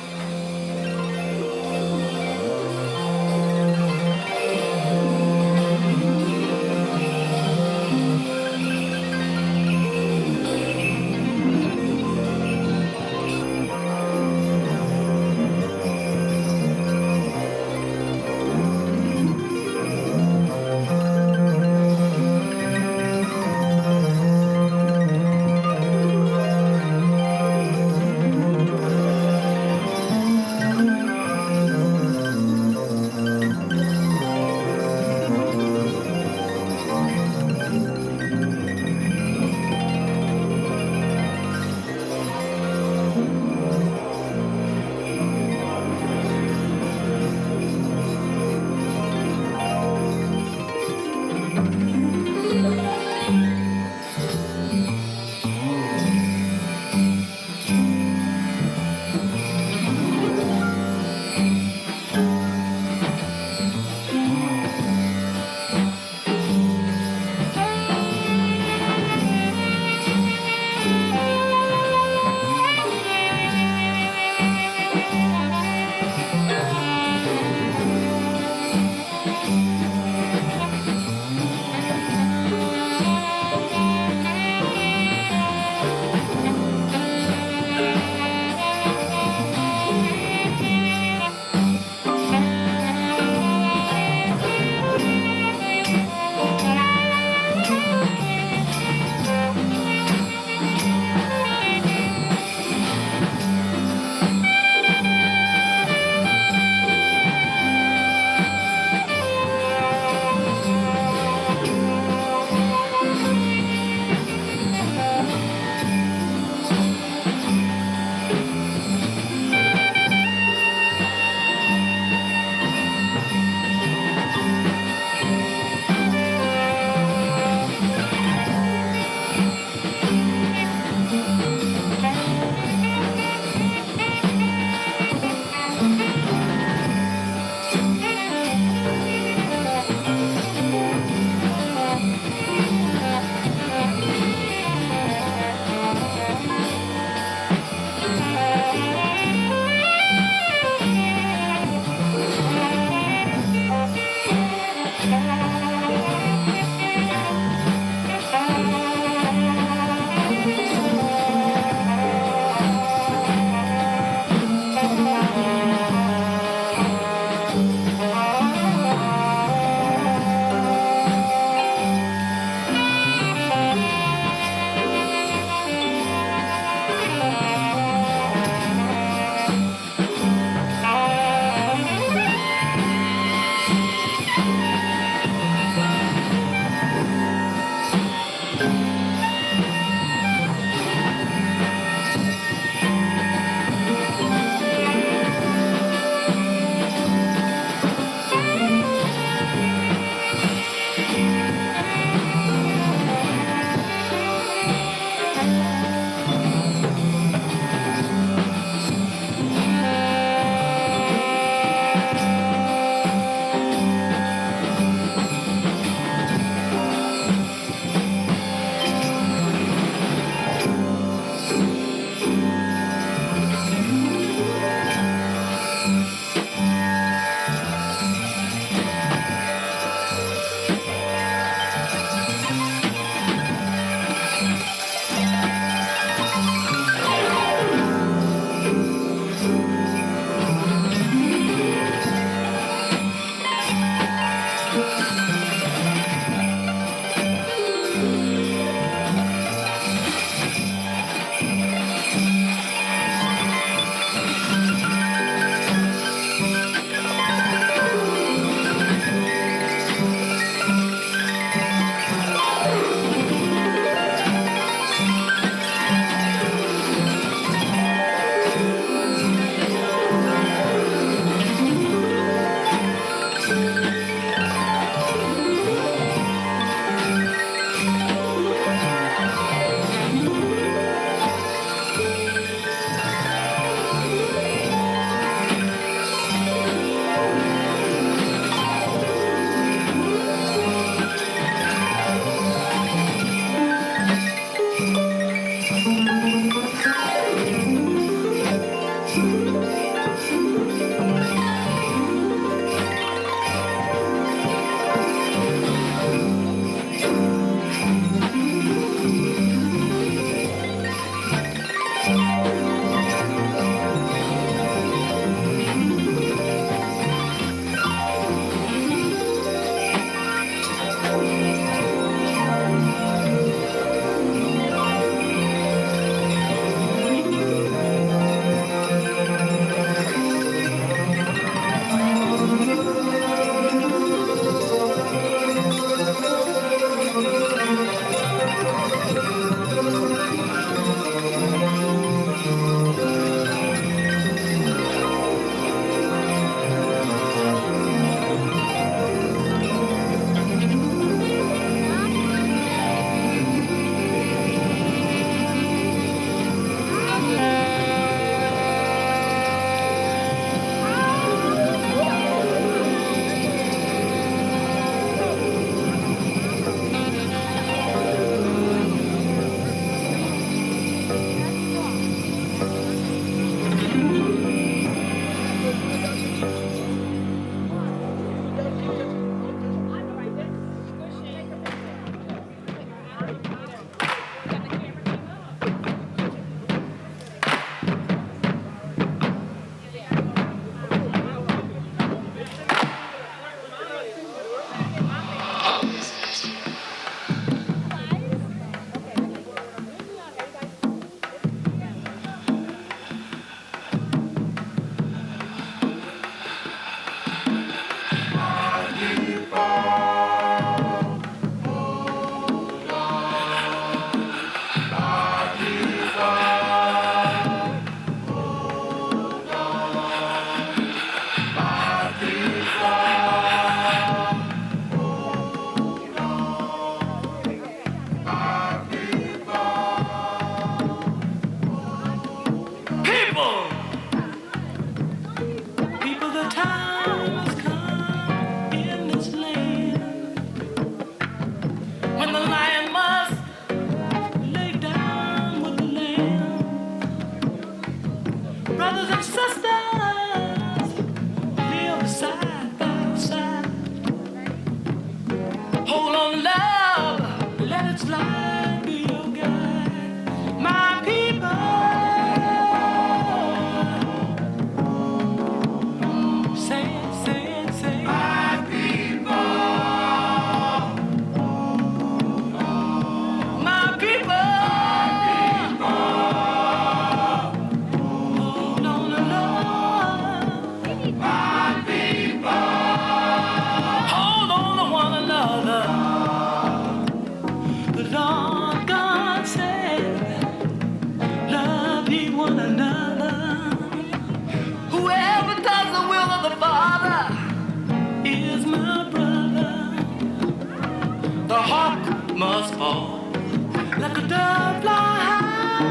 [SPEAKER 8] like a dove fly high.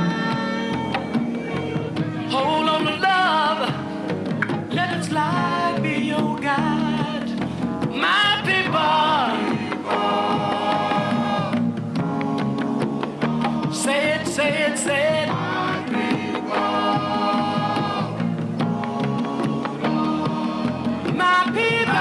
[SPEAKER 8] Hold on to love, let its light be your guide. My people, say it, say it, say it. My people,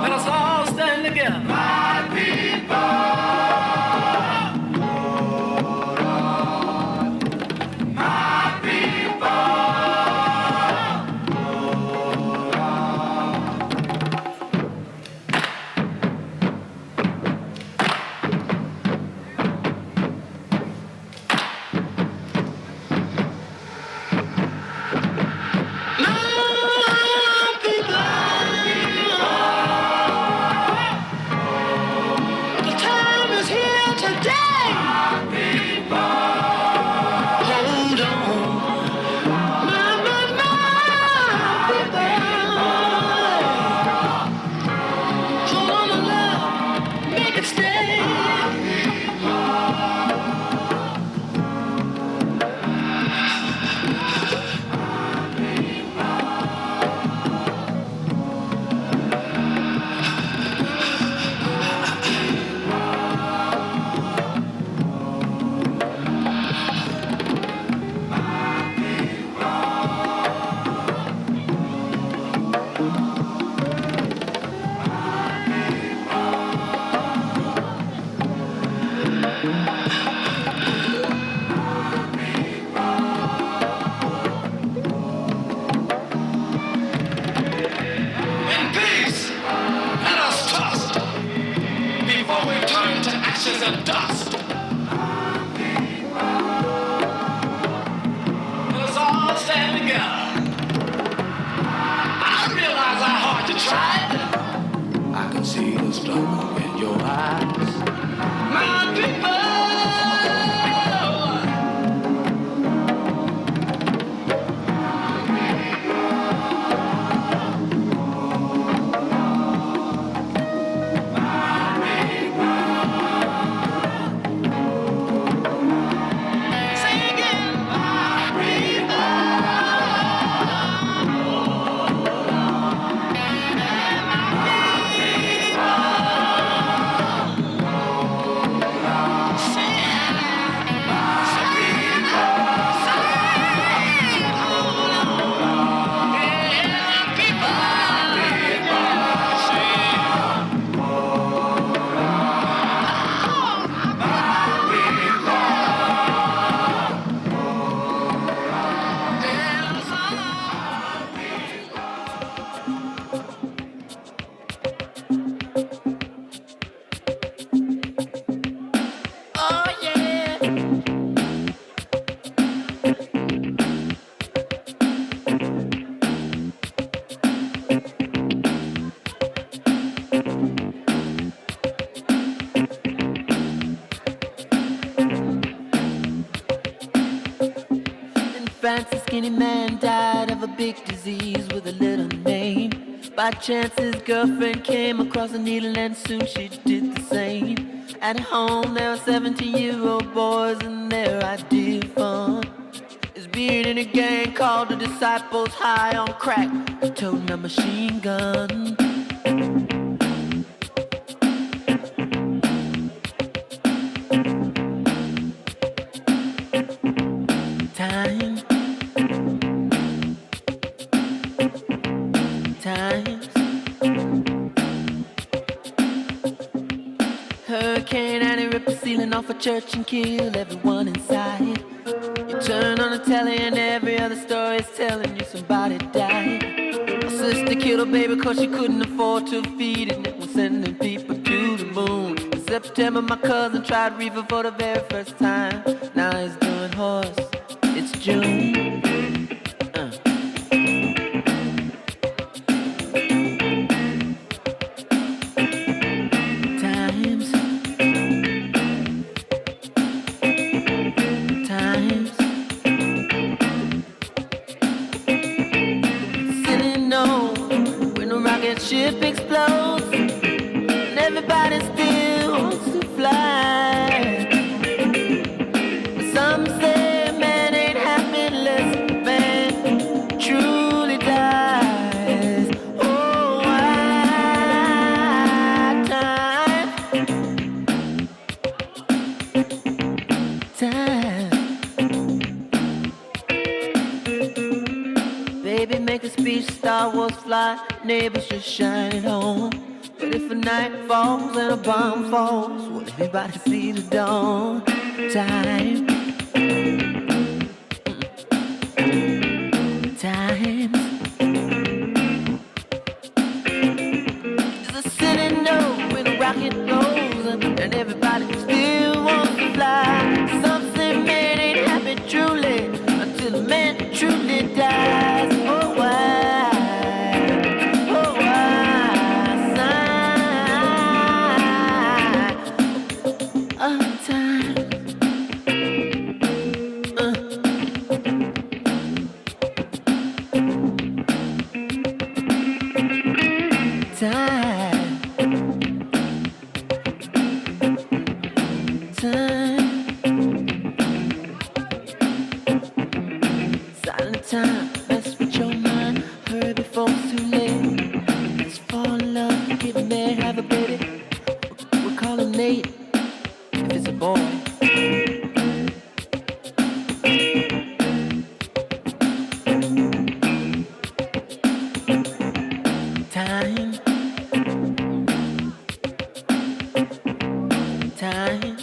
[SPEAKER 8] let us all stand together. My people. The time is here today. Hold on. Hold on to love. Make it stay. In peace, let us trust before we turn to ashes and dust. Let us all stand together. I realize how hard you tried. I can see the struggle in your eyes. My people.
[SPEAKER 9] France, a skinny man died of a big disease with a little name. By chance his girlfriend came across a needle and soon she did the same. At home there were 17-year-old boys and their idea of fun is being in a gang called the Disciples, high on crack, toting a machine gun. Times. Hurricane Annie ripped the ceiling off a church and killed everyone inside. You turn on the telly and every other story is telling you somebody died. My sister killed her baby cause she couldn't afford to feed it, and it was sending people to the moon. In September my cousin tried reefer for the very first time. Now he's doing horse. It's June. ship explodes, and everybody still wants to fly. But some say man ain't happy unless man truly dies. Oh, why time. Baby, make a speech, Star Wars fly, neighbors just shine it home. But if a night falls and a bomb falls, will everybody see the dawn? Time. Time. There's a city note when a rocket goes, and everybody still wants to fly. Some say man ain't happy truly until a man truly dies. Oh, why? Oh, why? Sign of time. Time. Time. Silent time, mess with your mind. Hurry before it's too late. Let's fall in love, get married, have a baby. We'll call him Nate if it's a boy. Time. Times.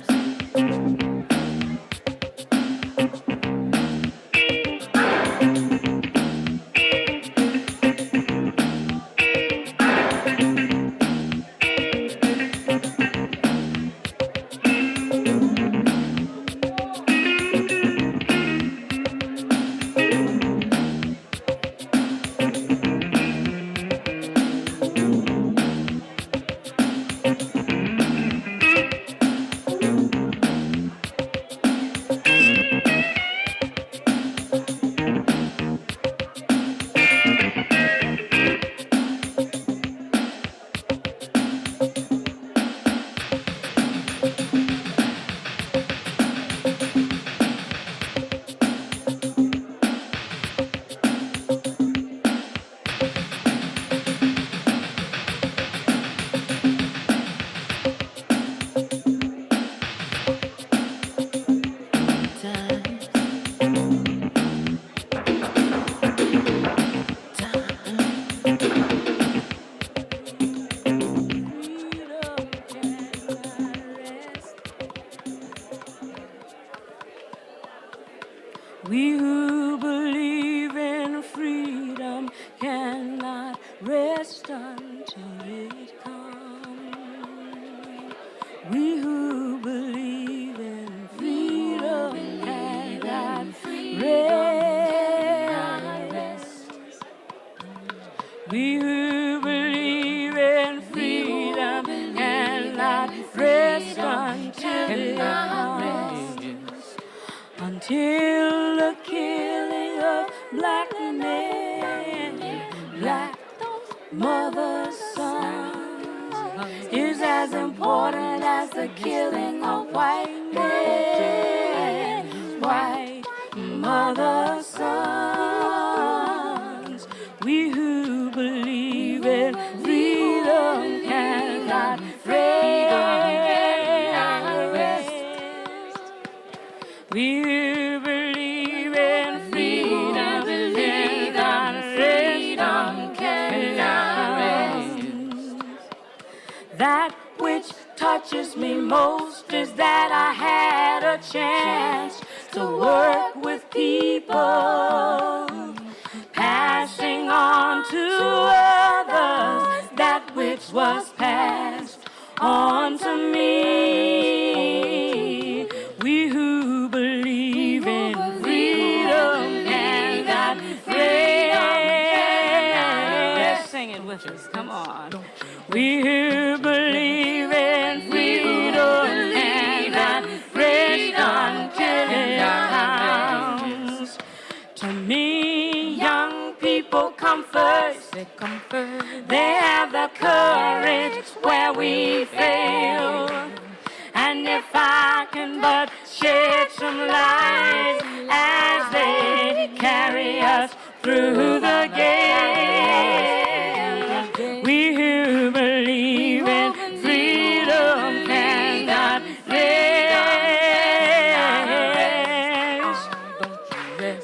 [SPEAKER 8] We who believe in freedom cannot rest until it comes. We who believe in freedom cannot rest. We who believe in freedom cannot rest until it comes. Until the killing of black men, black mother sons, is as important as the killing of white men, white mother sons. We who believe in freedom cannot rest. We who believe in freedom cannot rest. That which touches me most is that I had a chance to work with people, passing on to others that which was passed on to me. We who believe in freedom cannot rest. Sing it with us, come on. We who believe in freedom cannot rest until it comes. To me, young people come comfort. They have the courage where we fail. And if I can but shed some light as they carry us through the gate, we who believe in freedom cannot rest.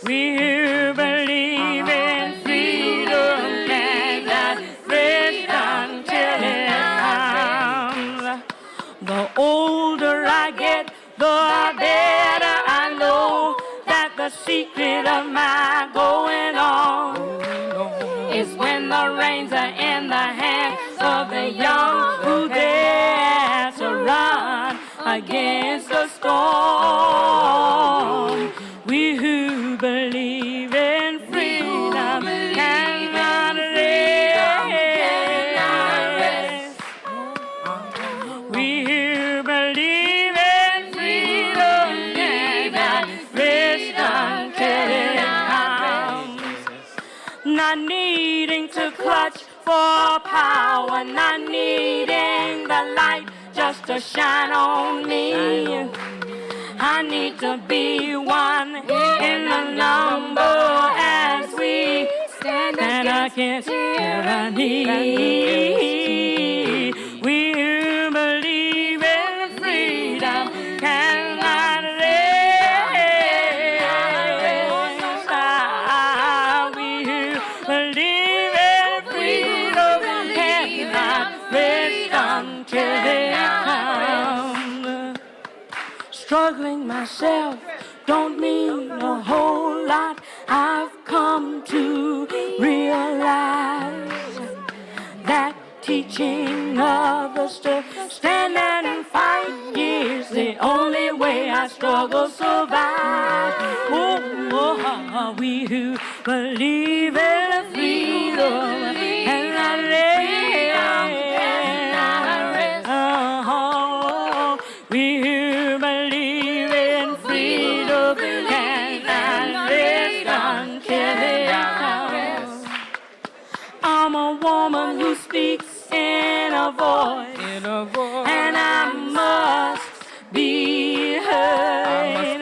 [SPEAKER 8] We who believe in freedom cannot rest until it comes. The older I get, the better I know that the secret of my going on is when the reins are in the hands of the young who dare to run against the storm. We who believe in freedom cannot rest. We who believe in freedom cannot rest until it comes. Not needing to clutch for power, not needing the light just to shine on me. I need to be one in the number as we stand against tyranny. We who believe in freedom cannot rest. We who believe in freedom cannot rest until they come. Struggling myself don't mean a whole lot. I've come to realize that teaching others to stand and fight is the only way I struggle survive. Oh, we who believe in freedom and I rest. Oh, we who believe in freedom cannot rest until it comes. I'm a woman who speaks in a voice, and I must be heard.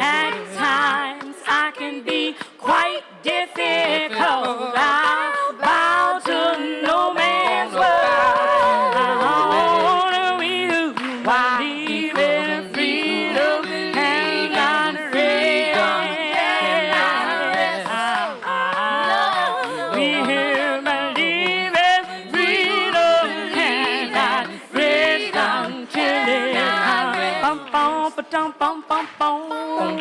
[SPEAKER 8] At times I can be quite difficult. I bow to no man's word. We who believe in freedom cannot rest. We who believe in freedom cannot rest until it comes. Bum bum ba dum bum bum bum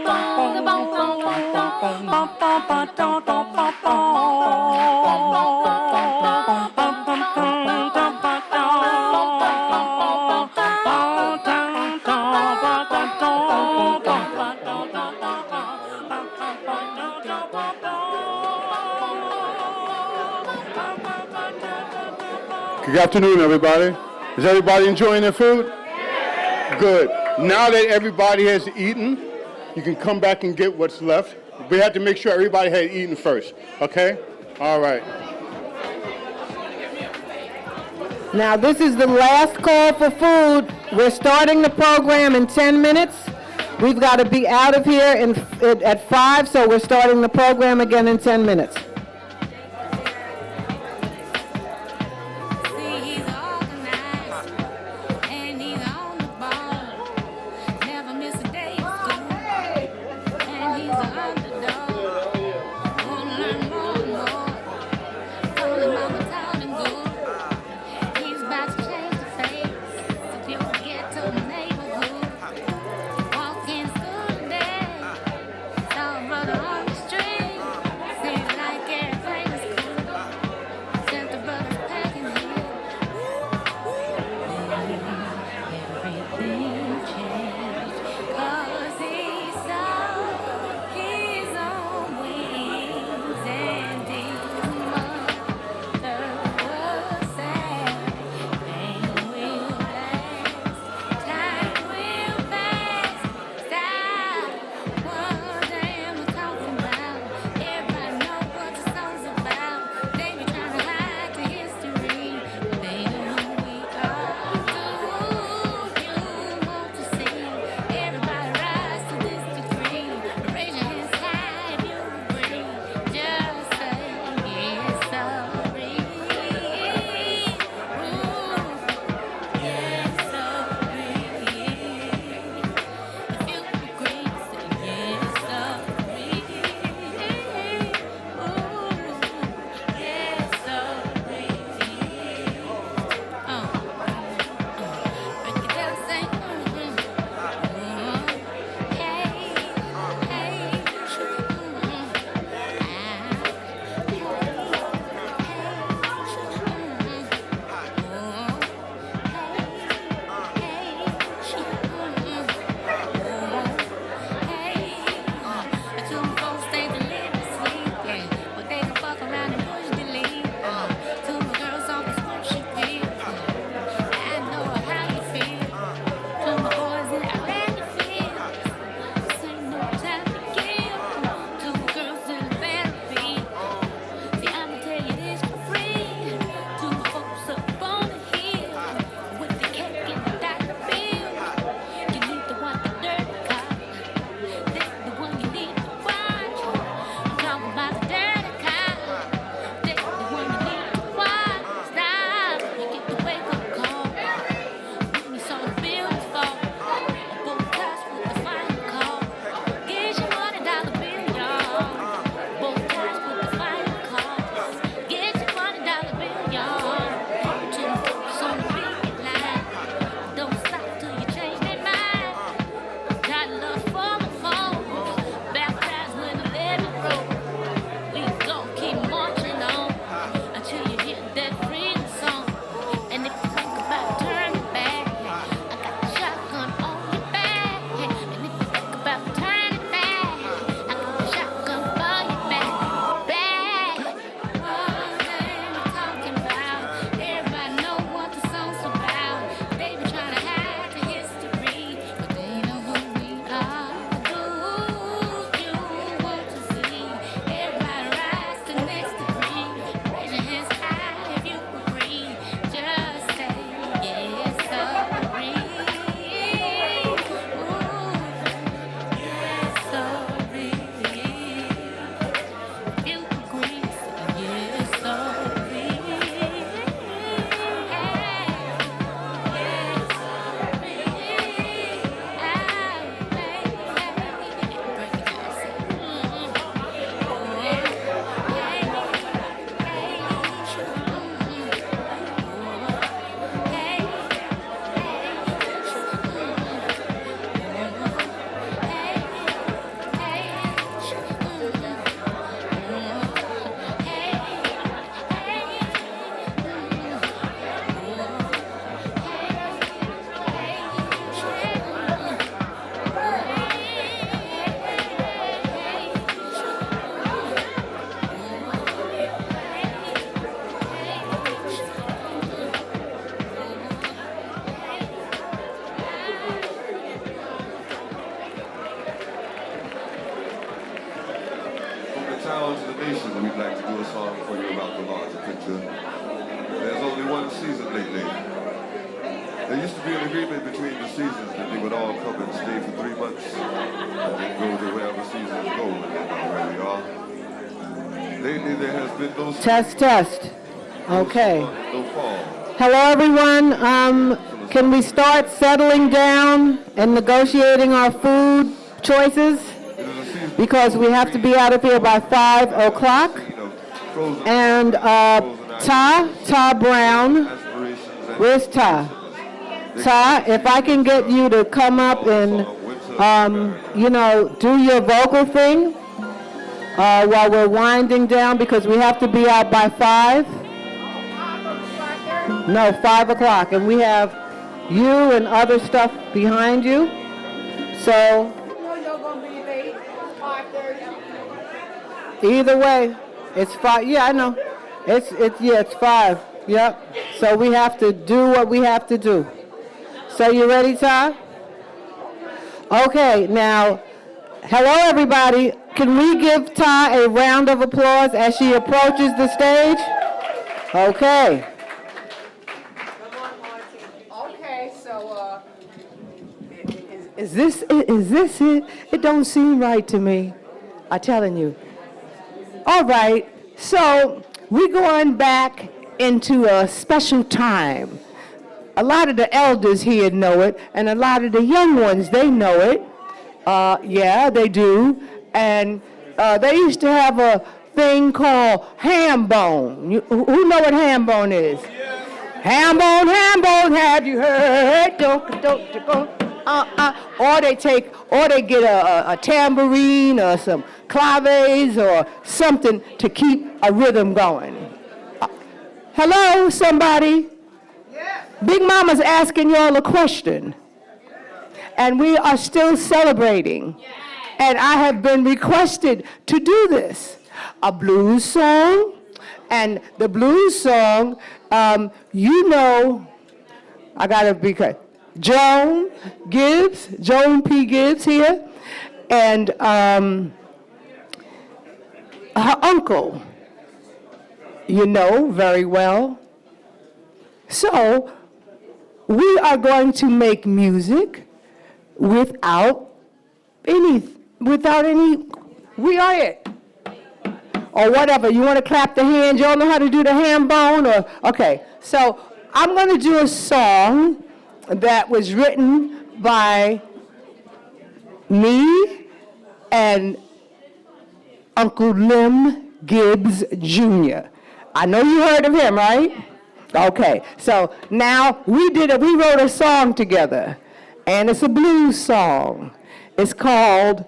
[SPEAKER 8] bum bum bum bum bum ba dum dum bum bum bum bum dum ba
[SPEAKER 14] Good afternoon, everybody. Is everybody enjoying their food? Good. Now that everybody has eaten, you can come back and get what's left. We have to make sure everybody had eaten first, okay? All right.
[SPEAKER 2] Now, this is the last call for food. We're starting the program in 10 minutes. We've got to be out of here at 5, so we're starting the program again in 10 minutes.
[SPEAKER 7] Like
[SPEAKER 10] There's only one season lately. There used to be an agreement between the seasons that they would all come and stay for 3 months and then go to wherever seasons go, and then where we are. Lately there has been no
[SPEAKER 2] Test. Okay.
[SPEAKER 10] no fall.
[SPEAKER 2] Hello, everyone. Can we start settling down and negotiating our food choices? Because we have to be out of here by 5 o'clock. And Ty Brown, where's Ty? Ty, if I can get you to come up and, do your vocal thing while we're winding down, because we have to be out by 5. No, 5 o'clock, and we have you and other stuff behind you. So either way, it's 5. Yeah, I know. It's 5. Yep. So we have to do what we have to do. So you ready, Ty? Okay, now, hello everybody. Can we give Ty a round of applause as she approaches the stage? Okay.
[SPEAKER 12] Okay, so is this it? It don't seem right to me. I'm telling you. All right, so we're going back into a special time. A lot of the elders here know it, and a lot of the young ones, they know it. Yeah, they do. And they used to have a thing called ham bone. Who know what ham bone is? Ham bone, have you heard? Or they get a tambourine or some claves or something to keep a rhythm going. Hello, somebody? Big Mama's asking y'all a question. And we are still celebrating. And I have been requested to do this. A blues song. And the blues song, I gotta be correct. Joan P. Gibbs here. And her uncle, very well. So, we are going to make music without any, we are it. Or whatever, you want to clap the hands, y'all know how to do the ham bone? Okay, so I'm going to do a song that was written by me and Uncle Lim Gibbs Jr. I know you heard of him, right? Okay, so now we wrote a song together, and it's a blues song. It's called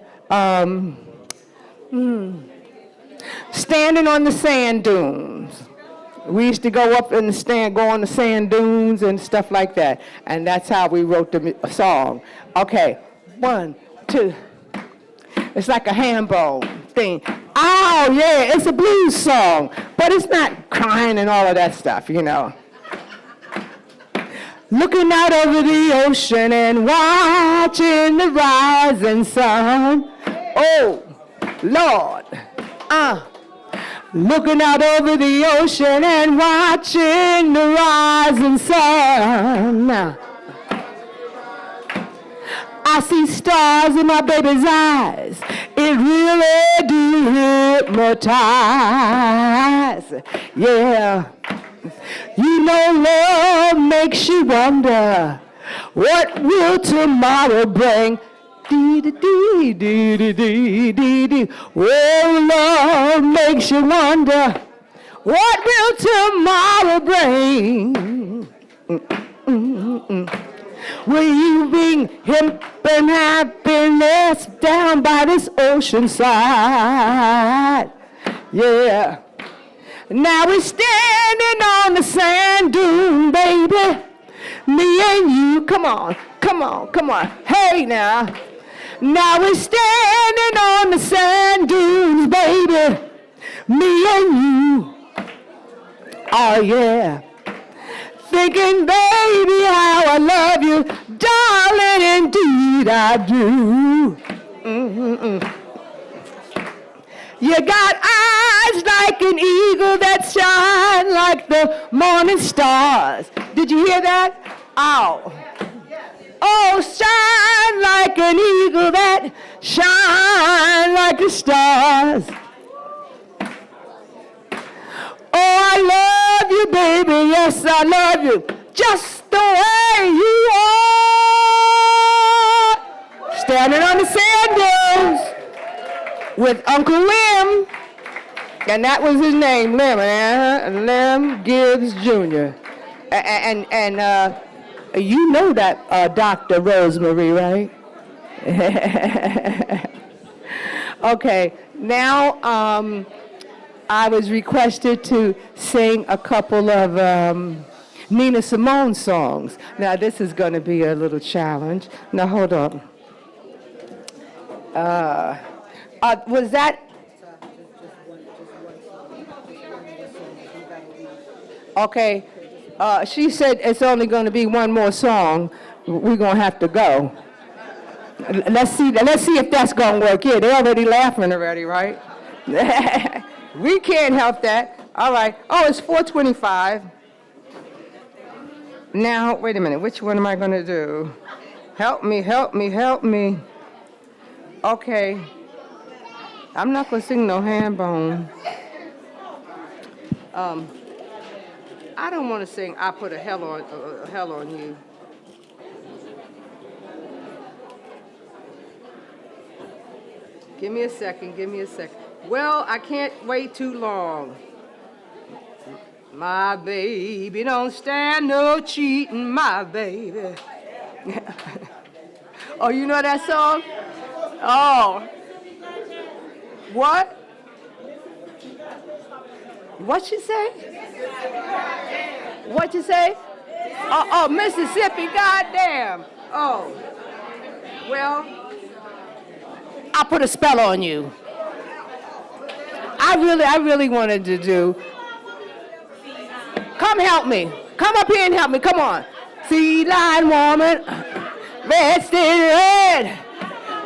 [SPEAKER 12] Standing on the Sand Dunes. We used to go up in the go on the sand dunes and stuff like that, and that's how we wrote the song. Okay, 1, 2. It's like a ham bone thing. Oh, yeah, it's a blues song, but it's not crying and all of that stuff, Looking out over the ocean and watching the rising sun. Oh, Lord. Looking out over the ocean and watching the rising sun. I see stars in my baby's eyes. It really do hypnotize. Yeah. Love makes you wonder, what will tomorrow bring? Dee-dee-dee-dee-dee-dee-dee. Oh, love makes you wonder, what will tomorrow bring? Will you bring hemp and happiness down by this ocean side? Yeah. Now we're standing on the sand dune, baby. Me and you, come on. Hey now. Now we're standing on the sand dunes, baby. Me and you. Oh yeah. Thinking, baby, how I love you. Darling, indeed I do. You got eyes like an eagle that shine like like the morning stars. Did you hear that? Oh. Oh, shine like an eagle that shine like the stars. Oh, I love you, baby, yes, I love you, just the way you are. Standing on the sand dunes with Uncle Lim, and that was his name, Lim, Lim Gibbs Jr. And you know that Dr. Rosemary, right? Okay, now I was requested to sing a couple of Nina Simone songs. Now this is going to be a little challenge. Now hold on. Was that? Okay. She said it's only going to be one more song. We're going to have to go. Let's see if that's going to work. Yeah, they're already laughing already, right? We can't help that. All right. Oh, it's 4:25. Now, wait a minute. Which one am I going to do? Help me, help me, help me. Okay. I'm not going to sing no hand bone. I don't want to sing I Put a Hell on You. Give me a second, give me a second. Well, I can't wait too long. My baby don't stand no cheating, my baby. Oh, you know that song? Oh. What? What you say? What you say? Oh, Mississippi, goddamn. Oh. Well, I put a spell on you. I really wanted to do. Come help me. Come up here and help me. Come on. Sea lion woman, red stain red.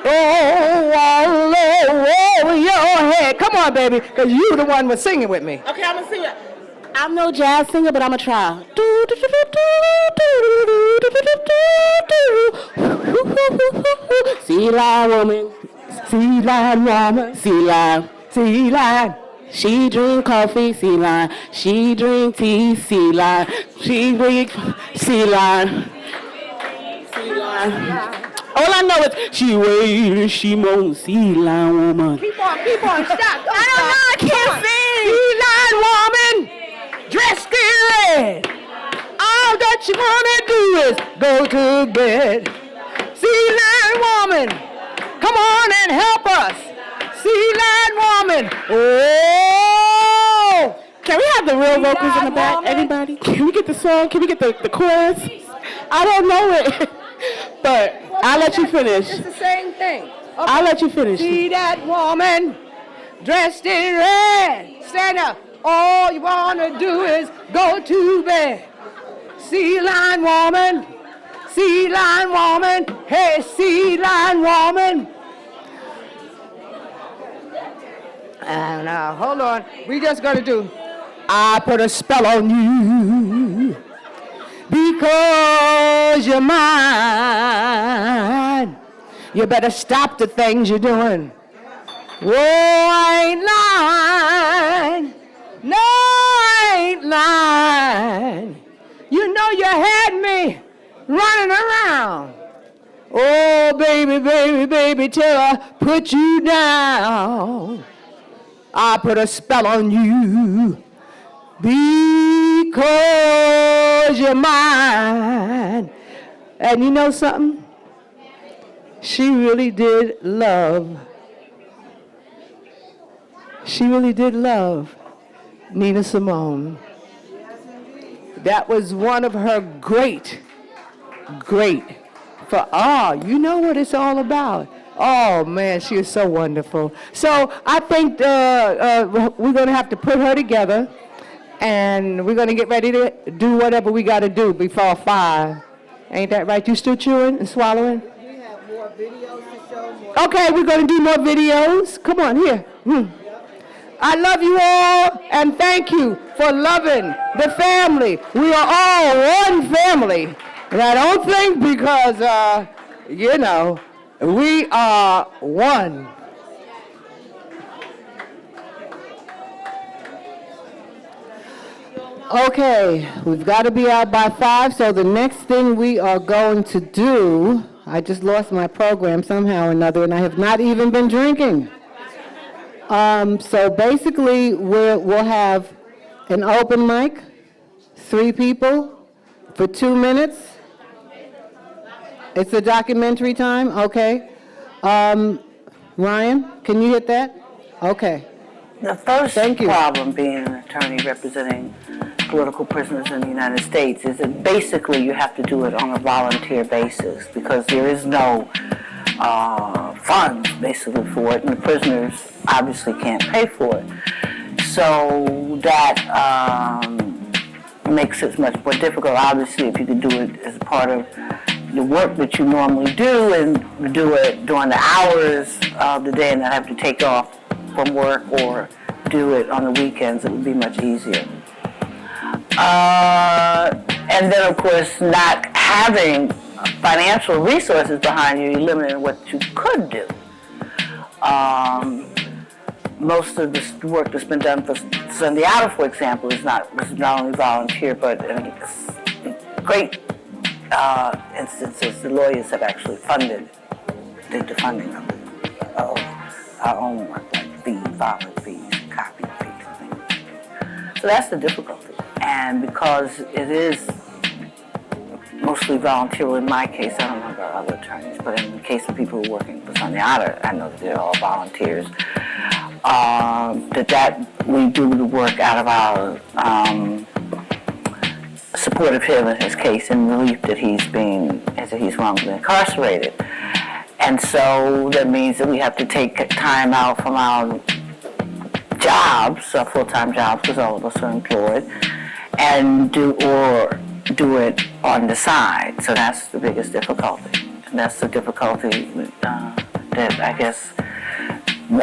[SPEAKER 12] Oh, all over your head. Come on, baby, because you the one was singing with me.
[SPEAKER 1] Okay, I'm gonna sing it. I'm no jazz singer, but I'm gonna try. Sea lion woman,
[SPEAKER 12] sea lion woman,
[SPEAKER 1] sea lion,
[SPEAKER 12] sea lion.
[SPEAKER 1] She drink coffee, sea lion. She drink tea, sea lion. She drink sea lion. Sea lion. All I know is she wails and she moans, sea lion woman.
[SPEAKER 12] Keep on, stop.
[SPEAKER 1] I don't know, I can't sing.
[SPEAKER 12] Sea lion woman, dressed in red. All that you wanna do is go to bed. Sea lion woman, come on and help us. Sea lion woman, oh!
[SPEAKER 1] Can we have the real vocals in the back, everybody? Can we get the song? Can we get the chorus? I don't know it, but I'll let you finish.
[SPEAKER 12] It's the same thing. Okay.
[SPEAKER 1] I'll let you finish.
[SPEAKER 12] See that woman dressed in red. Stand up. All you wanna do is go to bed. Sea lion woman, hey, sea lion woman. Now, hold on. We just gonna do, I put a spell on you because you're mine. You better stop the things you're doing. Oh, I ain't lying. No, I ain't lying. You know you had me running around. Oh, baby, baby, baby, till I put you down. I put a spell on you because you're mine. And you know something? She really did love. She really did love Nina Simone. That was one of her great, you know what it's all about. Oh, man, she is so wonderful. So I think we're going to have to put her together, and we're going to get ready to do whatever we got to do before 5. Ain't that right? You still chewing and swallowing?
[SPEAKER 2] We have more videos to show.
[SPEAKER 12] Okay, we're going to do more videos. Come on, here. I love you all, and thank you for loving the family. We are all one family. And I don't think because, we are one. Okay, we've got to be out by 5, so the next thing we are going to do, I just lost my program somehow or another, and I have not even been drinking. So basically, we'll have an open mic, 3 people for 2 minutes. It's a documentary time, okay. Ryan, can you hit that? Okay.
[SPEAKER 13] The first
[SPEAKER 12] Thank you.
[SPEAKER 13] problem being an attorney representing political prisoners in the United States is that basically you have to do it on a volunteer basis because there is no funds basically for it, and the prisoners obviously can't pay for it. So that makes it much more difficult. Obviously, if you could do it as a part of the work that you normally do and do it during the hours of the day and not have to take off from work or do it on the weekends, it would be much easier. And then, of course, not having financial resources behind you, you're limited what you could do. Most of the work that's been done for Sunday Outer, for example, was not only volunteer, but in great instances, the lawyers have actually did the funding of our own work, like fees, filing fees, copy fees, and things. So that's the difficulty. And because it is mostly volunteer, in my case, I don't know about other attorneys, but in the case of people who are working for Sunday Outer, I know that they're all volunteers, that we do the work out of our support of him in his case and relief that he's wrongly incarcerated. And so that means that we have to take time out from our jobs, our full-time jobs, because all of us are employed, and do it on the side. So that's the biggest difficulty. And that's the difficulty that I guess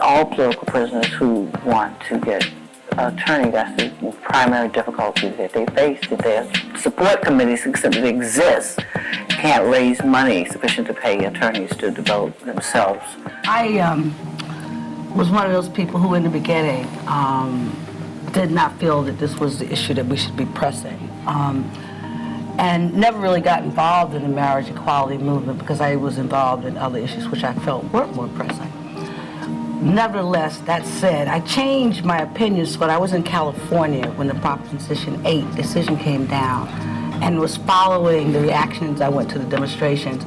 [SPEAKER 13] all political prisoners who want to get an attorney, that's the primary difficulty that they face, that their support committees, except that exist, can't raise money sufficient to pay attorneys to devote themselves.
[SPEAKER 15] I was one of those people who in the beginning did not feel that this was the issue that we should be pressing. And never really got involved in the marriage equality movement because I was involved in other issues which I felt weren't more pressing. Nevertheless, that said, I changed my opinions when I was in California when the Proposition 8 decision came down and was following the reactions. I went to the demonstrations.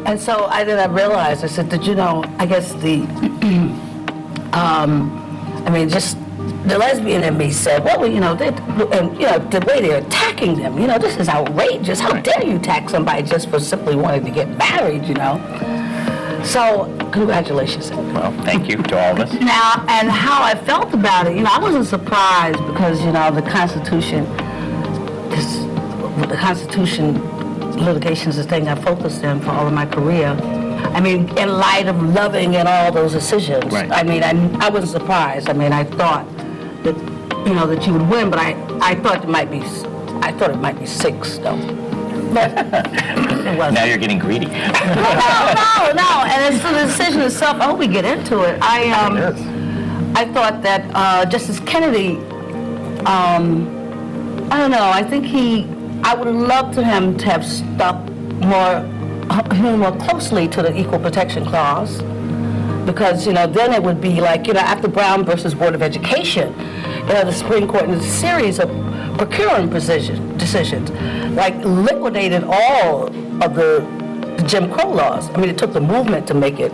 [SPEAKER 15] And so I realized, I said, did you know, I guess just the lesbian in me said, well, the way they're attacking them, this is outrageous. How dare you attack somebody just for simply wanting to get married, So, congratulations.
[SPEAKER 16] Well, thank you to all of us.
[SPEAKER 15] Now, and how I felt about it, I wasn't surprised because, the Constitution litigation is the thing I focused on for all of my career. In light of loving and all those decisions, right. I wasn't surprised. I thought that, that you would win, but I thought it might be 6, though.
[SPEAKER 16] Now you're getting greedy.
[SPEAKER 15] No. And it's the decision itself. I hope we get into it. I thought that Justice Kennedy, I don't know, I think I would have loved for him to have stuck more closely to the Equal Protection Clause. Because, then it would be like, after Brown versus Board of Education, the Supreme Court in a series of procuring decisions, like liquidated all of the Jim Crow laws. It took the movement to make it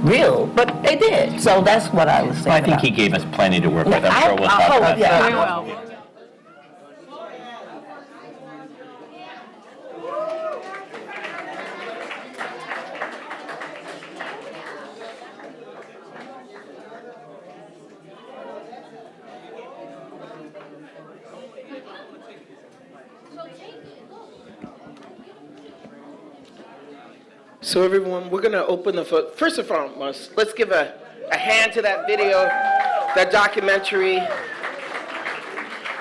[SPEAKER 15] real, but they did. So that's what I was saying.
[SPEAKER 16] Well, I think he gave us plenty to work with. I'm sure we'll talk about that.
[SPEAKER 15] Very well.
[SPEAKER 3] So everyone, we're going to open the floor. First and foremost, let's give a hand to that video that documentary.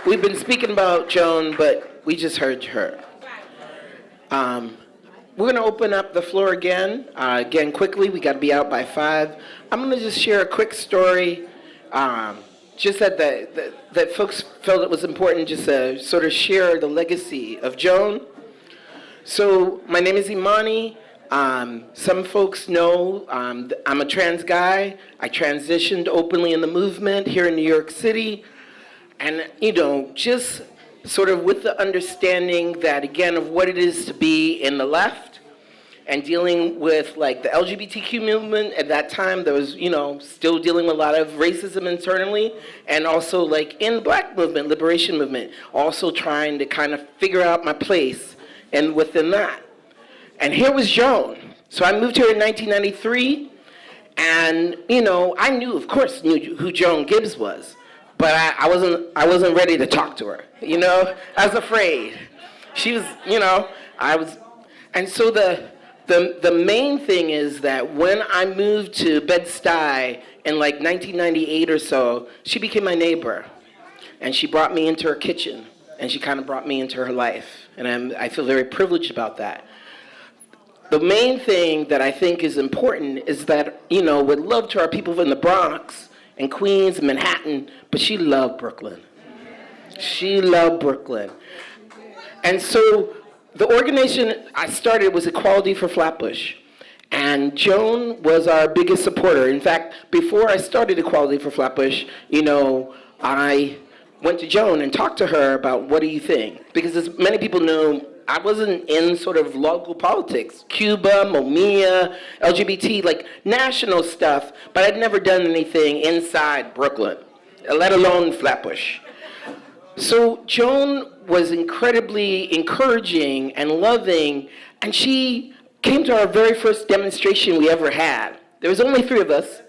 [SPEAKER 3] We've been speaking about Joan, but we just heard her. We're going to open up the floor again. Again, quickly, we got to be out by 5. I'm going to just share a quick story, just that folks felt it was important just to sort of share the legacy of Joan. So my name is Imani. Some folks know I'm a trans guy. I transitioned openly in the movement here in New York City. And, just sort of with the understanding that, again, of what it is to be in the left and dealing with, like, the LGBTQ movement. At that time, there was, still dealing with a lot of racism internally, and also, like, in the Black movement, liberation movement, also trying to kind of figure out my place and within that. And here was Joan. So I moved here in 1993, and, I of course, knew who Joan Gibbs was. But I wasn't ready to talk to her, I was afraid. She was, and so the main thing is that when I moved to Bed-Stuy in like 1998 or so, she became my neighbor, and she brought me into her kitchen, and she kind of brought me into her life, and I feel very privileged about that. The main thing that I think is important is that, with love to our people in the Bronx, and Queens and Manhattan, but she loved Brooklyn. She loved Brooklyn. And so the organization I started was Equality for Flatbush. And Joan was our biggest supporter. In fact, before I started Equality for Flatbush, I went to Joan and talked to her about what do you think? Because as many people know, I wasn't in sort of local politics, Cuba, Momia, LGBT, like national stuff, but I'd never done anything inside Brooklyn, let alone Flatbush. So Joan was incredibly encouraging and loving, and she came to our very first demonstration we ever had. There was only 3 of us,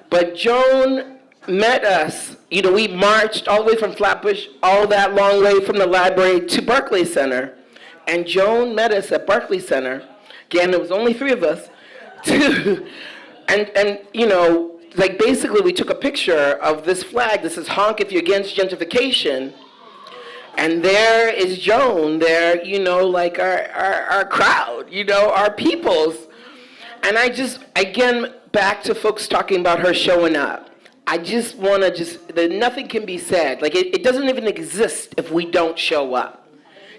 [SPEAKER 3] but Joan met us, we marched all the way from Flatbush, all that long way from the library to Barclays Center, and Joan met us at Barclays Center. Again, there was only 3 of us, and like basically we took a picture of this flag that says honk if you're against gentrification, and there is Joan there, like our crowd, our peoples. And I just, again, back to folks talking about her showing up. I just want to that nothing can be said. Like, it doesn't even exist if we don't show up.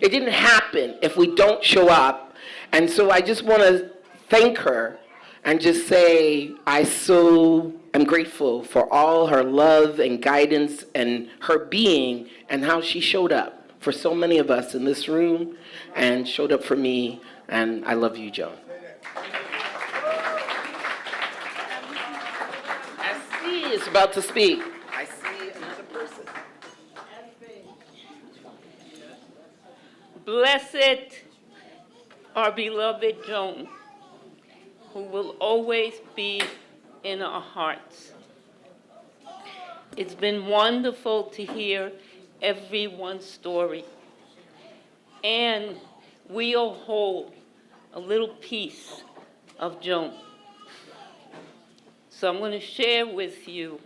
[SPEAKER 3] It didn't happen if we don't show up. And so I just want to thank her and just say I so am grateful for all her love and guidance and her being and how she showed up for so many of us in this room and showed up for me. And I love you, Joan. Is about to speak. I see another person.
[SPEAKER 17] Blessed our beloved Joan, who will always be in our hearts. It's been wonderful to hear everyone's story. And we all hold a little piece of Joan. So I'm going to share with you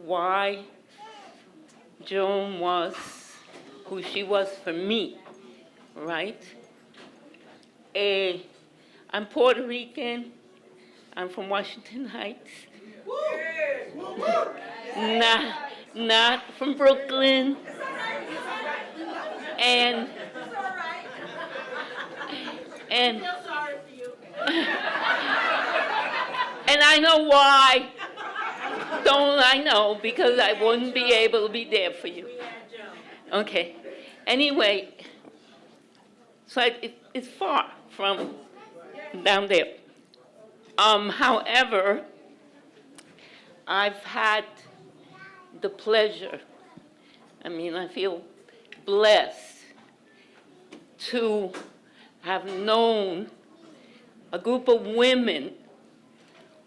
[SPEAKER 17] why Joan was who she was for me, right? I'm Puerto Rican. I'm from Washington Heights. Not from Brooklyn. And I know why. Don't I know? Because I wouldn't be able to be there for you. Okay. Anyway, so it's far from down there. However, I've had the pleasure, I feel blessed to have known a group of women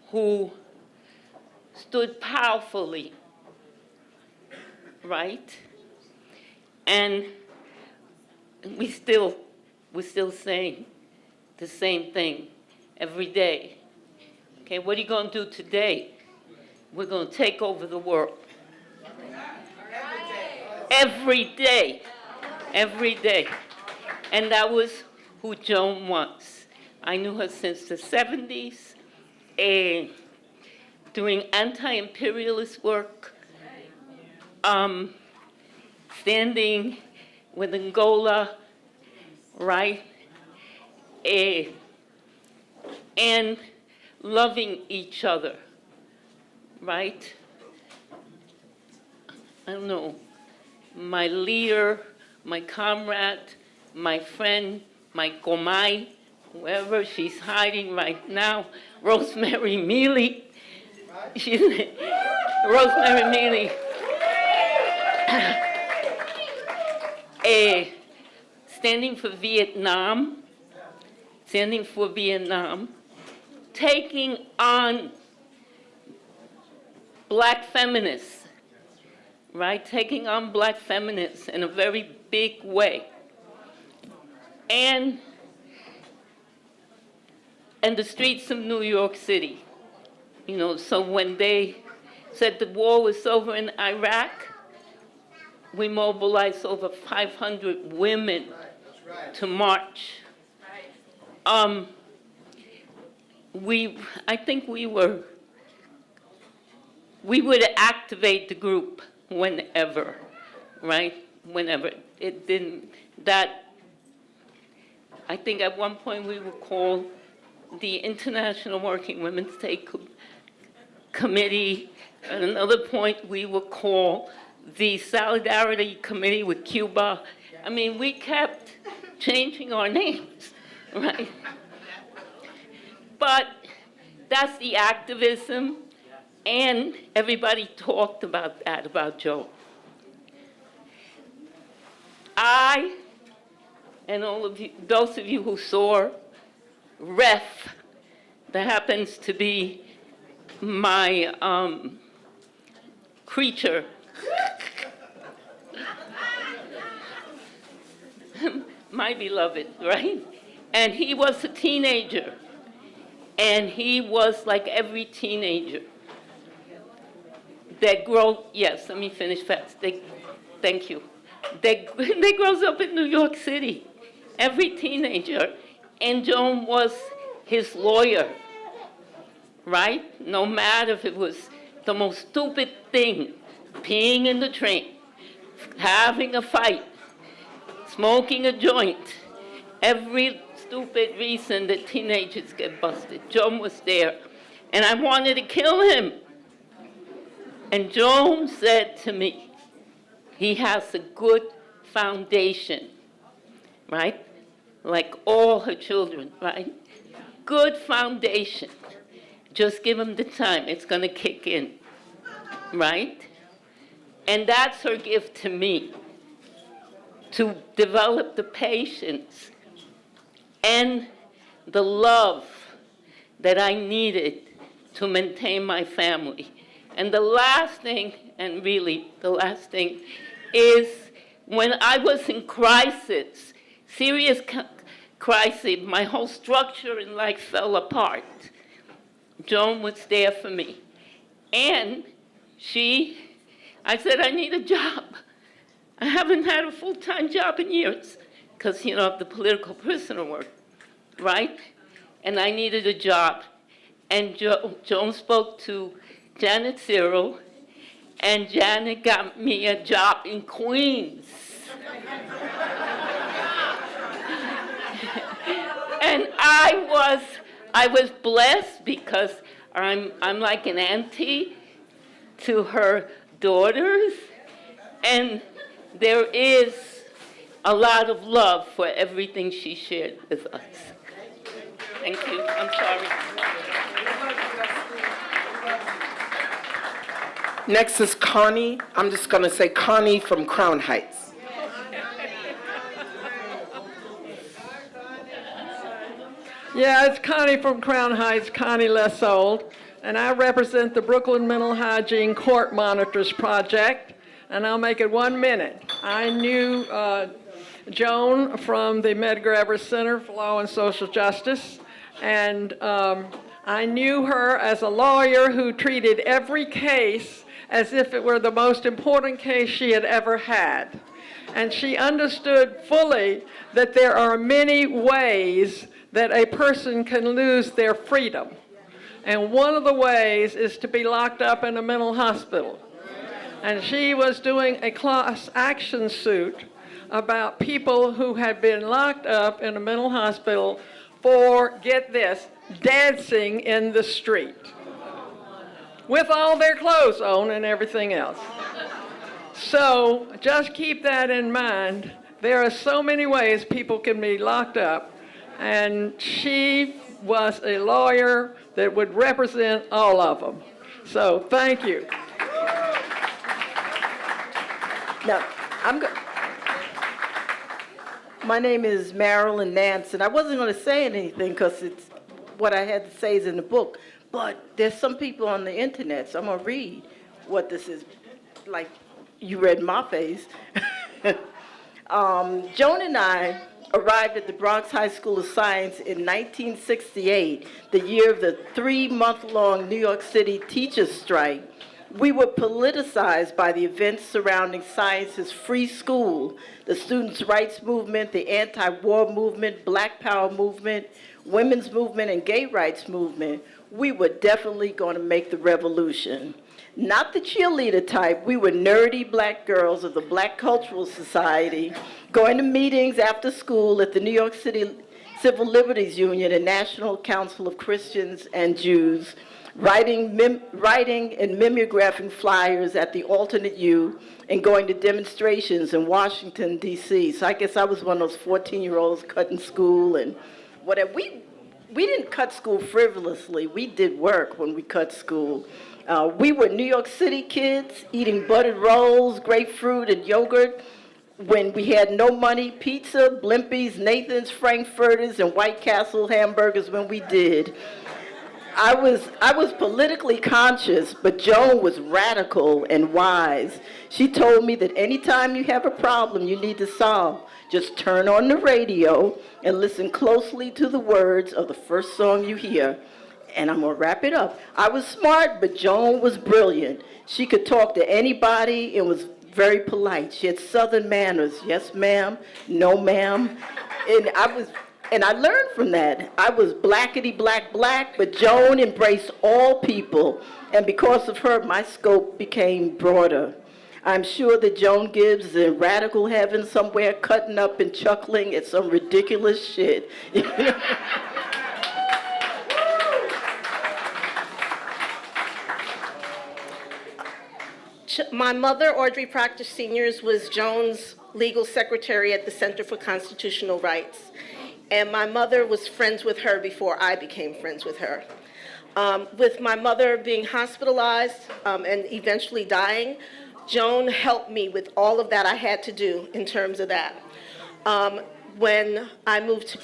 [SPEAKER 17] who stood powerfully, right? And we're still saying the same thing every day. Okay, what are you going to do today? we're going to take over the world. Every day. Every day. And that was who Joan was. I knew her since the 70s, doing anti-imperialist work, standing with Angola, right? And loving each other, right? I don't know, my leader, my comrade, my friend, my comay, wherever she's hiding right now, Rosemary Mealy. She's Rosemary Mealy. Standing for Vietnam, taking on black feminists, right? Taking on black feminists in a very big way. And the streets of New York City, you know, so when they said the war was over in Iraq, we mobilized over 500 women to march. I think we would activate the group whenever, right? Whenever. It didn't, I think at one point we would call the International Working Women's Day Committee. At another point we would call the Solidarity Committee with Cuba. I mean, we kept changing our names, right? But that's the activism, and everybody talked about that, about Joe. I, and all of you, those of you who saw Ref, that happens to be my creature, my beloved, right? And he was a teenager. And he was like every teenager that yes, let me finish fast. Thank you. That grows up in New York City, every teenager. And Joan was his lawyer, right? No matter if it was the most stupid thing, peeing in the train, having a fight, smoking a joint, every stupid reason that teenagers get busted. Joan was there, and I wanted to kill him. And Joan said to me, he has a good foundation, right? Like all her children, right? Good foundation. Just give him the time, it's gonna kick in, right? And that's her gift to me, to develop the patience and the love that I needed to maintain my family. And the last thing, and really the last thing, is when I was in crisis, serious crisis, my whole structure in life fell apart. Joan was there for me. And I said, I need a job. I haven't had a full-time job in years because, you know, of the political prisoner work, right? And I needed a job. And Joan spoke to Janet Cyril, and Janet got me a job in Queens. And I was blessed because I'm like an auntie to her daughters, and there is a lot of love for everything she shared with us. Thank you. I'm sorry.
[SPEAKER 3] Next is Connie. I'm just going to say Connie from Crown Heights.
[SPEAKER 18] Yeah, it's Connie from Crown Heights, Connie Lessold, and I represent the Brooklyn Mental Hygiene Court Monitors Project, and I'll make it 1 minute. I knew Joan from the Medgar Evers Center for Law and Social Justice, and I knew her as a lawyer who treated every case as if it were the most important case she had ever had. And she understood fully that there are many ways that a person can lose their freedom. And one of the ways is to be locked up in a mental hospital. And she was doing a class action suit about people who had been locked up in a mental hospital for, get this, dancing in the street with all their clothes on and everything else. So just keep that in mind. There are so many ways people can be locked up, and she was a lawyer that would represent all of them. So thank you.
[SPEAKER 19] Now, my name is Marilyn Nance, and I wasn't going to say anything because it's what I had to say is in the book, but there's some people on the internet, so I'm going to read what this is. Like you read my face. Joan and I arrived at the Bronx High School of Science in 1968, the year of the 3-month-long New York City teachers' strike. We were politicized by the events surrounding science's free school, the students' rights movement, the anti-war movement, Black Power movement, women's movement, and gay rights movement. We were definitely going to make the revolution. Not the cheerleader type, we were nerdy black girls of the Black Cultural Society, going to meetings after school at the New York City Civil Liberties Union and National Council of Christians and Jews, writing and mimeographing flyers at the alternate U, and going to demonstrations in Washington, D.C. So I guess I was one of those 14-year-olds cutting school and whatever. We didn't cut school frivolously. We did work when we cut school. We were New York City kids eating buttered rolls, grapefruit, and yogurt. When we had no money, pizza, Blimpies, Nathan's, Frankfurters, and White Castle hamburgers when we did. I was politically conscious, but Joan was radical and wise. She told me that anytime you have a problem you need to solve, just turn on the radio and listen closely to the words of the first song you hear. And I'm gonna wrap it up. I was smart, but Joan was brilliant. She could talk to anybody and was very polite. She had Southern manners. Yes, ma'am. No, ma'am. And I learned from that. I was blackety black, but Joan embraced all people. And because of her, my scope became broader. I'm sure that Joan Gibbs is in radical heaven somewhere, cutting up and chuckling at some ridiculous shit.
[SPEAKER 20] My mother, Audrey Proctor Sr., was Joan's legal secretary at the Center for Constitutional Rights. And my mother was friends with her before I became friends with her. With my mother being hospitalized and eventually dying, Joan helped me with all of that I had to do in terms of that. When I moved to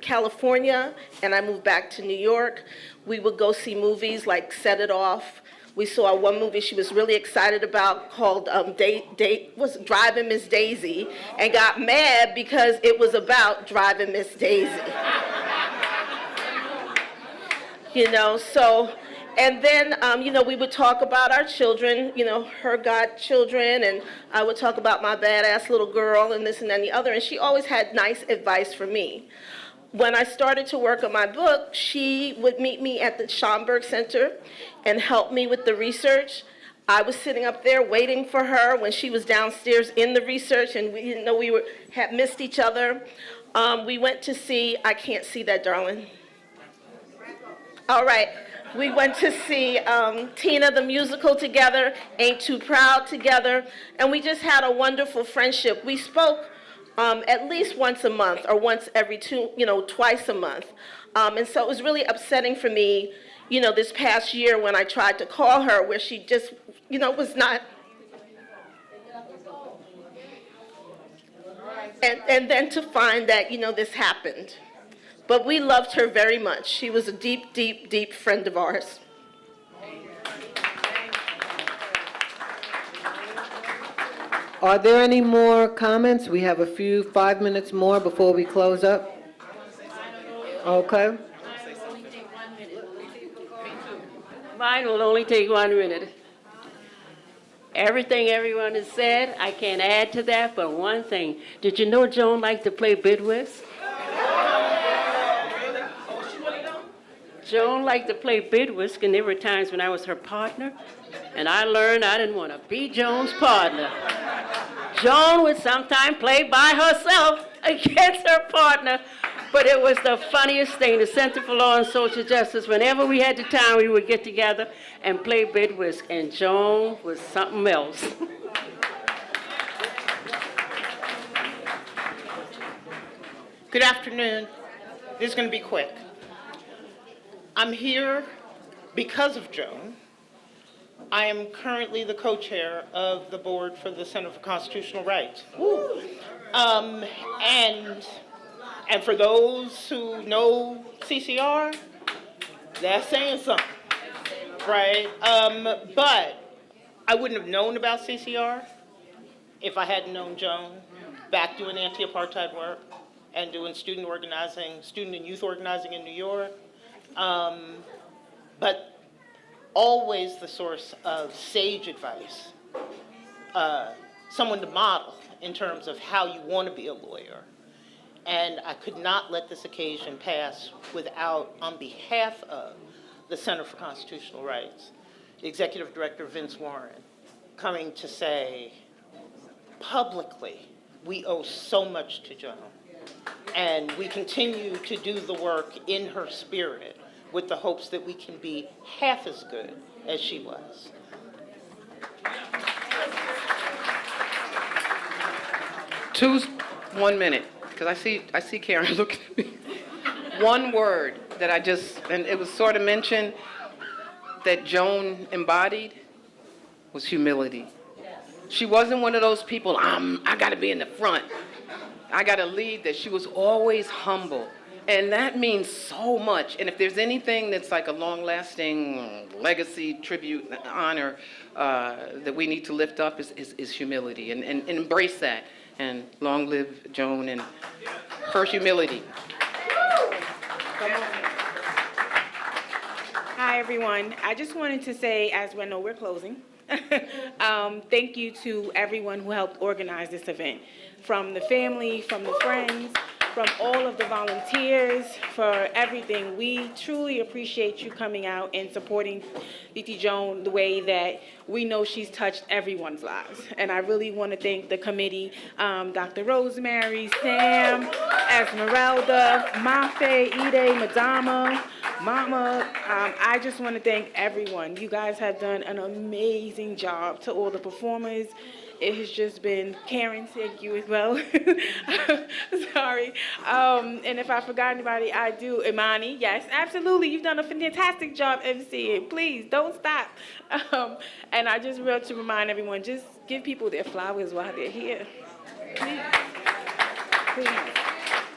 [SPEAKER 20] California and I moved back to New York, we would go see movies like Set It Off. We saw one movie she was really excited about called Driving Miss Daisy, and got mad because it was about driving Miss Daisy. And then, we would talk about our children, her godchildren, and I would talk about my badass little girl and this and that and the other, and she always had nice advice for me. When I started to work on my book, she would meet me at the Schomburg Center and help me with the research. I was sitting up there waiting for her when she was downstairs in the research, and we didn't know we had missed each other. We went to see, I can't see that, darling. All right. We went to see Tina the musical together, Ain't Too Proud together, and we just had a wonderful friendship. We spoke at least once a month or once every twice a month. And so it was really upsetting for me, this past year when I tried to call her where she just, was not. And then to find that, this happened. But we loved her very much. She was a deep, deep, deep friend of ours.
[SPEAKER 2] Are there any more comments? We have 5 minutes more before we close up. Okay.
[SPEAKER 4] Mine will only take 1 minute. Everything everyone has said, I can't add to that, but one thing. Did you know Joan liked to play bid whist? Joan liked to play bid whist, and there were times when I was her partner, and I learned I didn't want to be Joan's partner. Joan would sometimes play by herself against her partner, but it was the funniest thing. The Center for Law and Social Justice, whenever we had the time, we would get together and play bid whist, and Joan was something else.
[SPEAKER 22] Good afternoon. This is going to be quick. I'm here because of Joan. I am currently the co-chair of the board for the Center for Constitutional Rights. And for those who know CCR, that's saying something, right? But I wouldn't have known about CCR if I hadn't known Joan back doing anti-apartheid work and doing student and youth organizing in New York. But always the source of sage advice, someone to model in terms of how you want to be a lawyer. And I could not let this occasion pass without, on behalf of the Center for Constitutional Rights, the Executive Director Vince Warren, coming to say publicly, we owe so much to Joan. And we continue to do the work in her spirit with the hopes that we can be half as good as she was.
[SPEAKER 23] 1 minute, because I see Karen looking at me. One word that and it was sort of mentioned that Joan embodied was humility. She wasn't one of those people, I got to be in the front. I got to lead, that she was always humble. And that means so much. And if there's anything that's like a long-lasting legacy, tribute, honor that we need to lift up is humility and embrace that. And long live Joan and her humility.
[SPEAKER 24] Hi, everyone. I just wanted to say, as we know we're closing, thank you to everyone who helped organize this event. From the family, from the friends, from all of the volunteers, for everything. We truly appreciate you coming out and supporting DT Joan the way that we know she's touched everyone's lives. And I really want to thank the committee, Dr. Rosemary, Sam, Esmeralda, Mafe, Ide, Madama, Mama. I just want to thank everyone. You guys have done an amazing job. To all the performers, it has just been, Karen, thank you as well. Sorry. And if I forgot anybody, I do. Imani, yes, absolutely. You've done a fantastic job emceeing. Please, don't stop. And I just want to remind everyone, just give people their flowers while they're here. Please. Please.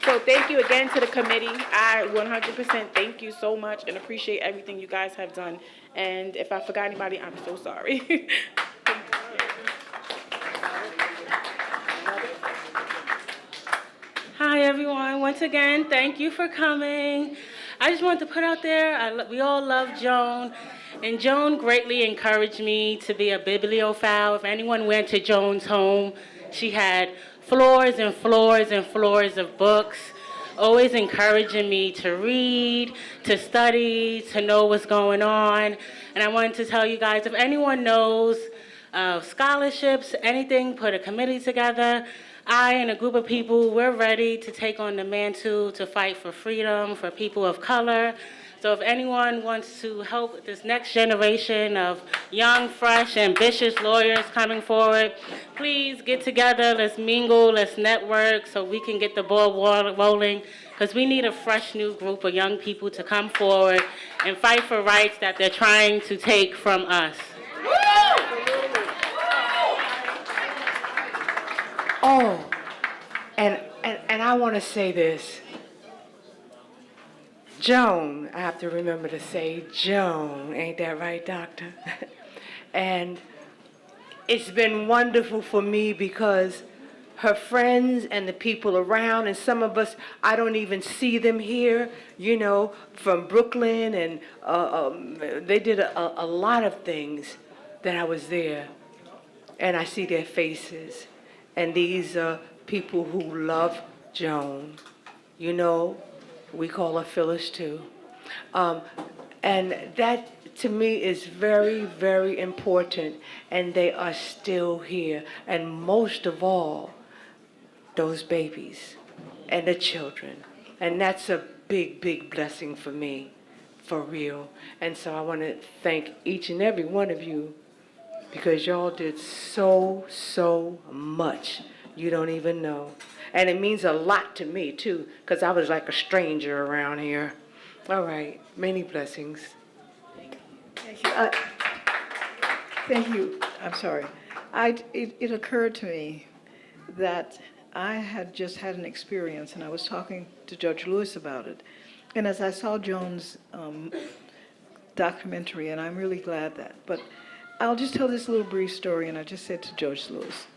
[SPEAKER 24] So thank you again to the committee. I 100% thank you so much and appreciate everything you guys have done. And if I forgot anybody, I'm so sorry.
[SPEAKER 1] Hi, everyone. Once again, thank you for coming. I just want to put out there, we all love Joan, and Joan greatly encouraged me to be a bibliophile. If anyone went to Joan's home, she had floors and floors and floors of books, always encouraging me to read, to study, to know what's going on. And I wanted to tell you guys, if anyone knows of scholarships, anything, put a committee together. I and a group of people, we're ready to take on the mantle to fight for freedom for people of color. So if anyone wants to help this next generation of young, fresh, ambitious lawyers coming forward, please get together, let's mingle, let's network so we can get the ball rolling, because we need a fresh new group of young people to come forward and fight for rights that they're trying to take from us.
[SPEAKER 12] Oh, and I want to say this. Joan, I have to remember to say Joan, ain't that right, Doctor? And it's been wonderful for me because her friends and the people around, and some of us, I don't even see them here, you know, from Brooklyn, and they did a lot of things that I was there, and I see their faces. And these are people who love Joan. You know, we call her Phyllis too. And that, to me, is very, very important, and they are still here. And most of all, those babies and the children. And that's a big, big blessing for me, for real. And so I want to thank each and every one of you, because y'all did so, so much. You don't even know. And it means a lot to me, too, because I was like a stranger around here. All right, many blessings.
[SPEAKER 5] Thank you. Thank you. I'm sorry. It occurred to me that I had just had an experience, and I was talking to Judge Lewis about it. And as I saw Joan's documentary, and I'm really glad that, but I'll just tell this little brief story, and I just said to Judge Lewis,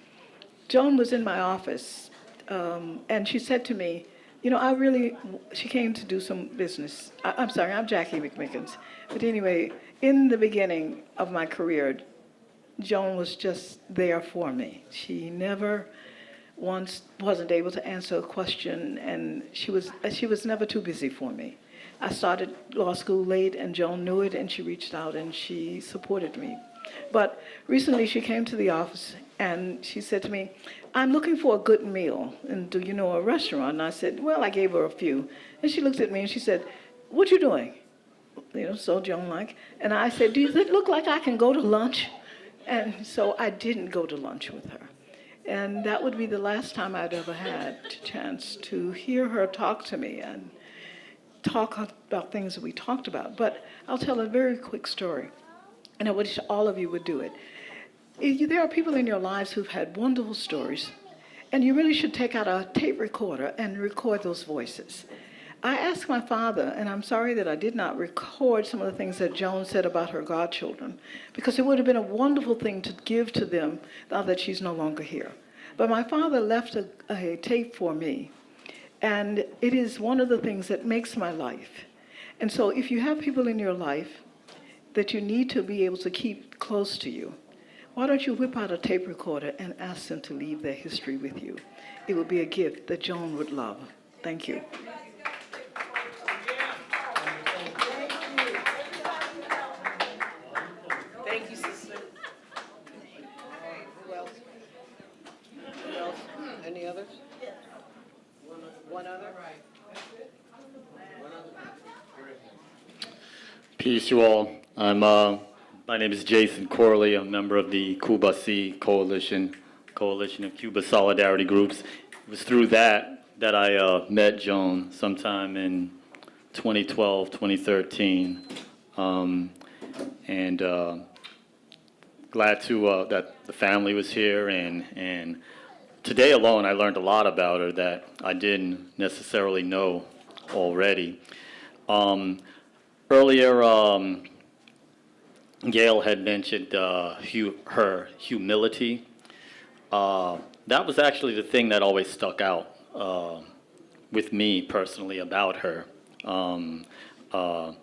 [SPEAKER 5] Joan was in my office, and she said to me, you know, she came to do some business. I'm sorry, I'm Jackie McMickens. But anyway, in the beginning of my career, Joan was just there for me. She never once wasn't able to answer a question, and she was never too busy for me. I started law school late, and Joan knew it, and she reached out and she supported me. But recently she came to the office and she said to me, I'm looking for a good meal, and do you know a restaurant? And I said, well, I gave her a few. And she looked at me and she said, what you doing? You know, so Joan-like. And I said, does it look like I can go to lunch? And so I didn't go to lunch with her. And that would be the last time I'd ever had a chance to hear her talk to me and talk about things that we talked about. But I'll tell a very quick story, and I wish all of you would do it. There are people in your lives who've had wonderful stories, and you really should take out a tape recorder and record those voices. I asked my father, and I'm sorry that I did not record some of the things that Joan said about her godchildren, because it would have been a wonderful thing to give to them now that she's no longer here. But my father left a tape for me, and it is one of the things that makes my life. And so if you have people in your life that you need to be able to keep close to you, why don't you whip out a tape recorder and ask them to leave their history with you? It would be a gift that Joan would love. Thank you.
[SPEAKER 2] Thank you, sister. Who else? Who else? Any others? One other?
[SPEAKER 6] Peace, you all. My name is Jason Corley. I'm a member of the Cuba C Coalition of Cuba Solidarity Groups. It was through that I met Joan sometime in 2012, 2013. And glad to that the family was here, and today alone I learned a lot about her that I didn't necessarily know already. Earlier, Gail had mentioned her humility. That was actually the thing that always stuck out with me personally about her. Her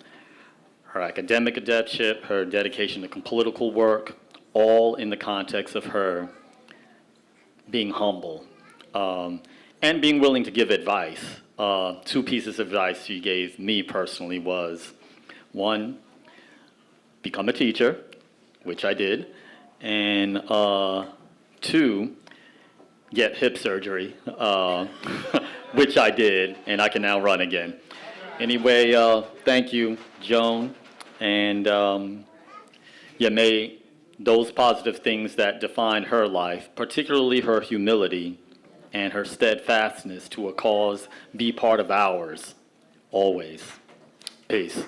[SPEAKER 6] academic adeptship, her dedication to political work, all in the context of her being humble and being willing to give advice. Two pieces of advice she gave me personally was, one, become a teacher, which I did, and two, get hip surgery, which I did, and I can now run again. Anyway, thank you, Joan, and may those positive things that defined her life, particularly her humility and her steadfastness to a cause, be part of ours, always. Peace.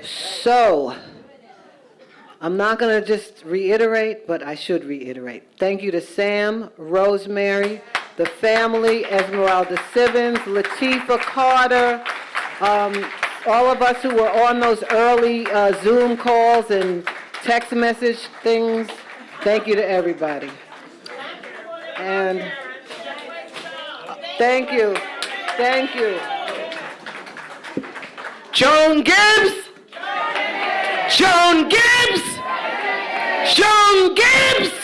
[SPEAKER 2] So, I'm not going to just reiterate, but I should reiterate. Thank you to Sam, Rosemary, the family, Esmeralda Sibbons, Latifah Carter, all of us who were on those early Zoom calls and text message things. Thank you to everybody. And thank you. Thank you.
[SPEAKER 3] Joan Gibbs! Joan Gibbs! Joan Gibbs!